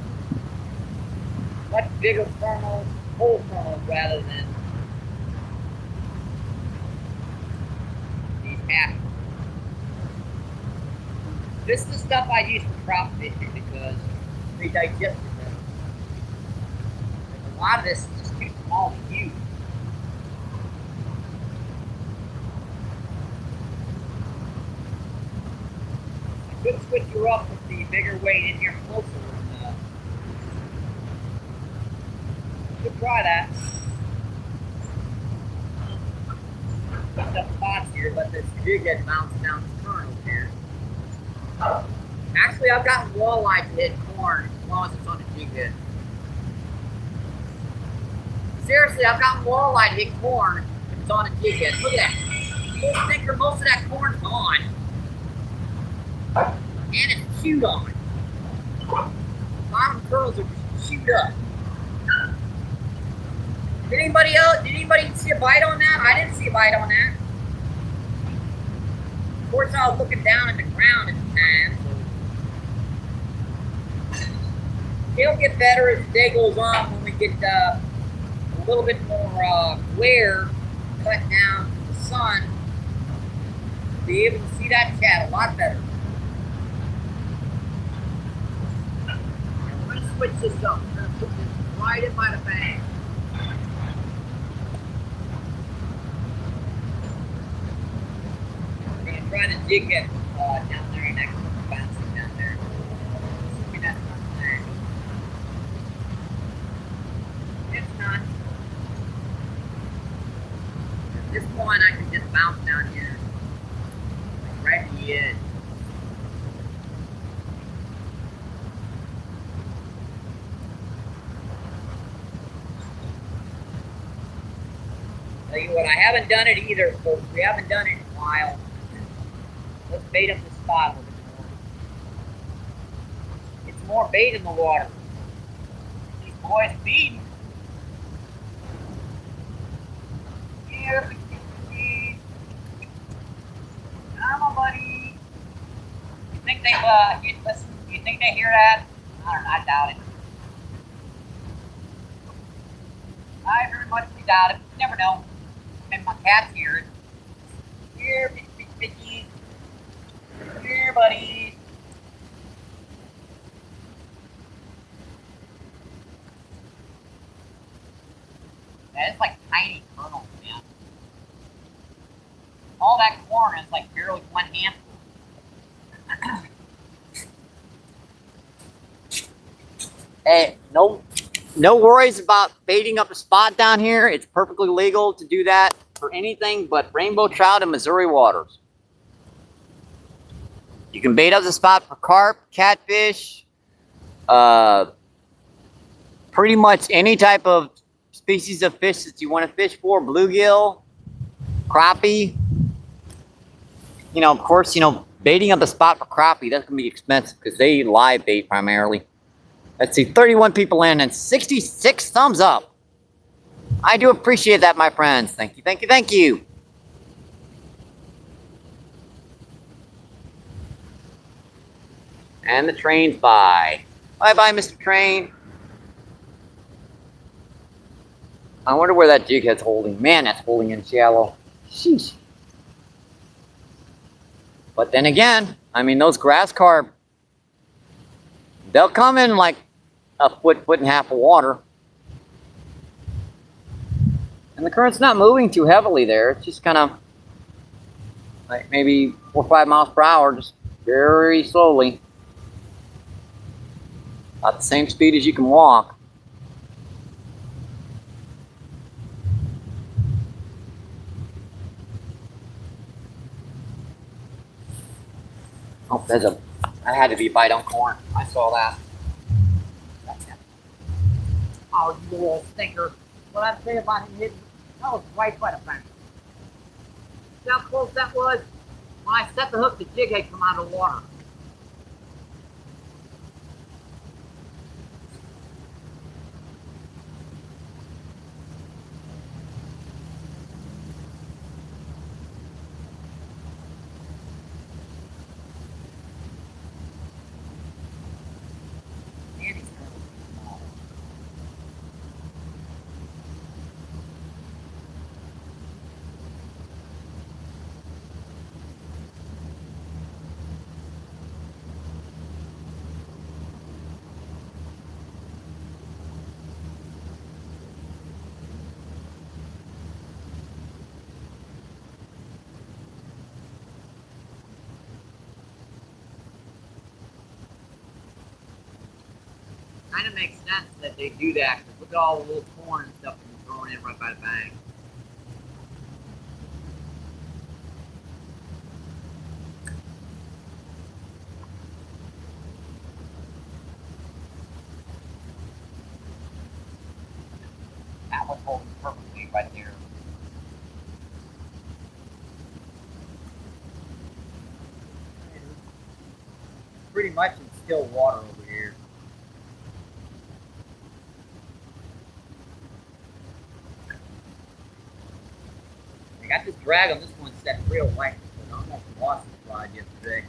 Much bigger kernels, whole kernels, rather than these half. This is the stuff I use for crop fishing because they digest it better. A lot of this is just too small to use. I could switch her up with the bigger weight in here closer. And, could try that. Got some spots here, but this jig had bounced down the kernels here. Actually, I've gotten walleye to hit corn as long as it's on a jig head. Seriously, I've gotten walleye to hit corn if it's on a jig head. Look at that. Full stinker, most of that corn's gone. And it's chewed on. Bottom kernels are just chewed up. Did anybody see a bite on that? I didn't see a bite on that. Of course, I was looking down at the ground at the time. So. It'll get better as the day goes on when we get a little bit more glare cut down from the sun. We'll be able to see that chat a lot better. We're going to switch this up. We're going to put this right in by the bag. We're going to try to jig it down there next to the bouncing down there. Assuming that's not there. It's not. At this point, I can just bounce down here. Like right at the edge. Tell you what, I haven't done it either, folks. We haven't done it in a while. Let's bait up the spot a little bit more. It's more bait in the water. These boys feeding. Here, come on, buddy. You think they listen? You think they hear that? I don't know. I doubt it. I very much doubt it. You never know. I mean, my cats hear it. Here, fishies. Come here, buddy. Yeah, it's like tiny kernels, man. All that corn is like barely one handful. Hey, no worries about baiting up a spot down here. It's perfectly legal to do that for anything but rainbow trout in Missouri waters. You can bait up the spot for carp, catfish, pretty much any type of species of fish that you want to fish for, bluegill, crappie. You know, of course, you know, baiting up the spot for crappie, that's going to be expensive because they live bait primarily. Let's see, 31 people in and 66 thumbs up. I do appreciate that, my friends. Thank you, thank you, thank you. And the train's by. Bye-bye, Mr. Train. I wonder where that jig head's holding. Man, that's holding in shallow. Sheesh. But then again, I mean, those grass carp, they'll come in like a foot and a half of water. And the current's not moving too heavily there. It's just kind of like maybe 4 or 5 miles per hour, just very slowly. About the same speed as you can walk. Oh, there's that had to be a bite on corn. I saw that. Oh, you little stinker. What I say about him hitting, that was right by the fence. See how close that was? When I set the hook, the jig head come out of the water. Kind of makes sense that they do that, because look at all the little corn and stuff thrown in right by the bank. That was holding perfectly right there. Pretty much in still water over here. I got this drag on this one set real light, so I almost lost the rod yesterday.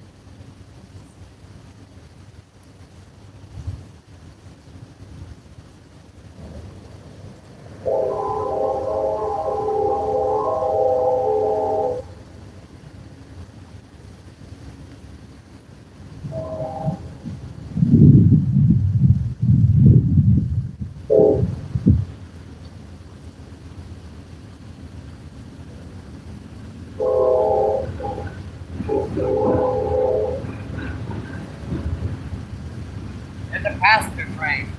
There's a passenger train.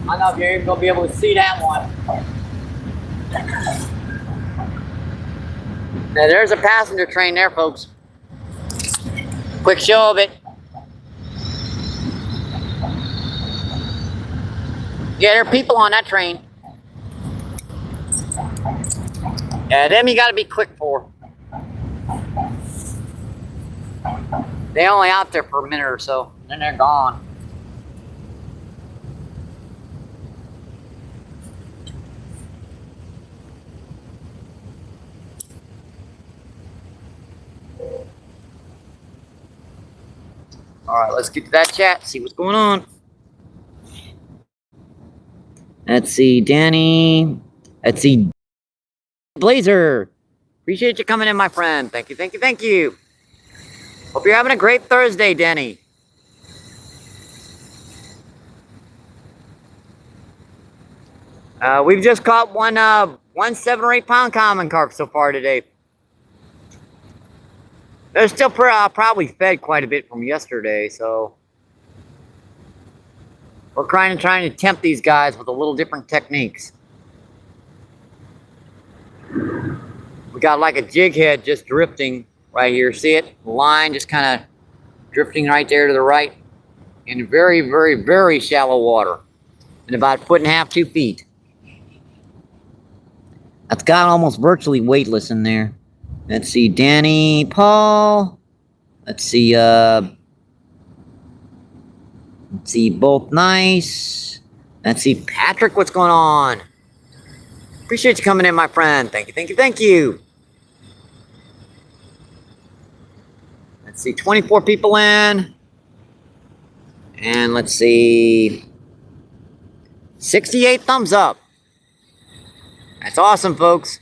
I don't know if you're even going to be able to see that one. Now there's a passenger train there, folks. Quick show of it. Yeah, there are people on that train. Yeah, them you got to be quick for. They're only out there for a minute or so, and then they're gone. All right, let's get to that chat, see what's going on. Let's see, Danny. Let's see, Blazer. Appreciate you coming in, my friend. Thank you, thank you, thank you. Hope you're having a great Thursday, Denny. We've just caught one 7 or 8 pound common carp so far today. They're still probably fed quite a bit from yesterday, so we're trying to tempt these guys with a little different techniques. We got like a jig head just drifting right here. See it? The line just kind of drifting right there to the right in very, very, very shallow water. In about 1.5 to 2 feet. That's got almost virtually weightless in there. Let's see, Danny, Paul. Let's see, both nice. Let's see, Patrick, what's going on? Appreciate you coming in, my friend. Thank you, thank you, thank you. Let's see, 24 people in. And let's see, 68 thumbs up. That's awesome, folks.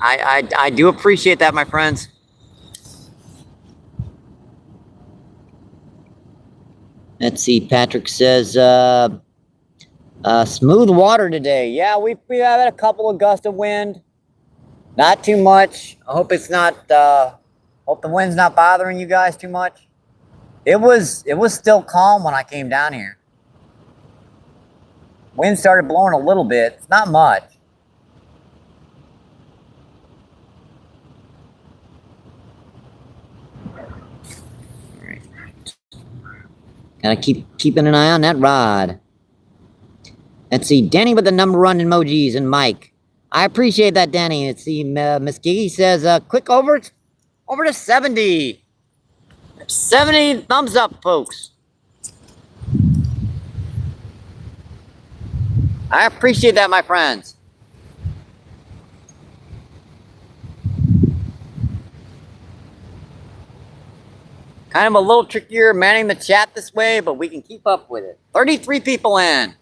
I do appreciate that, my friends. Let's see, Patrick says, smooth water today. Yeah, we've had a couple of gusts of wind. Not too much. I hope it's not, hope the wind's not bothering you guys too much. It was still calm when I came down here. Wind started blowing a little bit. It's not much. Gotta keep keeping an eye on that rod. Let's see, Danny with the number 1 emojis and Mike. I appreciate that, Danny. Let's see, Miss Gigi says, quick over to 70. 70 thumbs up, folks. I appreciate that, my friends. Kind of a little trickier manning the chat this way, but we can keep up with it. 33 people in.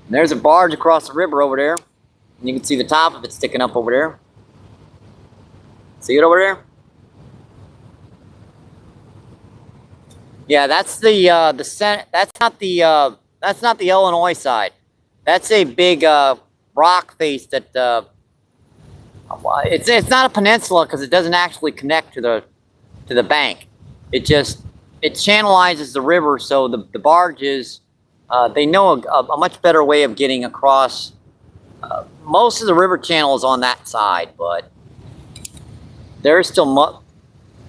There's a barge across the river over there. And you can see the top of it sticking up over there. See it over there? Yeah, that's that's not the Illinois side. That's a big rock face that it's not a peninsula because it doesn't actually connect to the bank. It channelizes the river, so the barges they know a much better way of getting across. Most of the river channel is on that side, but there is still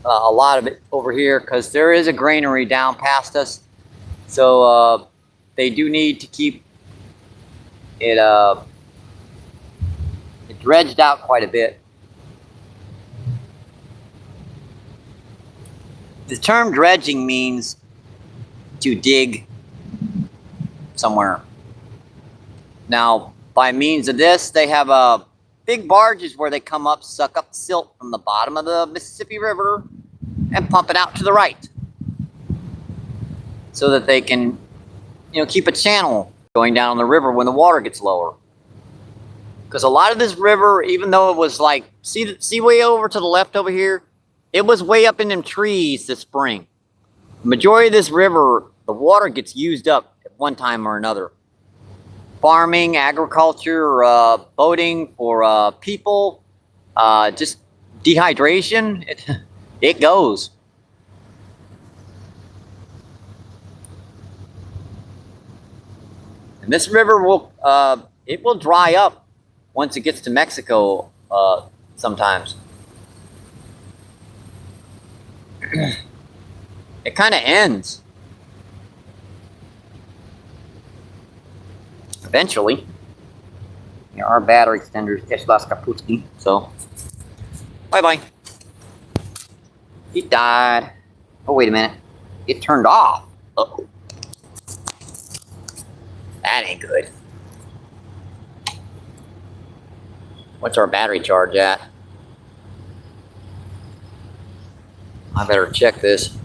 a lot of it over here because there is a granary down past us, so they do need to keep it dredged out quite a bit. The term dredging means to dig somewhere. Now, by means of this, they have big barges where they come up, suck up silt from the bottom of the Mississippi River and pump it out to the right so that they can, keep a channel going down the river when the water gets lower. Because a lot of this river, even though it was like, see way over to the left over here, it was way up in them trees this spring. The majority of this river, the water gets used up at one time or another. Farming, agriculture, boating for people, just dehydration, it goes. And this river will dry up once it gets to Mexico sometimes. It kind of ends eventually. Our battery extenders just lost Kaputski, so bye-bye. He died. Oh, wait a minute. It turned off. Uh-oh. That ain't good. What's our battery charge at? I better check this.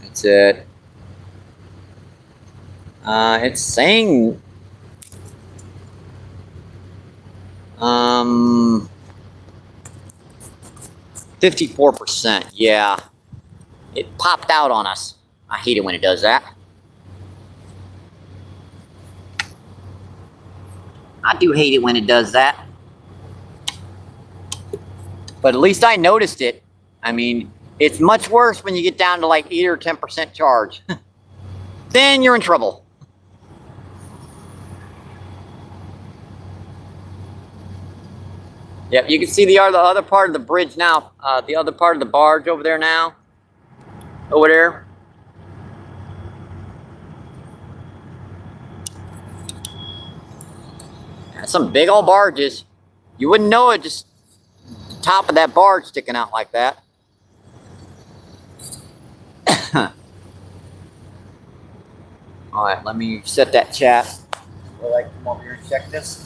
That's it. It's saying 54%. Yeah, it popped out on us. I hate it when it does that. I do hate it when it does that. But at least I noticed it. I mean, it's much worse when you get down to like 8 or 10% charge. Then you're in trouble. Yep, you can see the other part of the bridge now. The other part of the barge over there now. Over there. That's some big old barges. You wouldn't know it, just the top of that barge sticking out like that. All right, let me set that chat. Will I come over here and check this?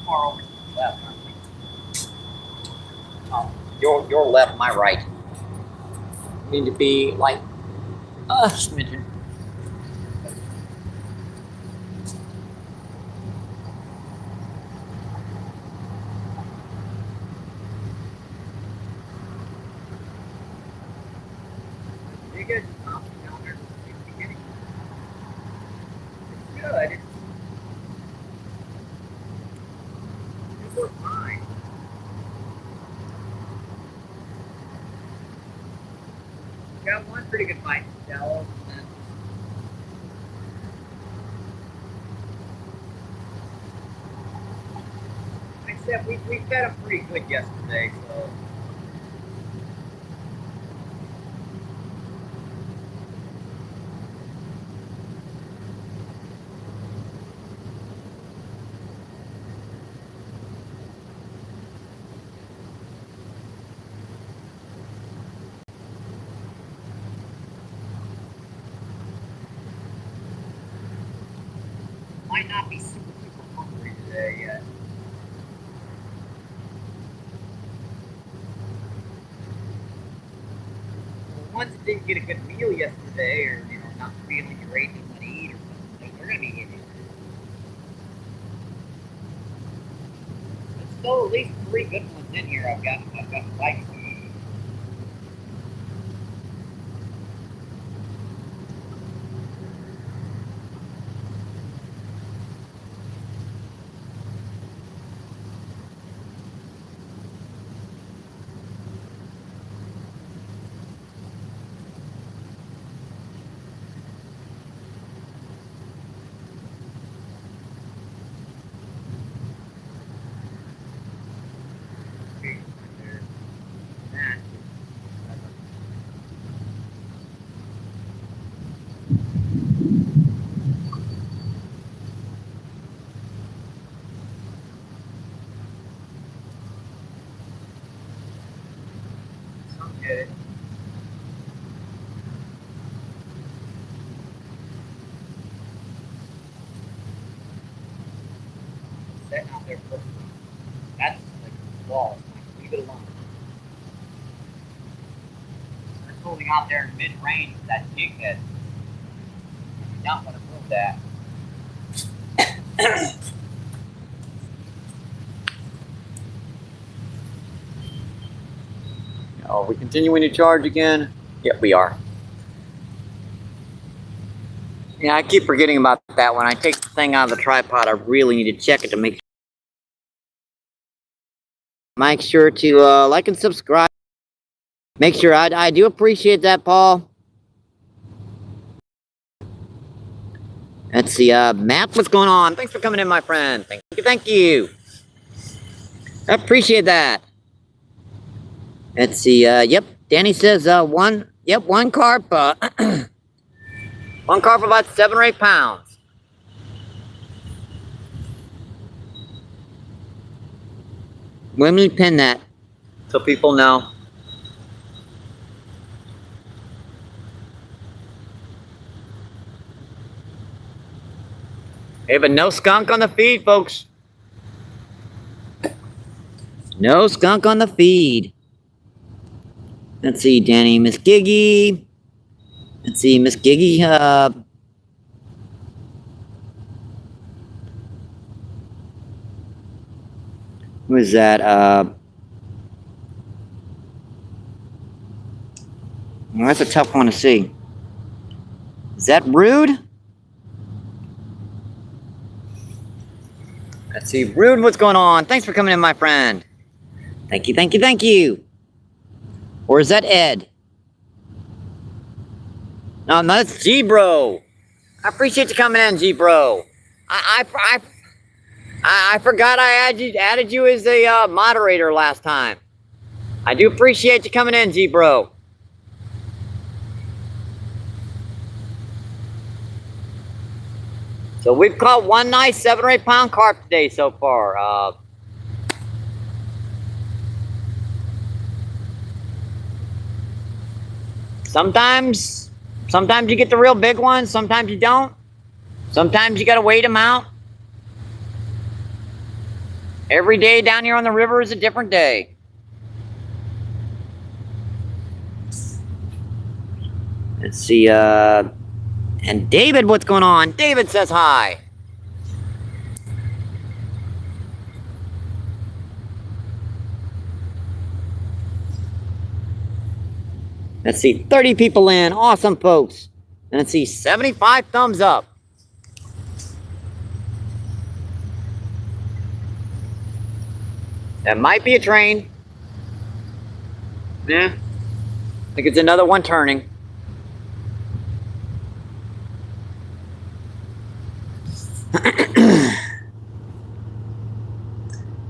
Far over to the left, aren't we? Oh, your left, my right. Need to be like a smidgen. You guys down there at the beginning. It's good. It's so fine. Got one pretty good bite in shallow. Except we fed them pretty good yesterday, so. Might not be super hungry today yet. The ones that didn't get a good meal yesterday, or not feeling great and want to eat or something, they're gonna be getting it. There's still at least 3 good ones in here. I've got bites. Some get it. Setting out there perfectly. That's like a wall. Leave it alone. They're holding out there in mid-range with that jig head. You don't want to move that. Are we continuing to charge again? Yep, we are. Yeah, I keep forgetting about that. When I take the thing out of the tripod, I really need to check it to make sure to like and subscribe. Make sure I do appreciate that, Paul. Let's see, Matt, what's going on? Thanks for coming in, my friend. Thank you. I appreciate that. Let's see, yep, Danny says, one carp, one carp about 7 or 8 pounds. Let me pin that so people know. Hey, but no skunk on the feed, folks. No skunk on the feed. Let's see, Danny, Miss Giggy. Let's see, Miss Giggy. Who is that? Well, that's a tough one to see. Is that Rude? Let's see, Rude, what's going on? Thanks for coming in, my friend. Thank you, thank you, thank you. Or is that Ed? No, that's G-Bro. I appreciate you coming in, G-Bro. I forgot I added you as a moderator last time. I do appreciate you coming in, G-Bro. So we've caught one nice 7 or 8 pound carp today so far. Sometimes you get the real big ones, sometimes you don't. Sometimes you gotta wait them out. Every day down here on the river is a different day. Let's see, and David, what's going on? David says hi. Let's see, 30 people in. Awesome, folks. And let's see, 75 thumbs up. That might be a train. Yeah. I think it's another one turning.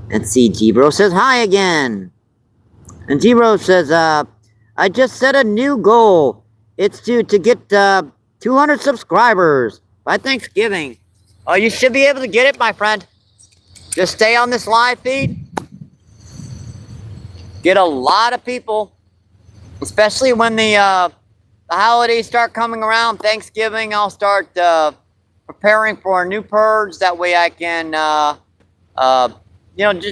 Let's see, G-Bro says hi again. And G-Bro says, I just set a new goal. It's to get 200 subscribers by Thanksgiving. Oh, you should be able to get it, my friend. Just stay on this live feed. Get a lot of people, especially when the holidays start coming around. Thanksgiving, I'll start preparing for a new purge. That way I can,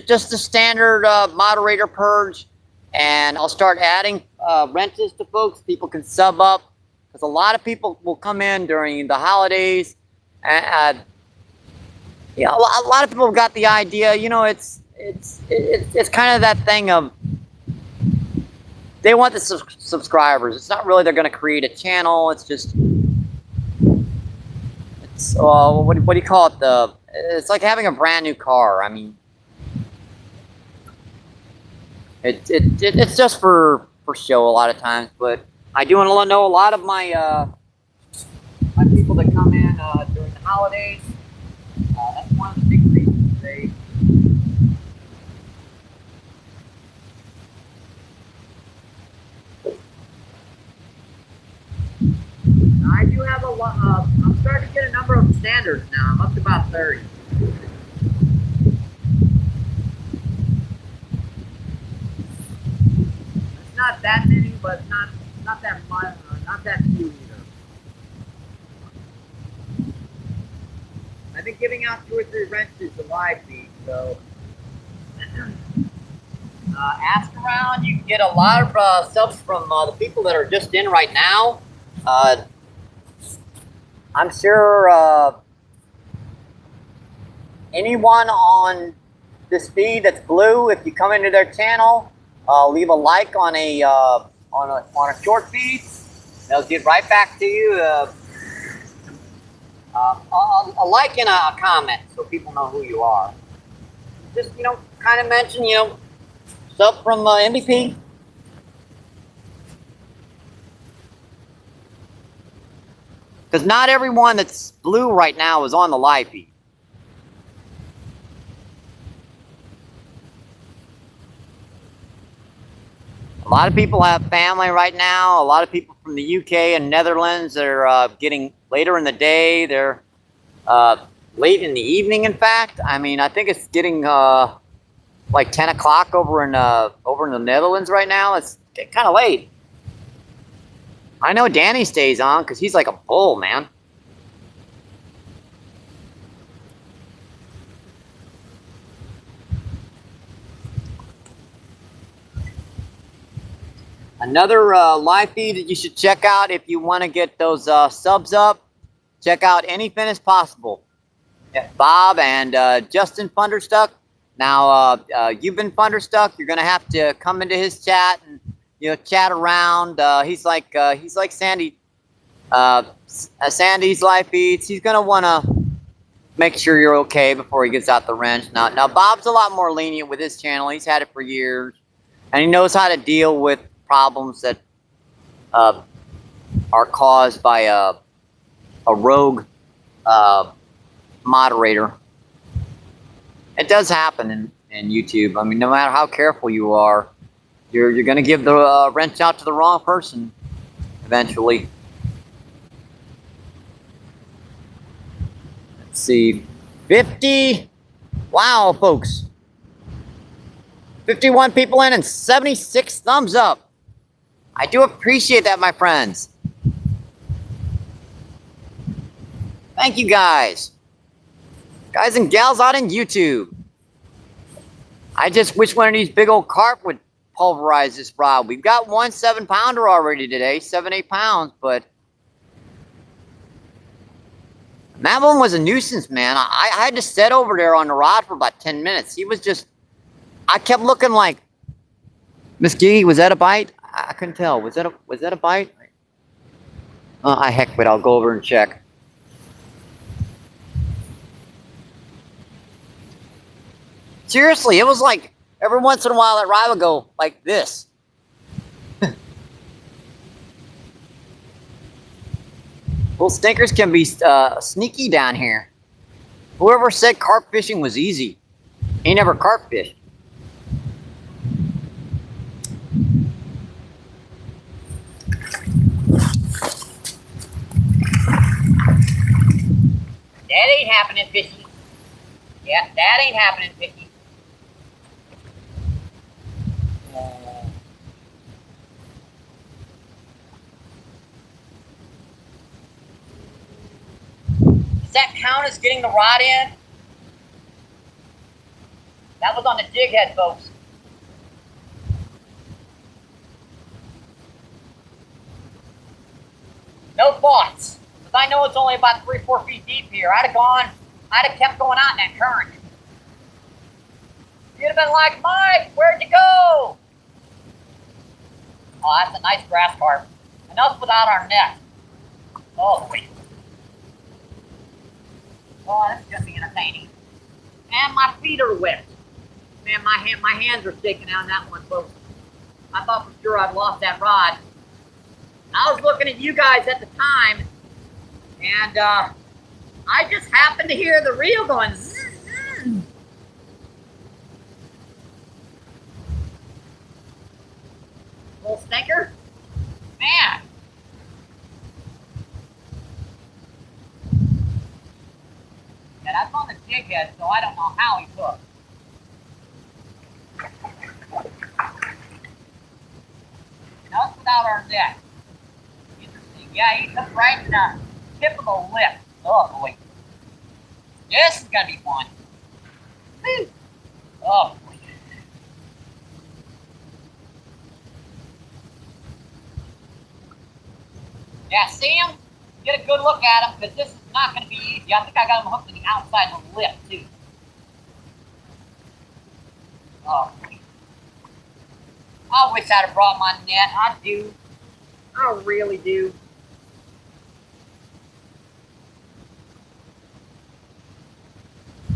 just the standard moderator purge. And I'll start adding rentals to folks. People can sub up, because a lot of people will come in during the holidays. And a lot of people have got the idea. It's kind of that thing of they want the subscribers. It's not really they're going to create a channel. It's just what do you call it? It's like having a brand new car. I mean. It's just for show a lot of times, but I do want to know a lot of my people that come in during the holidays. That's one of the big reasons they. I do have a lot. I'm starting to get a number of standards now. I'm up to about 30. Not that many, but not that much, not that few either. I've been giving out 2 or 3 wrenches to live feed, so ask around. You can get a lot of subs from the people that are just in right now. I'm sure anyone on this feed that's blue, if you come into their channel, leave a like on a short feed. They'll get right back to you. A like and a comment so people know who you are. Just kind of mention sub from MBP. Because not everyone that's blue right now is on the live feed. A lot of people have family right now. A lot of people from the UK and Netherlands are getting later in the day. They're late in the evening, in fact. I mean, I think it's getting like 10 o'clock over in the Netherlands right now. It's kind of late. I know Danny stays on because he's like a bull, man. Another live feed that you should check out if you want to get those subs up. Check out Anything Is Possible. Yeah, Bob and Justin Funderstuck. Now you've been Funderstuck. You're gonna have to come into his chat and chat around. He's like Sandy. Sandy's live feeds. He's gonna want to make sure you're okay before he gets out the wrench. Now Bob's a lot more lenient with his channel. He's had it for years, and he knows how to deal with problems that are caused by a rogue moderator. It does happen in YouTube. I mean, no matter how careful you are, you're going to give the wrench out to the wrong person eventually. Let's see, 50. Wow, folks. 51 people in and 76 thumbs up. I do appreciate that, my friends. Thank you, guys. Guys and gals out in YouTube. I just wish one of these big old carp would pulverize this rod. We've got one 7-pounder already today, 7-8 pounds, but that one was a nuisance, man. I had to sit over there on the rod for about 10 minutes. He was just, I kept looking like, Miss Gee, was that a bite? I couldn't tell. Was that a bite? I heck with it. I'll go over and check. Seriously, it was like every once in a while that rod would go like this. Little stinkers can be sneaky down here. Whoever said carp fishing was easy, he never carp fished. That ain't happening, fishy. Yeah, that ain't happening, fishy. Does that count as getting the rod in? That was on the jig head, folks. No thoughts. Because I know it's only about 3-4 feet deep here. I'd have kept going out in that current. You'd have been like, Mike, where'd you go? Oh, that's a nice grass carp. Enough without our net. Oh, boy. Oh, that's gonna be entertaining. And my feet are wet. Man, my hands are shaking on that one, folks. I thought for sure I'd lost that rod. I was looking at you guys at the time, and I just happened to hear the reel going zzz, zzz. Little stinker? Man. Yeah, that's on the jig head, so I don't know how he took. That's without our net. Interesting. Yeah, he took right in the tip of the lip. Oh, boy. This is going to be fun. Woo. Oh, boy. Yeah, see him? Get a good look at him, because this is not going to be easy. I think I got him hooked to the outside of the lip, too. Oh, boy. I wish I'd have brought my net. I do. I really do.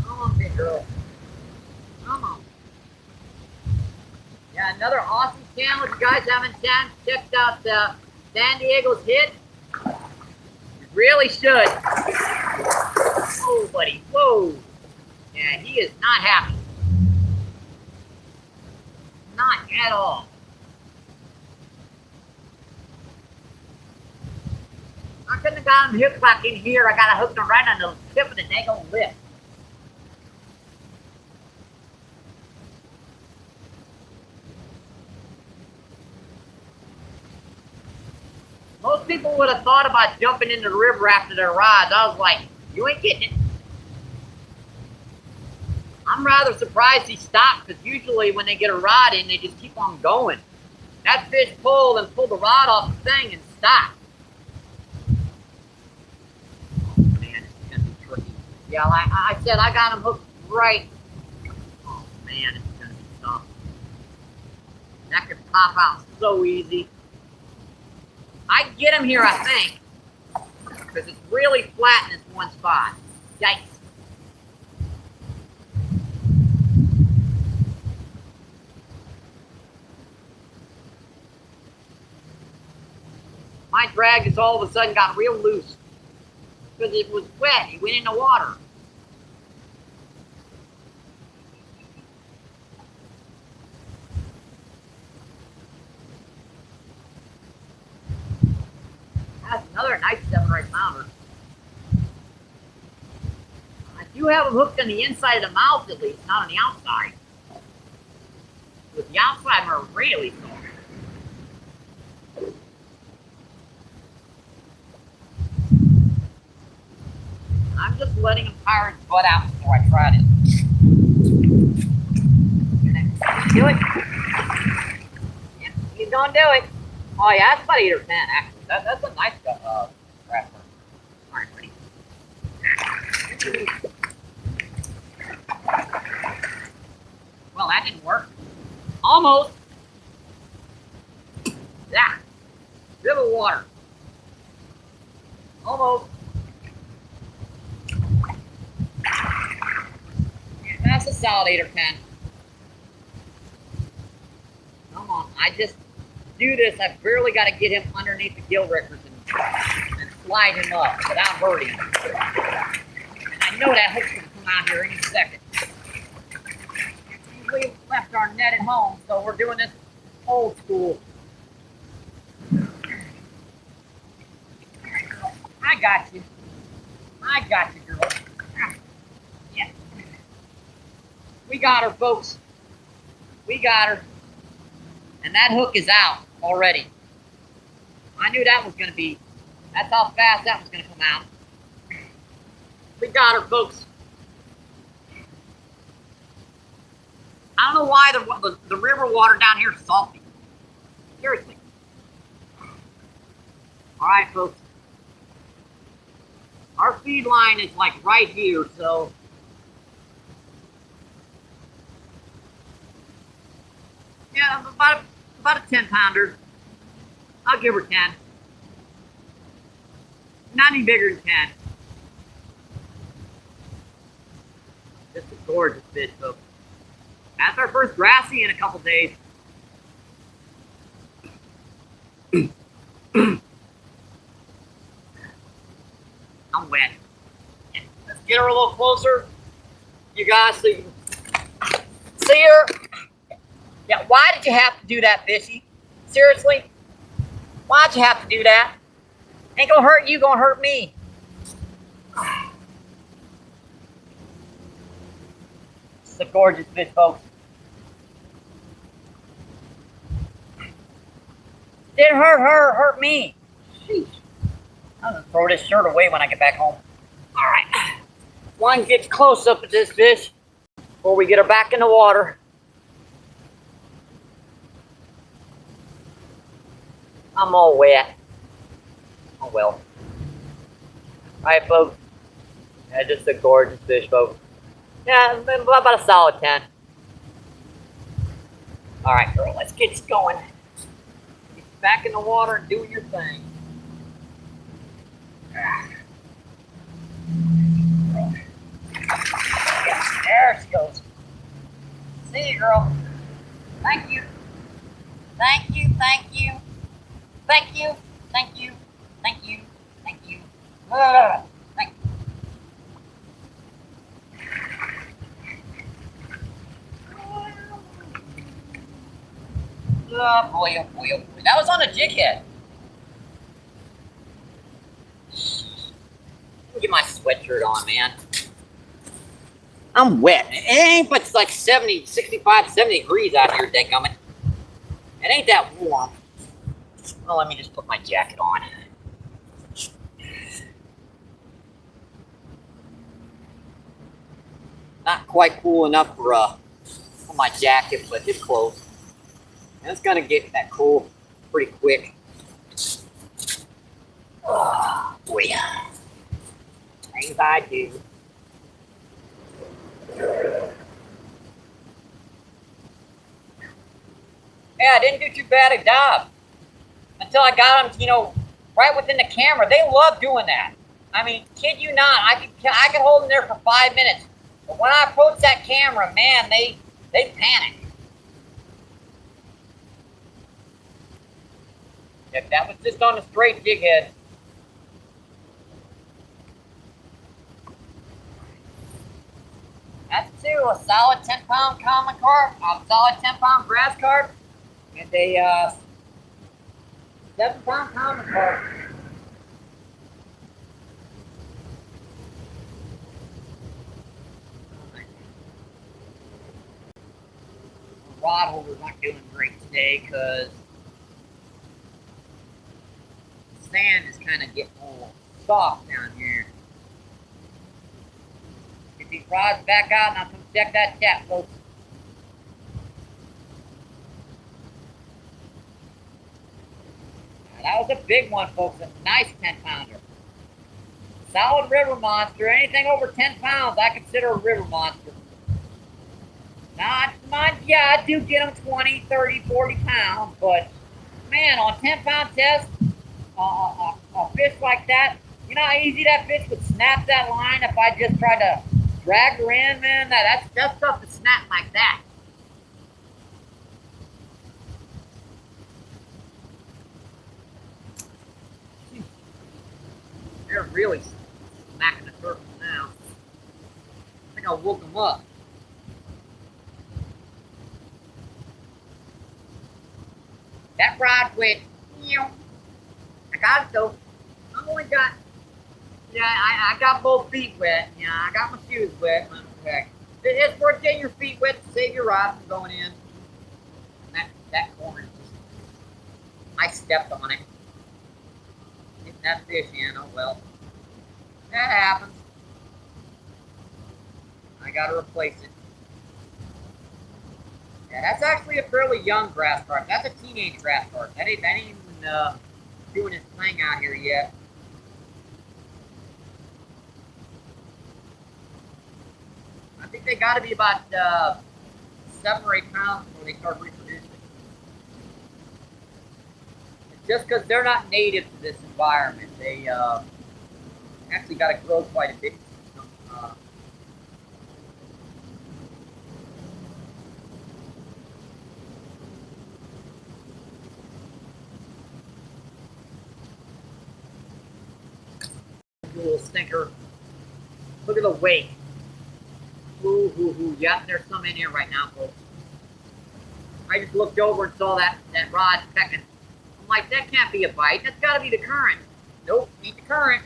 Come on, big girl. Come on. Yeah, another awesome channel. If you guys haven't checked out San Diego's hit, you really should. Oh, buddy. Whoa. Yeah, he is not happy. Not at all. I couldn't have got him hooked back in here. I got to hook him right on the tip of the dang old lip. Most people would have thought about jumping into the river after their rides. I was like, you ain't getting it. I'm rather surprised he stopped, because usually when they get a rod in, they just keep on going. That fish pulled and pulled the rod off the thing and stopped. Oh man, it's gonna be tricky. Yeah, like I said, I got him hooked right. Oh man, it's gonna be tough. That could pop out so easy. I can get him here, I think, because it's really flat in this one spot. Yikes. My drag just all of a sudden got real loose because it was wet. He went in the water. That's another nice 7 or 8 pounder. I do have him hooked on the inside of the mouth at least, not on the outside. With the outside are really soft. I'm just letting him tire his butt out before I try it. Do it. Yeah, he's gonna do it. Oh yeah, that's about 8 or 10 actually. That's a nice wrapper. All right, buddy. Well, that didn't work. Almost. Yeah. River water. Almost. Yeah, that's a solid 8 or 10. Come on, I just do this. I've barely got to get him underneath the gill rickers and slide him up without hurting him. And I know that hook's going to come out here any second. We left our net at home, so we're doing this old school. I got you. I got you, girl. Yeah. We got her, folks. We got her. And that hook is out already. I knew that was going to be, that's how fast that was going to come out. We got her, folks. I don't know why the river water down here is salty. Seriously. All right, folks. Our feed line is like right here, so. Yeah, about a 10 pounder. I'll give her 10. Not any bigger than 10. Just a gorgeous fish, folks. That's our first grassy in a couple days. I'm wet. Let's get her a little closer. You guys see her. Yeah, why did you have to do that, fishy? Seriously? Why'd you have to do that? Ain't gonna hurt you, gonna hurt me. It's a gorgeous fish, folks. Didn't hurt her, hurt me. Sheesh. I'm gonna throw this shirt away when I get back home. All right. One gets close up at this fish before we get her back in the water. I'm all wet. Oh well. All right, folks. Yeah, just a gorgeous fish, folks. Yeah, about a solid 10. All right, girl, let's get you going. Get back in the water and do your thing. Yeah, there she goes. See you, girl. Thank you. Thank you, thank you. Thank you, thank you, thank you, thank you. Thank you. Oh boy, oh boy, oh boy. That was on a jig head. Let me get my sweatshirt on, man. I'm wet. It ain't but it's like 70, 65, 70 degrees out here, dadgummit. It ain't that warm. Well, let me just put my jacket on. Not quite cool enough for my jacket, but it's close. And it's gonna get that cool pretty quick. Oh boy. Things I do. Yeah, I didn't do too bad a job until I got them, you know, right within the camera. They love doing that. I mean, kid you not, I could hold them there for 5 minutes, but when I approach that camera, man, they panic. If that was just on a straight jig head. That's two, a solid 10-pound common carp, a solid 10-pound grass carp, and a 7-pound common carp. The rod holder's not doing great today because the sand is kind of getting a little soft down here. Get these rods back out and I'll come check that tap, folks. That was a big one, folks. A nice 10-pounder. Solid river monster. Anything over 10 pounds, I consider a river monster. Not, yeah, I do get them 20, 30, 40 pounds, but man, on 10-pound test, a fish like that, you know how easy that fish would snap that line if I just tried to drag her in, man? That's tough to snap like that. They're really smacking the surface now. I think I woke them up. That rod went, I got it though. I only got, I got both feet wet. Yeah, I got my shoes wet. Okay. It's worth getting your feet wet to save your rod from going in. And that corner, I stepped on it. Getting that fish in, oh well. That happens. I gotta replace it. Yeah, that's actually a fairly young grass carp. That's a teenage grass carp. That ain't even doing his thing out here yet. I think they got to be about 7 or 8 pounds before they start reproducing. It's just because they're not native to this environment. They actually got to grow quite a bit. Little stinker. Look at the weight. Ooh, ooh, ooh. Yeah, there's some in here right now, folks. I just looked over and saw that rod pecking. I'm like, that can't be a bite. That's got to be the current. Nope, ain't the current.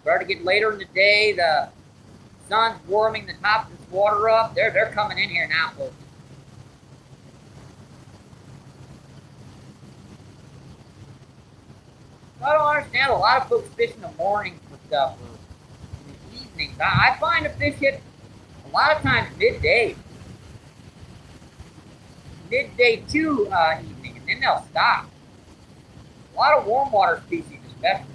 Starting to get later in the day. The sun's warming the top of this water up. They're coming in here now, folks. I don't understand. A lot of folks fish in the mornings for stuff, or in the evenings. I find the fish hit a lot of times midday to evening, and then they'll stop. A lot of warm water species, especially.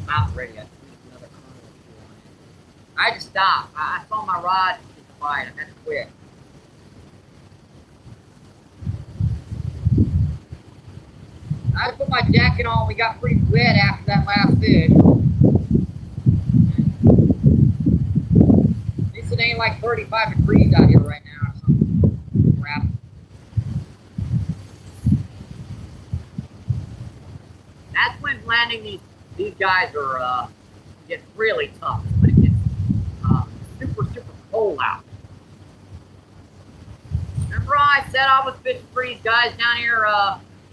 About ready. I threw another kernel on it. I had to stop. I saw my rod get the bite. I had to quit. I had to put my jacket on. We got pretty wet after that last fish. At least it ain't like 35 degrees out here right now or something. Crap. That's when landing these guys are get really tough when it gets super cold out. Remember I said, I was fishing for these guys down here,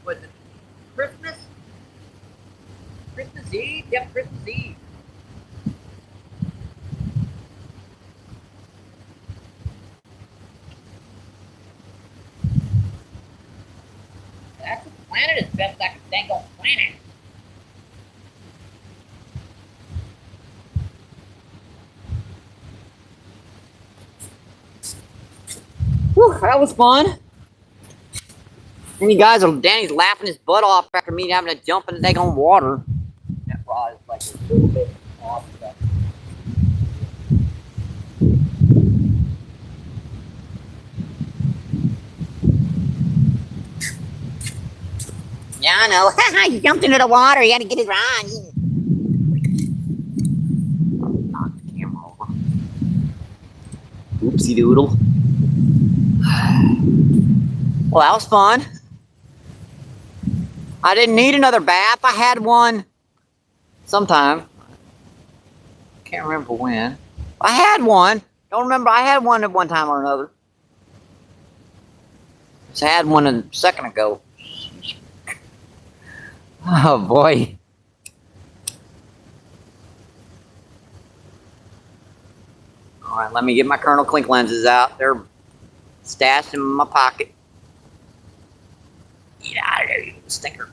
was it Christmas? Christmas Eve? Yep, Christmas Eve. That's a planet as best I can think on planet. Whew, that was fun. And you guys, Danny's laughing his butt off after me having to jump in the daggone water. That rod is like a little bit off. Yeah, I know. You jumped into the water. You had to get it right. Knock the camera over. Oopsie doodle. Well, that was fun. I didn't need another bath. I had one sometime. Can't remember when. I had one. Don't remember. I had one at one time or another. Just had one a second ago. Oh boy. All right, let me get my Colonel Klink lenses out. They're stashed in my pocket. Get out of there, you stinker.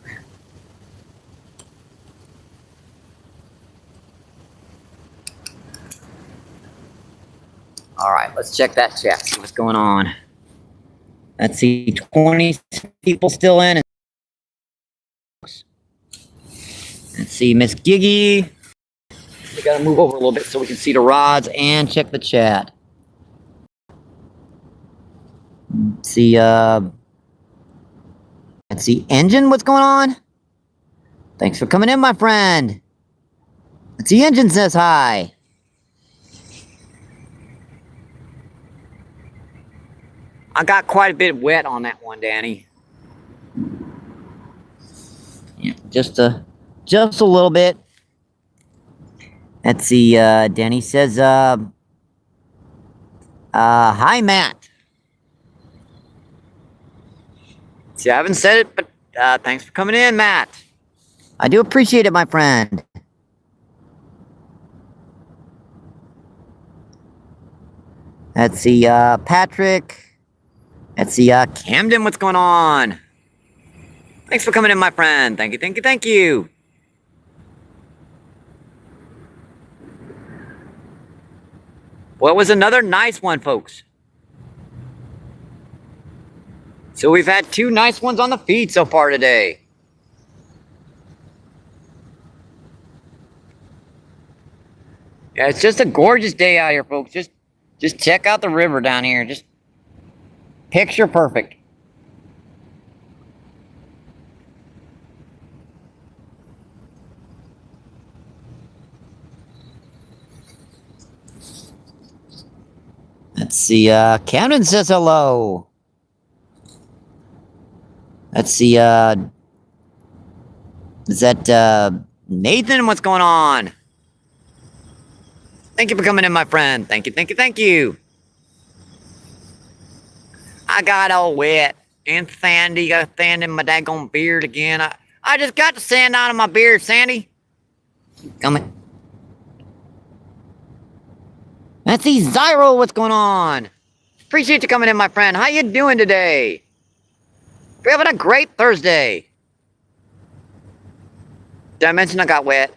All right, let's check that chat, see what's going on. Let's see, 20 people still in. Let's see, Miss Giggy. We gotta move over a little bit so we can see the rods and check the chat. Let's see, Engine, what's going on? Thanks for coming in, my friend. Let's see, Engine says hi. I got quite a bit wet on that one, Danny. Yeah, just a little bit. Let's see, Danny says, hi, Matt. See, I haven't said it, but thanks for coming in, Matt. I do appreciate it, my friend. Let's see, Patrick. Let's see, Camden, what's going on? Thanks for coming in, my friend. Thank you, thank you, thank you. Well, it was another nice one, folks. So we've had 2 nice ones on the feed so far today. Yeah, it's just a gorgeous day out here, folks. Just check out the river down here. Just picture perfect. Let's see, Camden says hello. Let's see, is that, Nathan? What's going on? Thank you for coming in, my friend. Thank you, thank you, thank you. I got all wet and sandy. Got sand in my daggone beard again. I just got the sand out of my beard, Sandy. Coming. Let's see, Zyro, what's going on? Appreciate you coming in, my friend. How you doing today? We're having a great Thursday. Did I mention I got wet?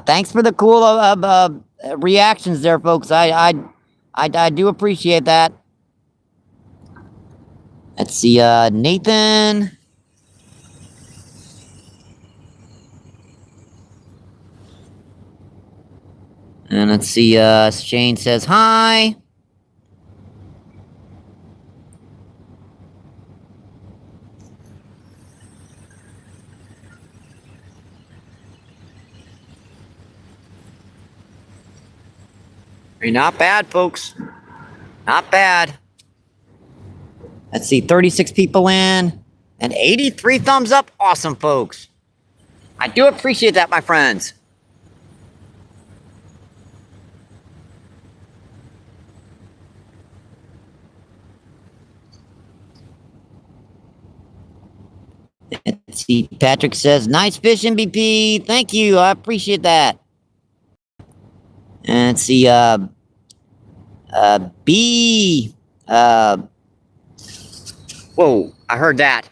Thanks for the cool reactions there, folks. I do appreciate that. Let's see, Nathan. And let's see, Shane says hi. Not bad, folks. Not bad. Let's see, 36 people in and 83 thumbs up. Awesome, folks. I do appreciate that, my friends. Let's see. Patrick says, nice fish, MBP. Thank you. I appreciate that. And let's see. B. Whoa, I heard that.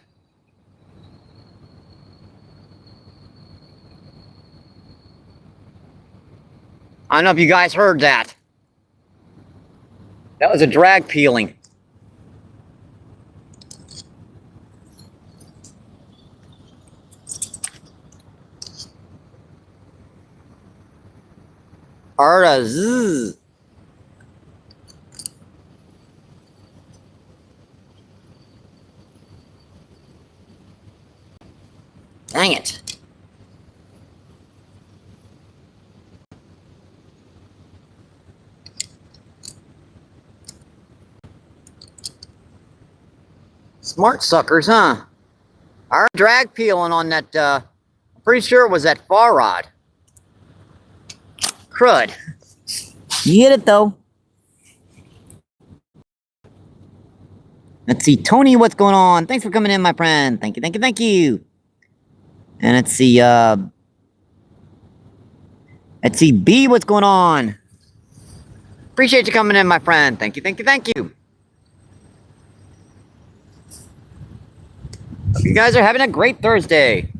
I don't know if you guys heard that. That was a drag peeling. Arta zzz. Dang it. Smart suckers, huh? Our drag peeling on that, I'm pretty sure it was that far rod. Crud. You hit it though. Let's see, Tony, what's going on? Thanks for coming in, my friend. Thank you, thank you, thank you. And let's see, B, what's going on? Appreciate you coming in, my friend. Thank you, thank you, thank you. Hope you guys are having a great Thursday.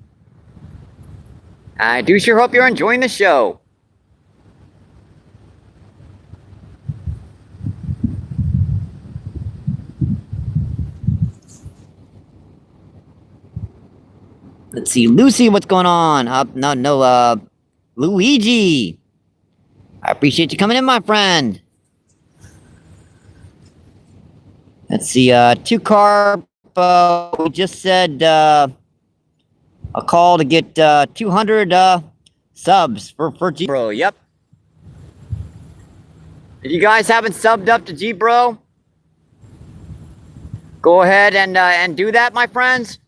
I do sure hope you're enjoying the show. Let's see, Lucy, what's going on? Luigi. I appreciate you coming in, my friend. Let's see, 2 carp. We just said a call to get 200 subs for G Bro. Yep. If you guys haven't subbed up to G Bro, go ahead and do that, my friends.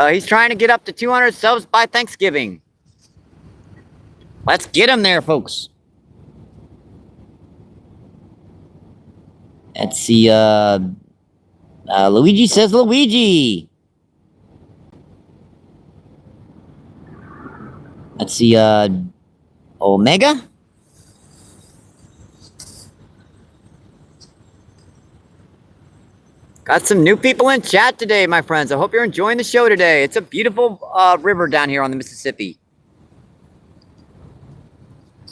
He's trying to get up to 200 subs by Thanksgiving. Let's get him there, folks. Let's see, Luigi says Luigi. Let's see, Omega? Got some new people in chat today, my friends. I hope you're enjoying the show today. It's a beautiful river down here on the Mississippi.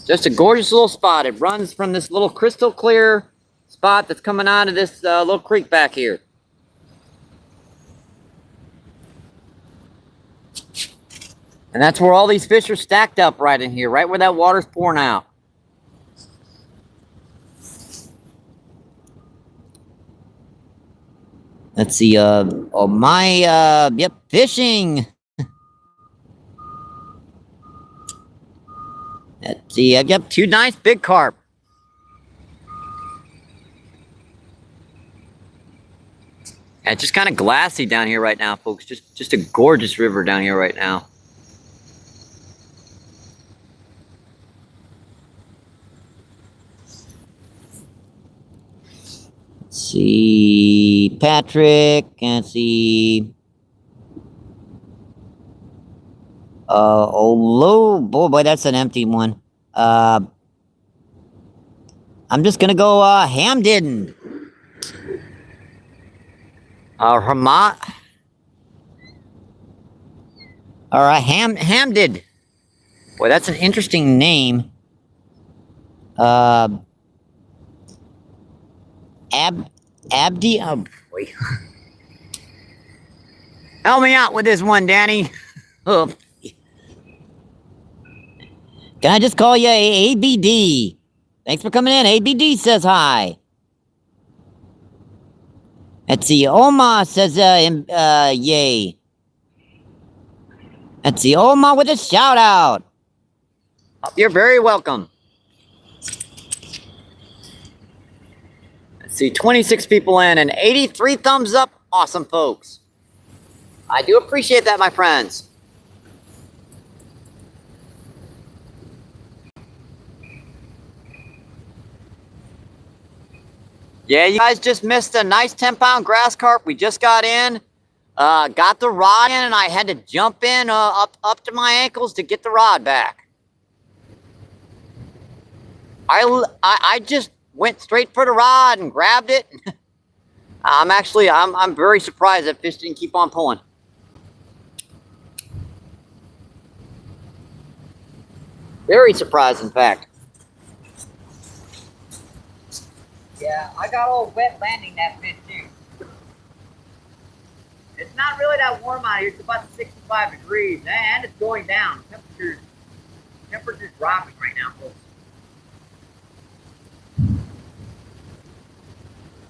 Just a gorgeous little spot. It runs from this little crystal clear spot that's coming out of this little creek back here. And that's where all these fish are stacked up right in here, right where that water's pouring out. Let's see, yep, fishing. Let's see, yep, 2 nice big carp. And it's just kind of glassy down here right now, folks. Just a gorgeous river down here right now. Let's see, Patrick, and see. Oh, boy, that's an empty one. I'm just gonna go, Hamden. Alright, Hamded. Boy, that's an interesting name. Abdi, oh boy. Help me out with this one, Danny. Oh. Can I just call you ABD? Thanks for coming in. ABD says hi. Let's see. Oma says, yay. Let's see. Oma with a shout out. You're very welcome. Let's see. 26 people in and 83 thumbs up. Awesome, folks. I do appreciate that, my friends. Yeah, you guys just missed a nice 10-pound grass carp. We just got in. Got the rod in, and I had to jump in up to my ankles to get the rod back. I just went straight for the rod and grabbed it. I'm very surprised that fish didn't keep on pulling. Very surprised, in fact. Yeah, I got all wet landing that fish too. It's not really that warm out here. It's about 65 degrees, and it's going down. Temperature's dropping right now, folks.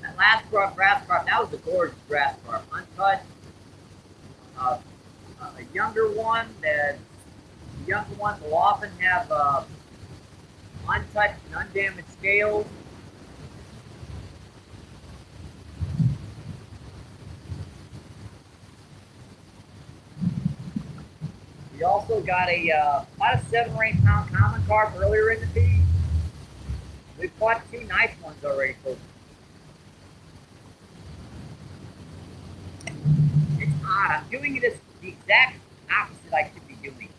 That last grass carp, that was a gorgeous grass carp, untouched. A younger one, the younger ones will often have untouched and undamaged scales. We also got about a 7 or 8 pound common carp earlier in the feed. We've caught 2 nice ones already, folks. It's odd. I'm doing this the exact opposite I should be doing.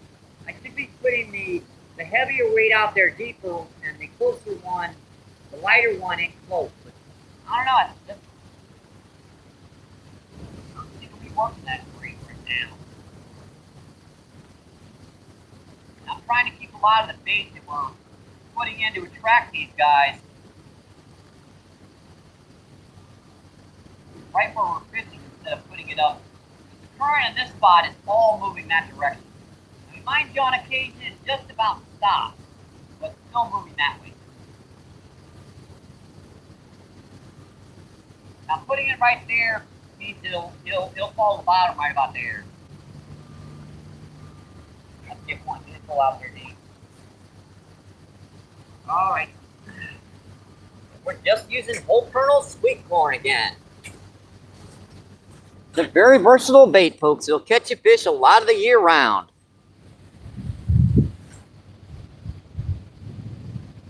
I should be putting the heavier weight out there deeper and the closer one, the lighter one in close. But I don't know. I don't think it'll be working that great right now. I'm trying to keep a lot of the bait that we're putting in to attract these guys right where we're fishing instead of putting it up. The current in this spot is all moving that direction. I mean, mind you, on occasion it's just about stopped, but still moving that way. Now putting it right there means it'll follow the bottom right about there. Let's get one. Let's go out there deep. All right. We're just using whole kernel sweet corn again. It's a very versatile bait, folks. It'll catch you fish a lot of the year round.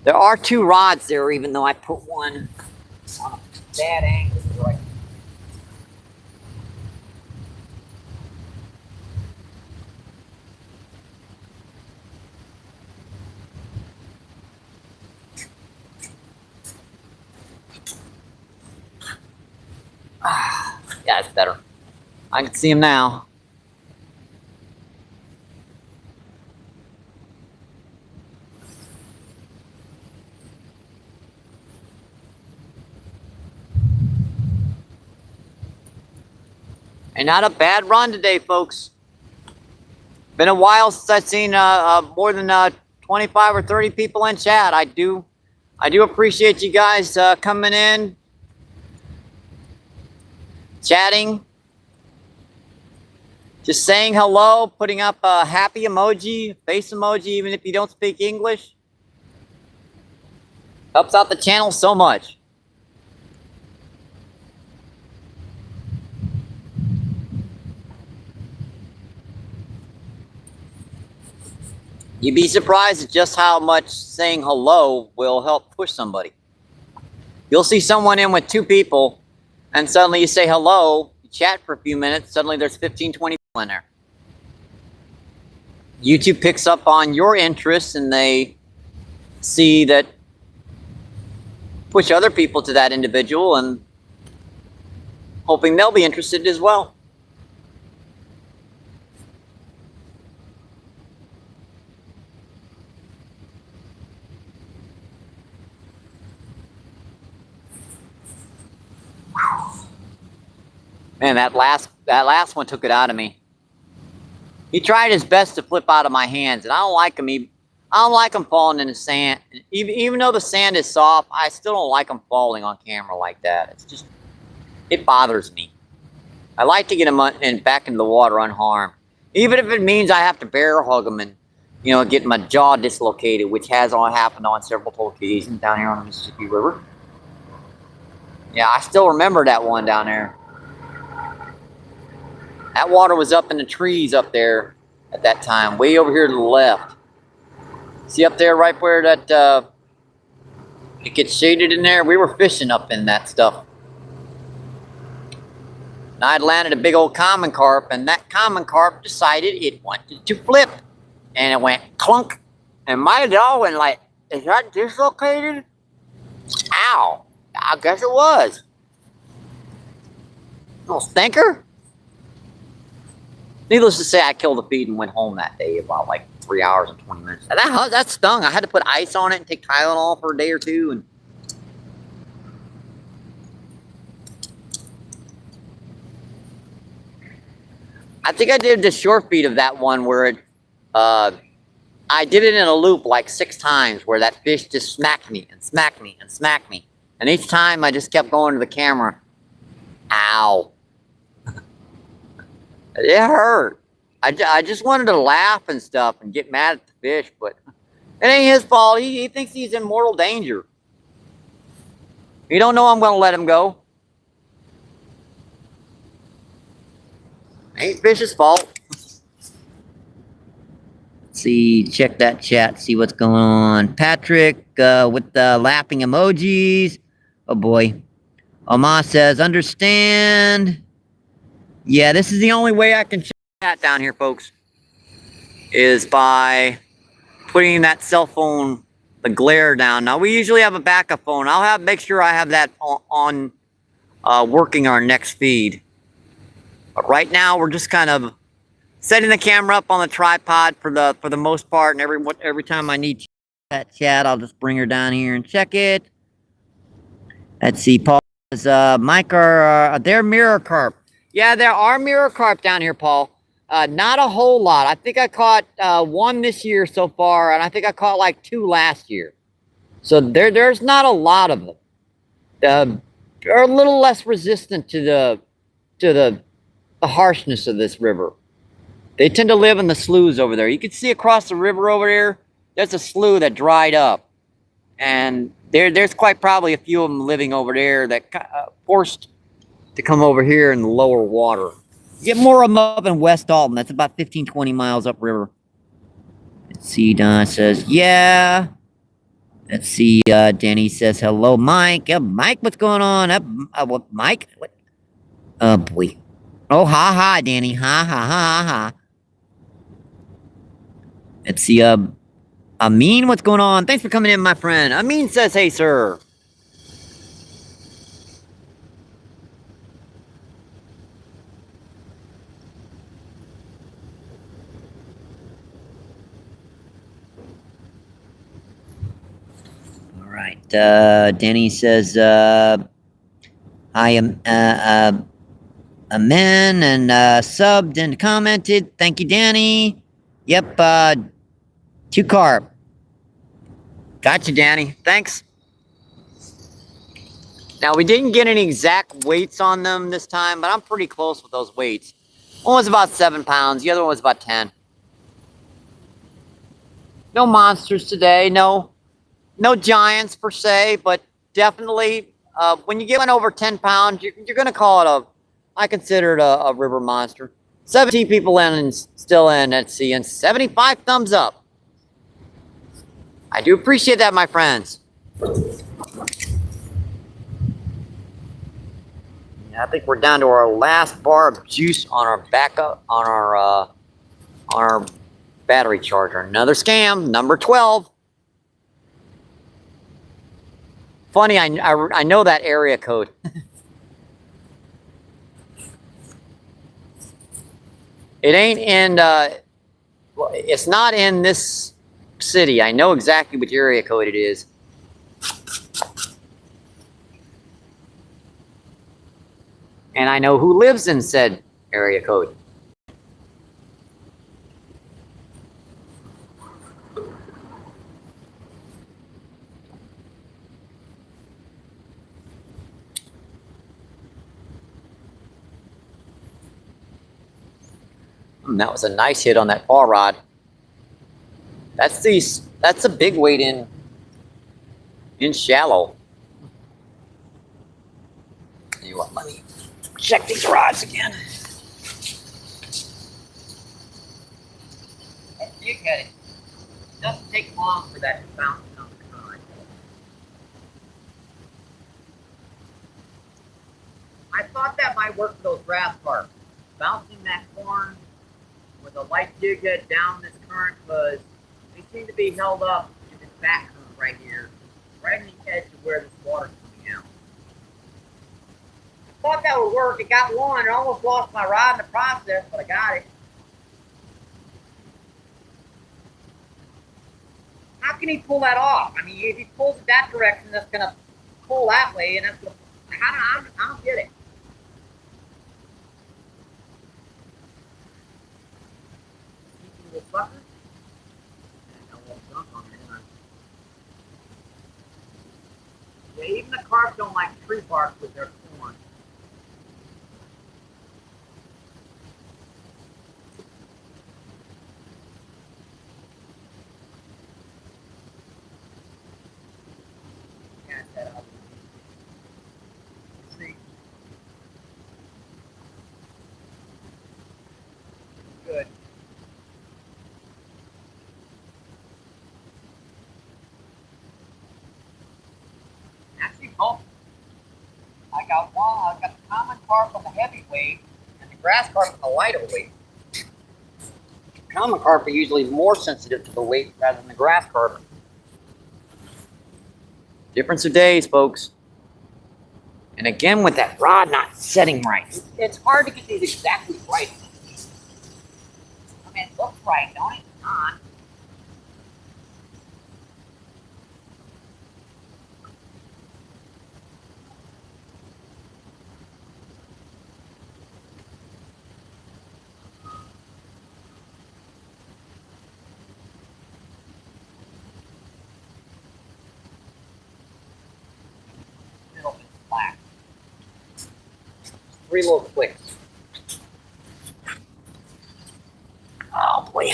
There are 2 rods there, even though I put one on a bad angle. Right. Yeah, it's better. I can see him now. And not a bad run today, folks. Been a while since I've seen more than 25 or 30 people in chat. I do appreciate you guys coming in, chatting, just saying hello, putting up a happy emoji, face emoji, even if you don't speak English. Helps out the channel so much. You'd be surprised at just how much saying hello will help push somebody. You'll see someone in with 2 people, and suddenly you say hello, you chat for a few minutes, suddenly there's 15, 20 people in there. YouTube picks up on your interests, and they see that push other people to that individual, and hoping they'll be interested as well. Man, that last one took it out of me. He tried his best to flip out of my hands, and I don't like him. I don't like him falling in the sand. Even though the sand is soft, I still don't like him falling on camera like that. It's just, it bothers me. I like to get him back into the water unharmed, even if it means I have to bear hug him and, you know, get my jaw dislocated, which has happened on several occasions down here on the Mississippi River. Yeah, I still remember that one down there. That water was up in the trees up there at that time, way over here to the left. See up there right where that it gets shaded in there? We were fishing up in that stuff. And I'd landed a big old common carp, and that common carp decided it wanted to flip. And it went clunk. And my jaw went like, is that dislocated? Ow. I guess it was. Little stinker. Needless to say, I killed the feed and went home that day about like 3 hours and 20 minutes. That stung. I had to put ice on it and take Tylenol for a day or two. And I think I did the short feed of that one where it, I did it in a loop like 6 times where that fish just smacked me and smacked me and smacked me. And each time I just kept going to the camera. Ow. It hurt. I just wanted to laugh and stuff and get mad at the fish, but it ain't his fault. He thinks he's in mortal danger. He don't know I'm going to let him go. Ain't fish's fault. Let's see, check that chat, see what's going on. Patrick with the laughing emojis. Oh boy. Oma says, understand. Yeah, this is the only way I can chat down here, folks, is by putting that cell phone, the glare down. Now, we usually have a backup phone. I'll make sure I have that on working our next feed. But right now, we're just kind of setting the camera up on the tripod for the most part, and every time I need that chat, I'll just bring her down here and check it. Let's see, Paul says, Mike, are there mirror carp? Yeah, there are mirror carp down here, Paul. Not a whole lot. I think I caught 1 this year so far, and I think I caught like 2 last year. So there's not a lot of them. They're a little less resistant to the harshness of this river. They tend to live in the sloughs over there. You can see across the river over there, there's a slough that dried up. And there's quite probably a few of them living over there that forced to come over here in the lower water. You get more of them up in West Alton. That's about 15, 20 miles upriver. Let's see, Don says, yeah. Let's see, Danny says, hello, Mike. Mike, what's going on? What, Mike? What? Oh, boy. Oh, ha, Danny. Ha, ha. Let's see, Amin, what's going on? Thanks for coming in, my friend. Amin says, hey, sir. All right. Danny says, I am, amen, and subbed and commented. Thank you, Danny. Yep, 2 carp. Gotcha, Danny. Thanks. Now, we didn't get any exact weights on them this time, but I'm pretty close with those weights. One was about 7 pounds. The other one was about 10. No monsters today. No giants, per se, but definitely, when you get one over 10 pounds, you're going to call it I consider it a river monster. 17 people in and still in at sea, and 75 thumbs up. I do appreciate that, my friends. I think we're down to our last bar of juice on our backup, on our battery charger. Another scam, number 12. Funny, I know that area code. It ain't in, well, it's not in this city. I know exactly which area code it is. And I know who lives in said area code. That was a nice hit on that paw rod. That's a big weight in shallow. Tell you what, let me check these rods again. You get it. It doesn't take long for that to bounce on the rod. I thought that might work for those grass carp. Bouncing that corn with a light jig head down this current, because they seem to be held up in this back current right here, right on the edge of where this water's coming out. I thought that would work. It got one. I almost lost my rod in the process, but I got it. How can he pull that off? I mean, if he pulls it that direction, that's going to pull that way, and that's going to... I don't get it. Sneaky little sucker. I won't dunk on it, huh? Yeah, even the carp don't like tree bark with their corn. Cast that out. See? Good. Actually, both. I got the common carp on the heavyweight and the grass carp on the lighter weight. Common carp are usually more sensitive to the weight rather than the grass carp. Difference of days, folks. And again, with that rod not setting right, it's hard to get these exactly right. I mean, it looks right, don't it? It's not. Middle is flat. 3 little clicks. Oh boy.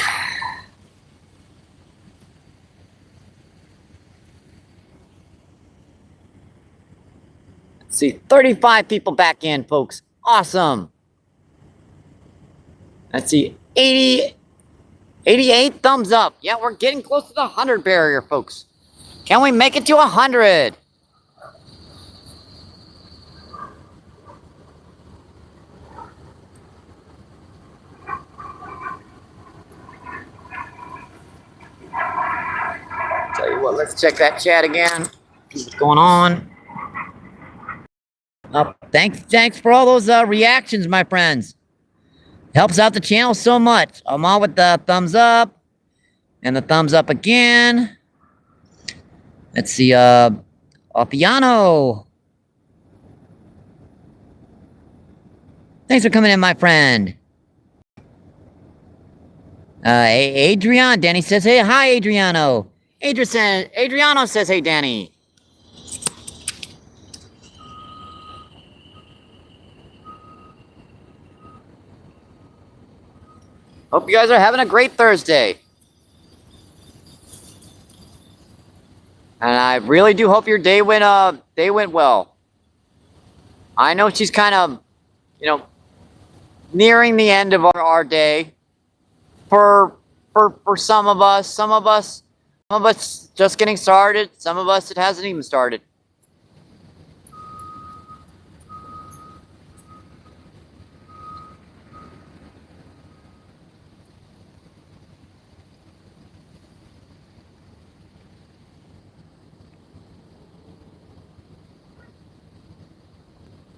Let's see, 35 people back in, folks. Awesome. Let's see, 88 thumbs up. Yeah, we're getting close to the 100 barrier, folks. Can we make it to 100? Tell you what, let's check that chat again. See what's going on. Thanks for all those reactions, my friends. Helps out the channel so much. I'm all with the thumbs up and the thumbs up again. Let's see, piano. Thanks for coming in, my friend. Adrian, Danny says, hey, hi, Adriano. Adriano says, hey, Danny. Hope you guys are having a great Thursday. And I really do hope your day went well. I know she's kind of, nearing the end of our day. For some of us just getting started. Some of us it hasn't even started.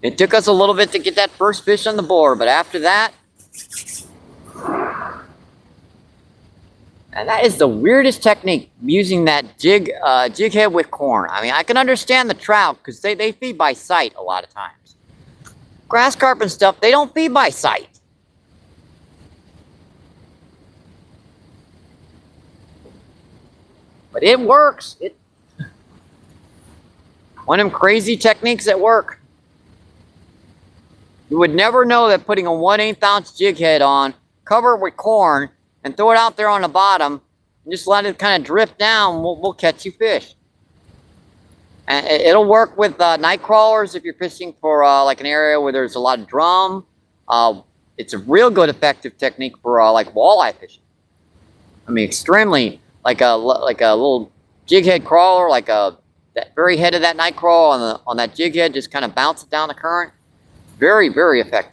It took us a little bit to get that first fish on the board, but after that, and that is the weirdest technique, using that jig head with corn. I mean, I can understand the trout because they feed by sight a lot of times. Grass carp and stuff, they don't feed by sight. But it works. One of them crazy techniques that work. You would never know that putting a 1/8 ounce jig head on, cover it with corn, and throw it out there on the bottom, and just let it kind of drift down, we'll catch you fish. And it'll work with night crawlers if you're fishing for like an area where there's a lot of drum. It's a real good effective technique for like walleye fishing. I mean, extremely, like a little jig head crawler, like that very head of that night crawl on that jig head, just kind of bounce it down the current. Very, very effective.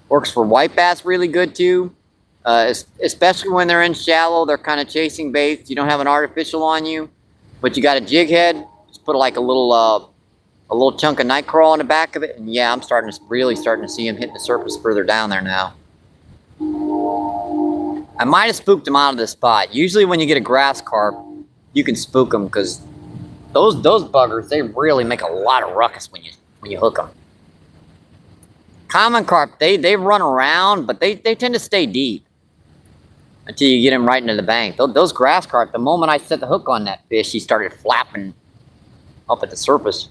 Works for white bass really good too. Especially when they're in shallow, they're kind of chasing baits. You don't have an artificial on you, but you got a jig head. Just put like a little chunk of night crawl on the back of it, and yeah, I'm really starting to see him hitting the surface further down there now. I might have spooked him out of this spot. Usually, when you get a grass carp, you can spook them because those buggers, they really make a lot of ruckus when you hook them. Common carp, they run around, but they tend to stay deep until you get him right into the bank. Those grass carp, the moment I set the hook on that fish, he started flapping up at the surface.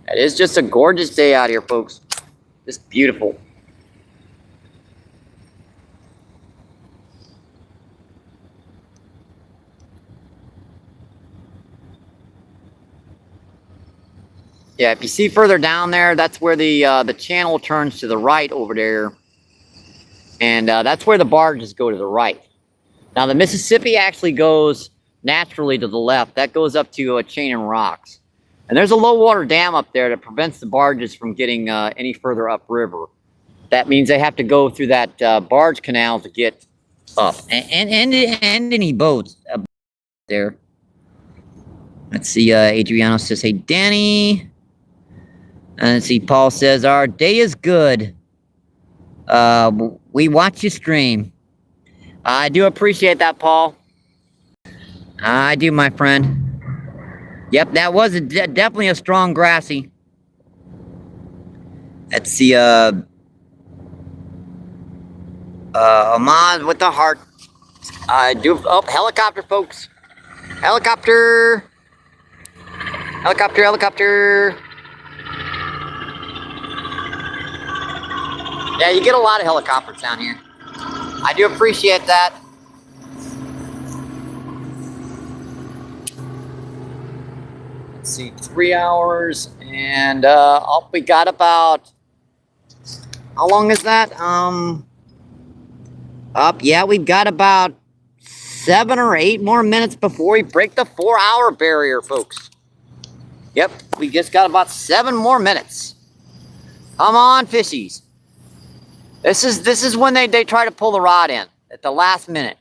It is just a gorgeous day out here, folks. Just beautiful. Yeah, if you see further down there, that's where the channel turns to the right over there. And that's where the barges go to the right. Now, the Mississippi actually goes naturally to the left. That goes up to a chain and rocks. And there's a low water dam up there that prevents the barges from getting any further upriver. That means they have to go through that barge canal to get up. And any boats up there. Let's see, Adriano says, hey, Danny. And let's see, Paul says, our day is good. We watch you stream. I do appreciate that, Paul. I do, my friend. Yep, that was definitely a strong grassy. Let's see, Ahmad with the heart. I do, oh, helicopter, folks. Helicopter. Helicopter, helicopter. Yeah, you get a lot of helicopters down here. I do appreciate that. Let's see, 3 hours, and oh, we got about, how long is that? Yeah, we've got about 7 or 8 more minutes before we break the 4-hour barrier, folks. Yep, we just got about 7 more minutes. Come on, fishies. This is when they try to pull the rod in at the last minute.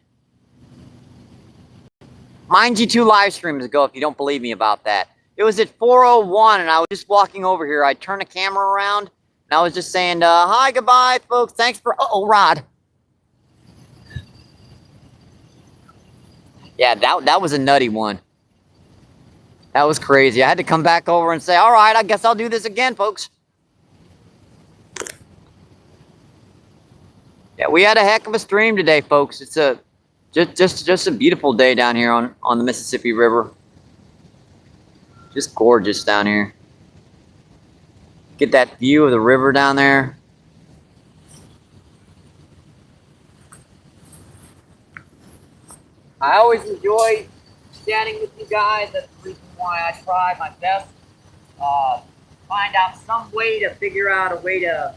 Mind you, 2 live streams ago, if you don't believe me about that. It was at 4:01, and I was just walking over here. I turned the camera around, and I was just saying, hi, goodbye, folks. Thanks for, uh-oh, rod. Yeah, that was a nutty one. That was crazy. I had to come back over and say, all right, I guess I'll do this again, folks. Yeah, we had a heck of a stream today, folks. It's just a beautiful day down here on the Mississippi River. Just gorgeous down here. Get that view of the river down there. I always enjoy chatting with you guys. That's the reason why I try my best. Find out some way to figure out a way to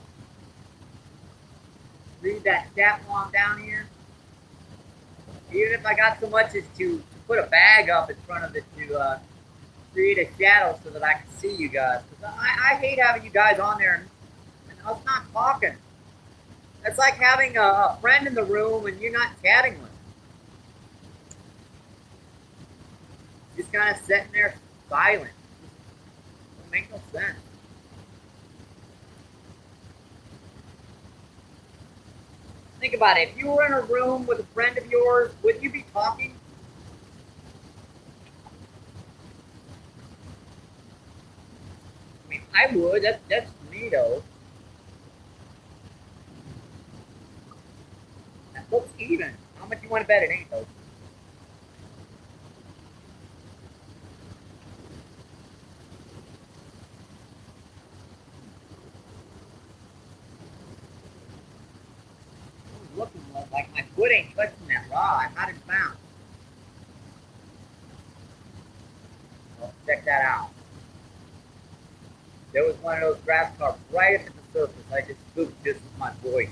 read that chat while I'm down here. Even if I got so much as to put a bag up in front of it to create a shadow so that I can see you guys. I hate having you guys on there and us not talking. It's like having a friend in the room and you're not chatting with them. Just kind of sitting there silent. Doesn't make no sense. Think about it. If you were in a room with a friend of yours, would you be talking? I mean, I would. That's me, though. That looks even. How much you want to bet it ain't, though? Looking like my foot ain't touching that rod. How did it bounce? Well, check that out. There was one of those grass carp right at the surface. I just spooked just with my voice.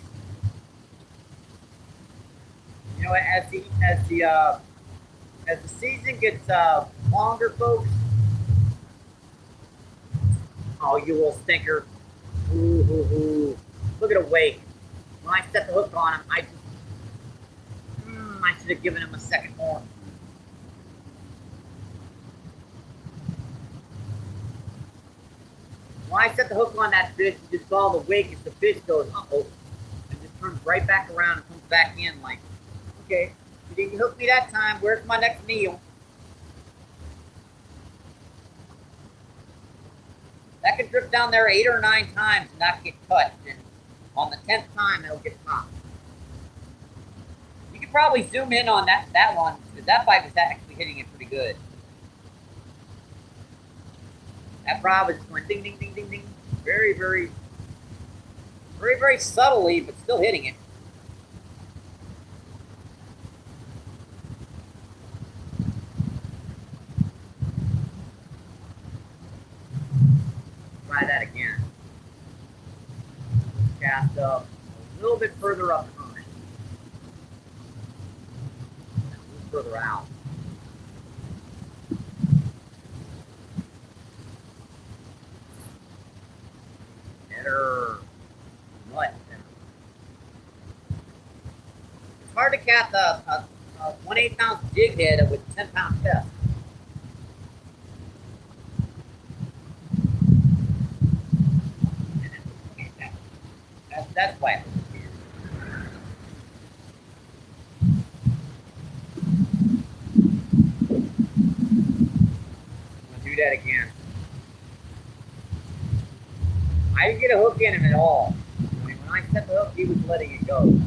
You know, as the season gets longer, folks. Oh, you little stinker! Ooh, ooh, ooh. Look at a wake. When I set the hook on him, I should have given him a second more. When I set the hook on that fish, you just follow the wake as the fish goes, uh-oh, and just turns right back around and comes back in like, okay, you didn't hook me that time. Where's my next meal? That could drift down there 8 or 9 times and not get touched, and on the 10th time, it'll get popped. You could probably zoom in on that one, because that bite was actually hitting it pretty good. That rod was going ding, ding, ding, ding, ding. Very, very, very, very subtly, but still hitting it. Try that again. Cast up a little bit further up current. A little further out. Better. Much better. It's hard to cast a 1/8 ounce jig head with a 10-pound test. That's why. I'll do that again. I didn't get a hook in him at all. I mean, when I set the hook, he was letting it go.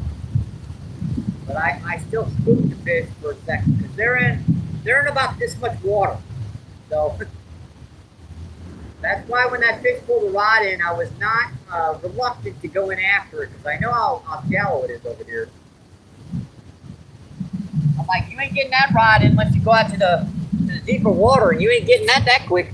But I still spooked the fish for a second because they're in about this much water. So that's why when that fish pulled the rod in, I was not reluctant to go in after it because I know how shallow it is over here. I'm like, you ain't getting that rod in unless you go out to the deeper water, and you ain't getting that quick.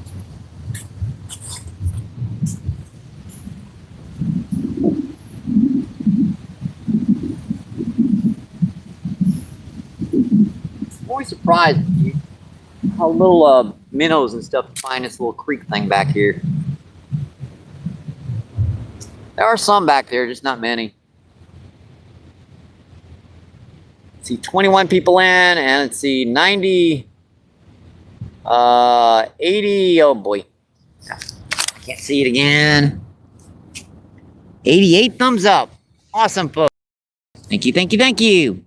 I'm always surprised how little minnows and stuff find this little creek thing back here. There are some back there, just not many. Let's see, 21 people in, and let's see, 90, 80, oh boy. I can't see it again. 88 thumbs up. Awesome, folks. Thank you, thank you, thank you.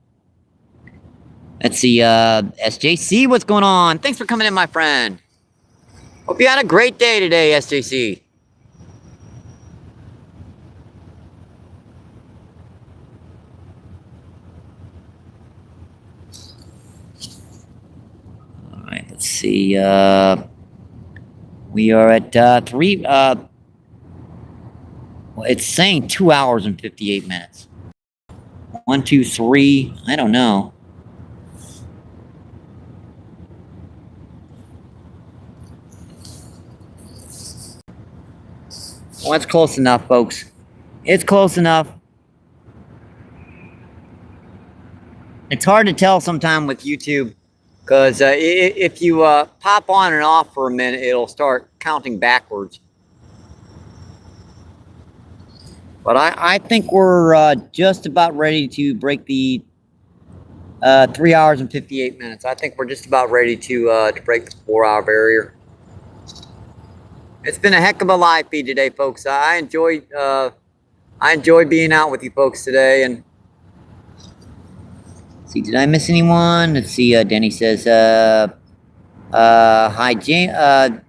Let's see, SJC, what's going on? Thanks for coming in, my friend. Hope you had a great day today, SJC. All right, let's see. We are at 3. Well, it's saying 2 hours and 58 minutes. 1, 2, 3. I don't know. Well, it's close enough, folks. It's close enough. It's hard to tell sometime with YouTube because if you pop on and off for a minute, it'll start counting backwards. But I think we're just about ready to break the 3 hours and 58 minutes. I think we're just about ready to break the 4-hour barrier. It's been a heck of a live feed today, folks. I enjoyed being out with you folks today. And let's see, did I miss anyone? Let's see. Denny says, "Hi, Gemma.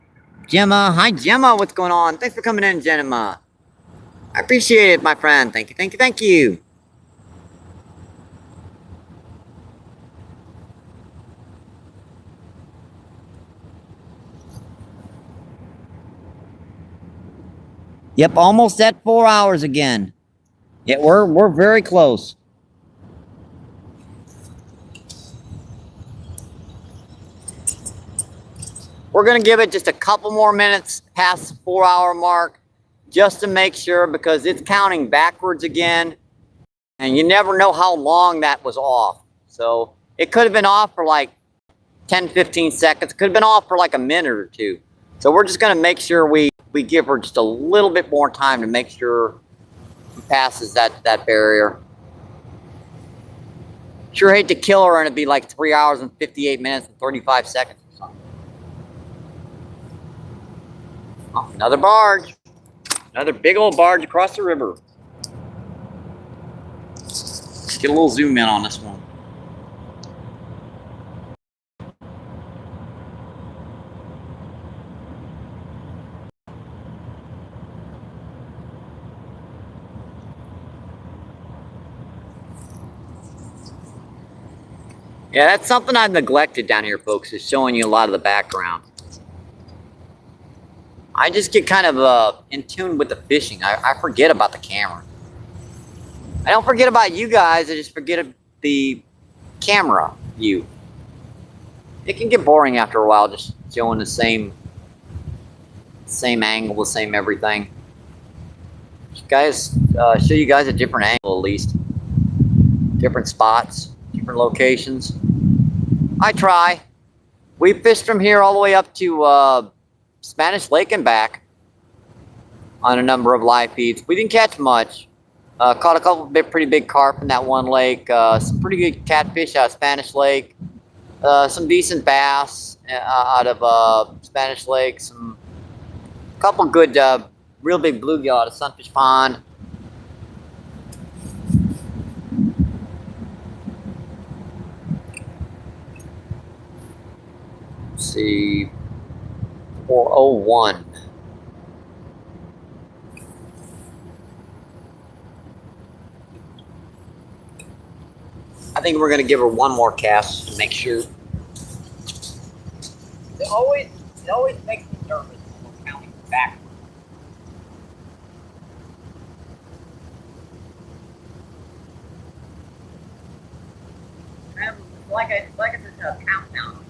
Hi, Gemma. What's going on? Thanks for coming in, Gemma. I appreciate it, my friend. Thank you, thank you, thank you." Yep, almost at 4 hours again. Yeah, we're very close. We're gonna give it just a couple more minutes past the 4-hour mark, just to make sure, because it's counting backwards again, and you never know how long that was off. So it could have been off for like 10, 15 seconds. Could have been off for like a minute or two. So we're just going to make sure we give her just a little bit more time to make sure she passes that barrier. Sure hate to kill her and it'd be like 3 hours and 58 minutes and 35 seconds or something. Oh, another barge. Another big old barge across the river. Let's get a little zoom in on this one. Yeah, that's something I've neglected down here, folks, is showing you a lot of the background. I just get kind of in tune with the fishing. I forget about the camera. I don't forget about you guys, I just forget the camera view. It can get boring after a while, just showing the same angle, the same everything. Guys, show you guys a different angle at least. Different spots, different locations. I try. We fished from here all the way up to Spanish Lake and back on a number of live feeds. We didn't catch much. Caught a couple pretty big carp in that one lake. Some pretty good catfish out of Spanish Lake. Some decent bass out of Spanish Lake. Some couple good, real big bluegill out of Sunfish Pond. Let's see, 401. I think we're going to give her one more cast to make sure. It always makes me nervous when we're counting backwards. Like it's a countdown.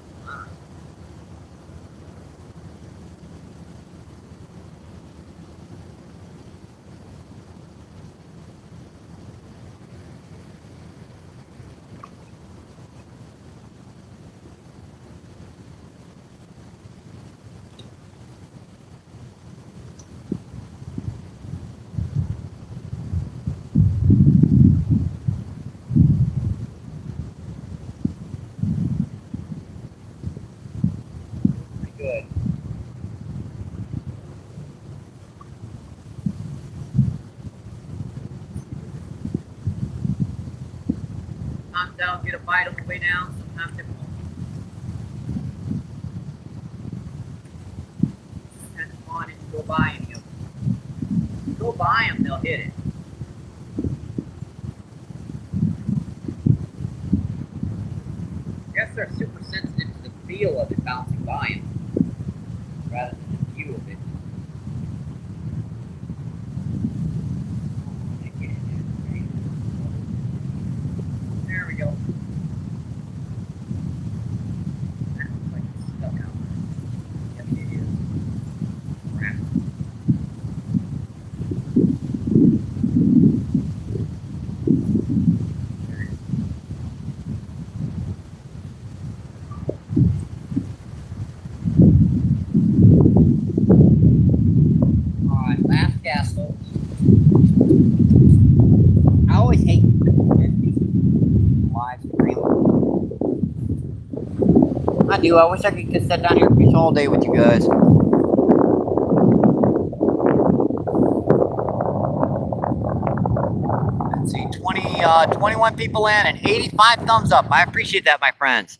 Good. Sometimes they'll get a bite on the way down, sometimes they won't. Depends on if you go by any of them. If you go by them, they'll hit it. I guess they're super sensitive to the feel of it bouncing by them rather than the view of it. There we go. That looks like it's stuck out there. Yep, it is. Crap. There it is. Alright, last cast, folks. I always hate live stream. I do. I wish I could just sit down here and fish all day with you guys. Let's see, 21 people in and 85 thumbs up. I appreciate that, my friends.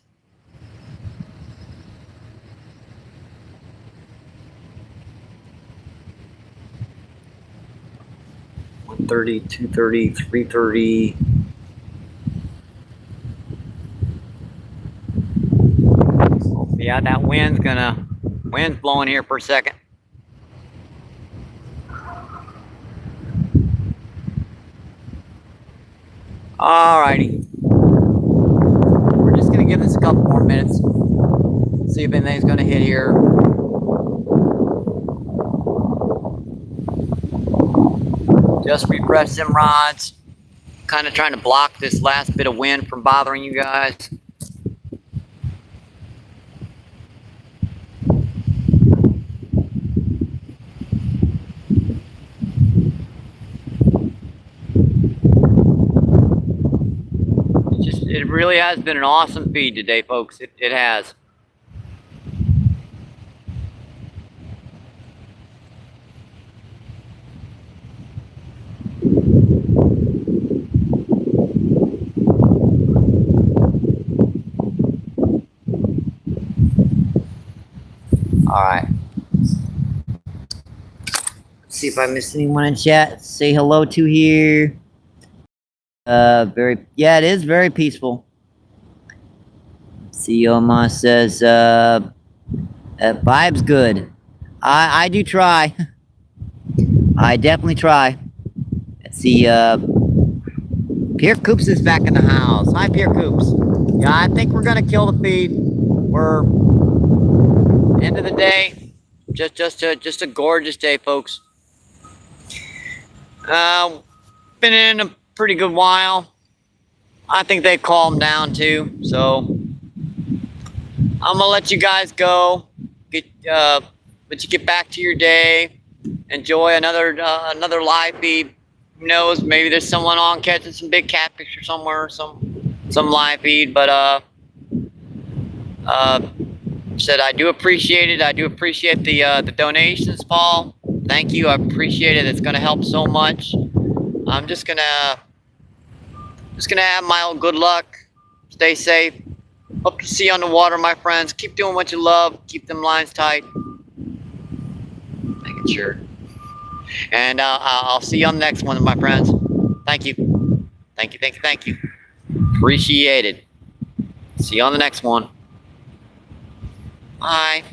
$130, $230, $330. Yeah, that wind's blowing here for a second. Alrighty. We're just gonna give this a couple more minutes. See if anything's gonna hit here. Just refresh them rods. kind of trying to block this last bit of wind from bothering you guys. It really has been an awesome feed today, folks. It has. All right. Let's see if I missed anyone in chat. Say hello to here. Yeah, it is very peaceful. Sioma says, vibe's good. I do try. I definitely try. Let's see, Pierre Coops is back in the house. Hi, Pierre Coops. Yeah, I think we're gonna kill the feed. We're end of the day. Just a gorgeous day, folks. Been in a pretty good while. I think they calmed down too, so I'm gonna let you guys go. Let you get back to your day. Enjoy another live feed. Who knows? Maybe there's someone on catching some big catfish or somewhere, some live feed. But said I do appreciate it. I do appreciate the donations, Paul. Thank you. I appreciate it. It's gonna help so much. I'm just gonna have my own good luck. Stay safe. Hope to see you on the water, my friends. Keep doing what you love. Keep them lines tight. Making sure. And I'll see you on the next one, my friends. Thank you. Thank you, thank you, thank you. Appreciate it. See you on the next one. Bye.